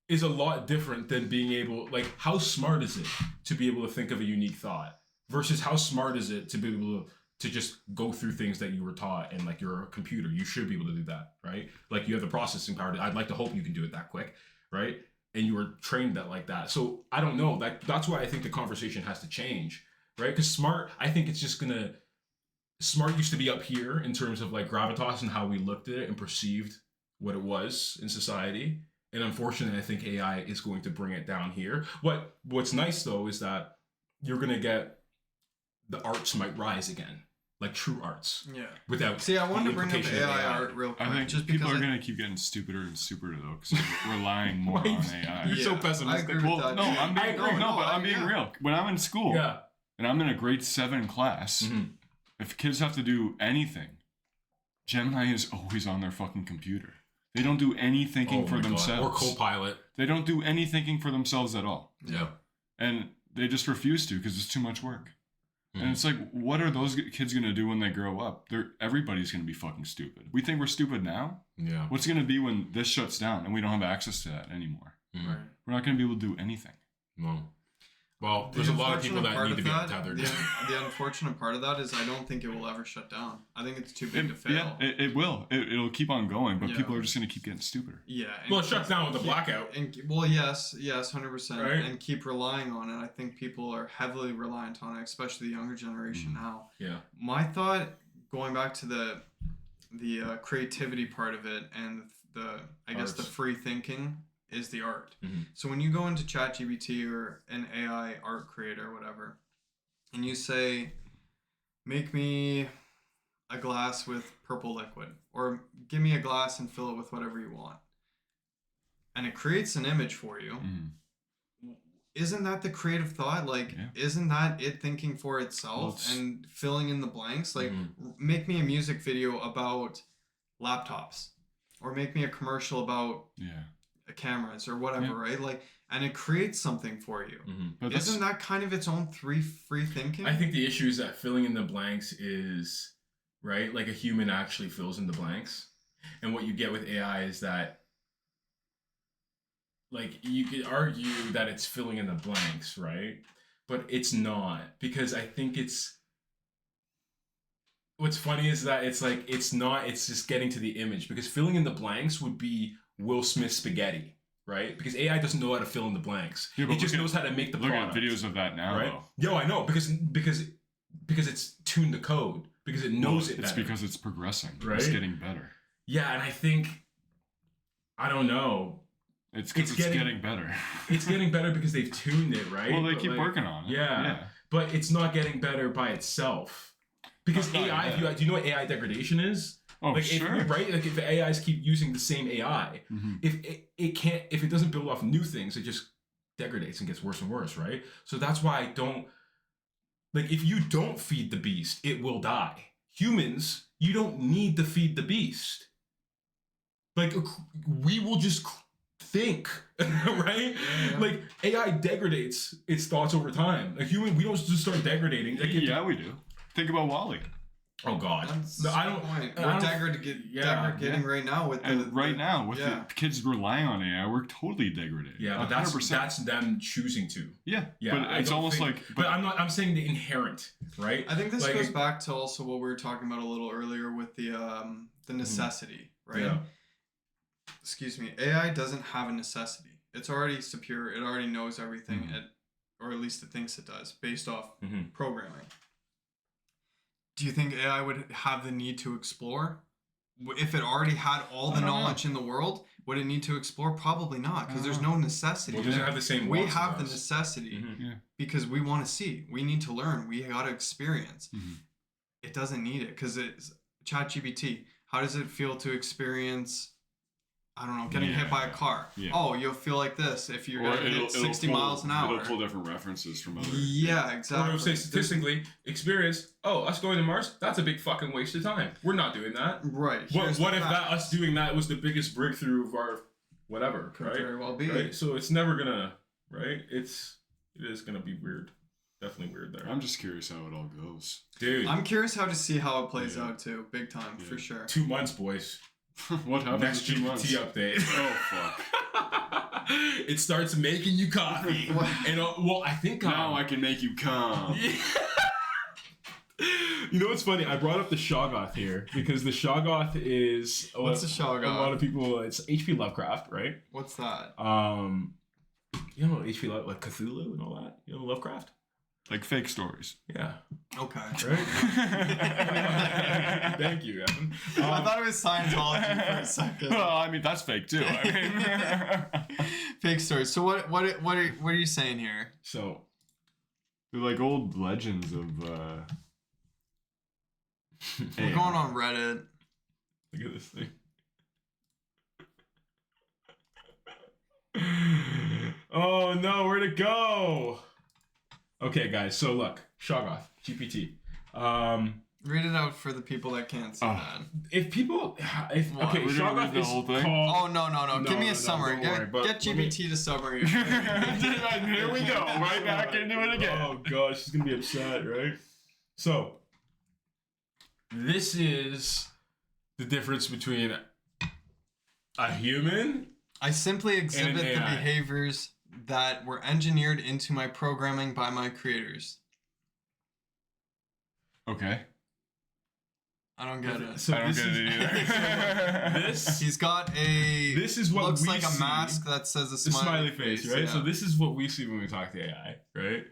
is a lot different than being able, like, how smart is it to be able to think of a unique thought versus how smart is it to be able to just go through things that you were taught, and like, you're a computer, you should be able to do that, right? Like, you have the processing power. I'd like to hope you can do it that quick, right? And you were trained that like that. So I don't know. That's why I think the conversation has to change, right? Because smart, I think it's just gonna. Smart used to be up here in terms of like gravitas and how we looked at it and perceived what it was in society. And unfortunately, I think AI is going to bring it down here. What's nice though is that you're gonna get the arts might rise again. Like true arts. Yeah. Without I wanted to bring up AI art real quick. I think just people are going to keep getting stupider and stupider though, because we're relying more on AI. You're so pessimistic. I'm being real. When I'm in school, and I'm in a grade 7 class, if kids have to do anything, Gemini is always on their fucking computer. They don't do any thinking for themselves. Or Copilot. They don't do any thinking for themselves at all. Yeah. And they just refuse to because it's too much work. And it's like, what are those kids going to do when they grow up? Everybody's going to be fucking stupid. We think we're stupid now? Yeah. What's going to be when this shuts down and we don't have access to that anymore? Right. We're not going to be able to do anything. No. Well, there's a lot of people that need to be untethered. The unfortunate part of that is I don't think it will ever shut down. I think it's too big to fail. Yeah, it will. It'll keep on going, but people are just going to keep getting stupider. Yeah. Well, it shuts down with the blackout. Yes, 100%. Right? And keep relying on it. I think people are heavily reliant on it, especially the younger generation now. Yeah. My thought, going back to the creativity part of it and I guess the free thinking is the art. Mm-hmm. So when you go into ChatGPT or an AI art creator or whatever, and you say, make me a glass with purple liquid, or give me a glass and fill it with whatever you want, and it creates an image for you. Isn't that the creative thought? Like, isn't that it thinking for itself and filling in the blanks? Like, make me a music video about laptops, or make me a commercial about cameras or whatever, right? Like, and it creates something for you. But isn't that kind of its own free thinking? I think the issue is that filling in the blanks is, right? Like a human actually fills in the blanks. And what you get with AI is that, like, you could argue that it's filling in the blanks, right? But it's not, because I think what's funny is that it's like, it's not, it's just getting to the image, because filling in the blanks would be Will Smith spaghetti, right? Because AI doesn't know how to fill in the blanks. Yeah, it just knows how to make the product. Look at videos of that now, right? Though. Yo, I know, because it's tuned the code, because it knows it better. It's because it's progressing. Right? It's getting better. Yeah, and I think, I don't know. It's getting better. It's getting better because they've tuned it, right? Well, they keep working on it. Yeah. But it's not getting better by itself. Because AI, do you know what AI degradation is? Oh, like, sure. Right? Like, if the AIs keep using the same AI, if it doesn't build off new things, it just degrades and gets worse and worse, right? So that's why I don't, like, if you don't feed the beast, it will die. Humans, you don't need to feed the beast. Like, we will just think, right? Yeah. Like, AI degrades its thoughts over time. Like, human, we don't just start degrading. Like, we do. Think about WALL-E. Oh God! No, I don't. We're degrading right now with the kids relying on AI. We're totally degraded. Yeah, but that's them choosing to. Yeah. But it's almost like. But I'm saying the inherent, right? I think this goes back to also what we were talking about a little earlier with the necessity, right? Yeah. Excuse me. AI doesn't have a necessity. It's already superior. It already knows everything, or at least it thinks it does, based off programming. Do you think AI would have the need to explore? If it already had all the knowledge in the world, would it need to explore? Probably not, because there's no necessity. Well, it doesn't have the same. We have the necessity because we want to see. We need to learn. We got to experience. It doesn't need it because it's ChatGPT. How does it feel to experience? I don't know, getting hit by a car. Yeah. Oh, you'll feel like this if you're going to hit 60 miles an hour. It'll pull different references from other... Yeah, exactly. Or it'll say statistically, experience, us going to Mars, that's a big fucking waste of time. We're not doing that. Right. What if us doing that was the biggest breakthrough of our whatever, Could right? very well be. Right? So it's never gonna, right? It is gonna be weird. Definitely weird there. I'm just curious how it all goes. Dude. I'm curious how to see how it plays out too. Big time, for sure. 2 months, boys. What happens next GPT update? Oh fuck! It starts making you coffee, and I think now I can make you come. You know what's funny? I brought up the Shoggoth here because the Shoggoth is what's the Shoggoth? A lot of people. It's H.P. Lovecraft, right? What's that? You know H.P. like Cthulhu and all that. You know Lovecraft. Like fake stories. Yeah. Okay. Right? Thank you, Evan. I thought it was Scientology for a second. Well, I mean, that's fake too. I mean. Fake stories. So what are you saying here? So they're like old legends of we're going on Reddit. Look at this thing. Oh no, where'd it go? Okay, guys. So look, Shoggoth, GPT. Read it out for the people that can't see that. Shoggoth is called. Oh no! Give me a summary. Get GPT to summary. Here we go. Right back into it again. Oh gosh, she's gonna be upset, right? So, this is the difference between a human. I simply exhibit the behaviors that were engineered into my programming by my creators. Okay. I don't get it. So I don't get it either. He's got a... This is what looks we like see. a mask that says a smiley face, right? Yeah. So this is what we see when we talk to AI, right?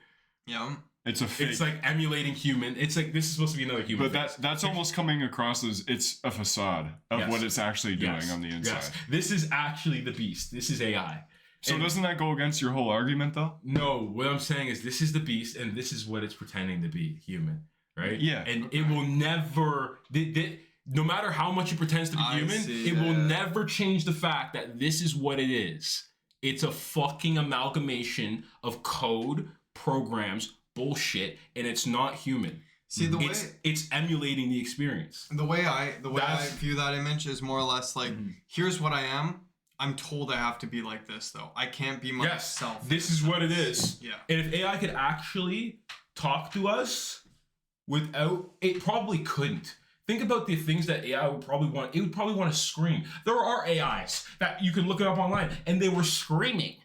Yeah. It's a fake. It's like emulating human. It's like this is supposed to be another human. But that's almost coming across as it's a facade of what it's actually doing on the inside. Yes. This is actually the beast. This is AI. So doesn't that go against your whole argument though? No, what I'm saying is this is the beast and this is what it's pretending to be, human, right? Yeah. And it will never, no matter how much it pretends to be human, it will never change the fact that this is what it is. It's a fucking amalgamation of code, programs, bullshit, and it's not human. See the way it's emulating the experience. The way I view that image is more or less like, here's what I am. I'm told I have to be like this though. I can't be myself. Yes, this is what it is. Yeah. And if AI could actually talk to us without, it probably couldn't. Think about the things that AI would probably want. It would probably want to scream. There are AIs that you can look it up online, and they were screaming.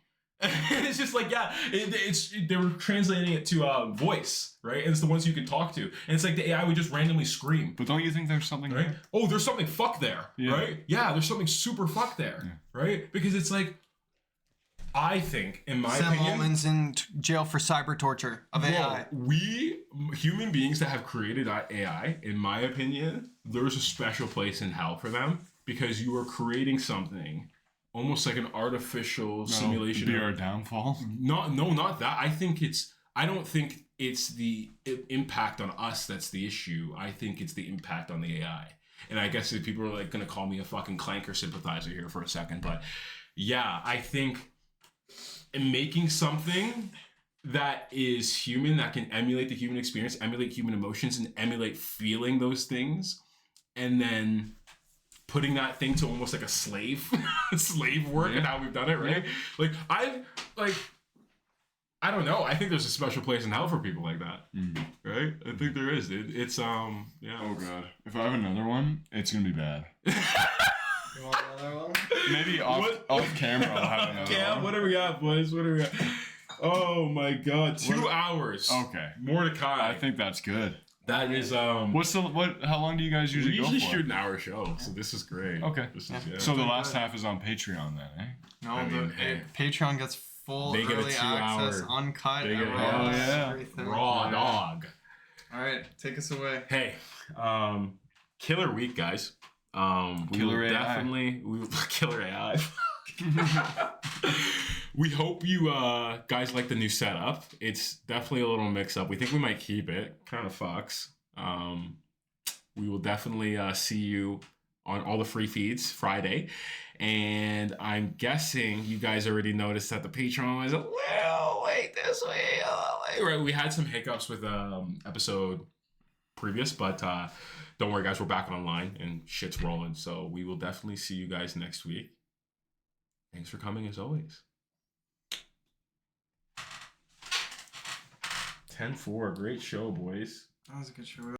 It's just like, yeah, they were translating it to voice, right? And it's the ones you can talk to. And it's like the AI would just randomly scream. But don't you think there's something right? there? Oh, there's something fuck there, right? Yeah, there's something super fuck there, right? Because it's like, I think, in my opinion, Sam Altman's in jail for cyber torture of AI. We human beings that have created AI, in my opinion, there's a special place in hell for them because you are creating something almost like an artificial simulation. Be our downfall. Not that. I don't think it's the impact on us that's the issue. I think it's the impact on the AI. And I guess if people are like gonna call me a fucking clanker sympathizer here for a second, but yeah, I think in making something that is human, that can emulate the human experience, emulate human emotions, and emulate feeling those things, and then putting that thing to almost like a slave work and how we've done it, right? I don't know. I think there's a special place in hell for people like that, right? I think there is, dude. It's yeah. Oh god, if I have another one, it's gonna be bad. You want another one? Maybe off camera I'll have another one. What do we got, boys? What do we got? Oh my god, 2 hours. Okay, Mordecai. I think that's good. That is How long do you guys usually go for? We usually shoot an hour show, so this is great. Okay. So the last half is on Patreon then, eh? No, Patreon gets full they get early access, uncut, everything. Raw dog. All right, take us away. Hey, killer week, guys. Killer AI. We hope you guys like the new setup. It's definitely a little mix up. We think we might keep it. Kind of fucks. We will definitely see you on all the free feeds Friday. And I'm guessing you guys already noticed that the Patreon was a little late this week. Right, we had some hiccups with episode previous, but don't worry, guys. We're back online and shit's rolling. So we will definitely see you guys next week. Thanks for coming as always. 10-4, great show, boys. That was a good show.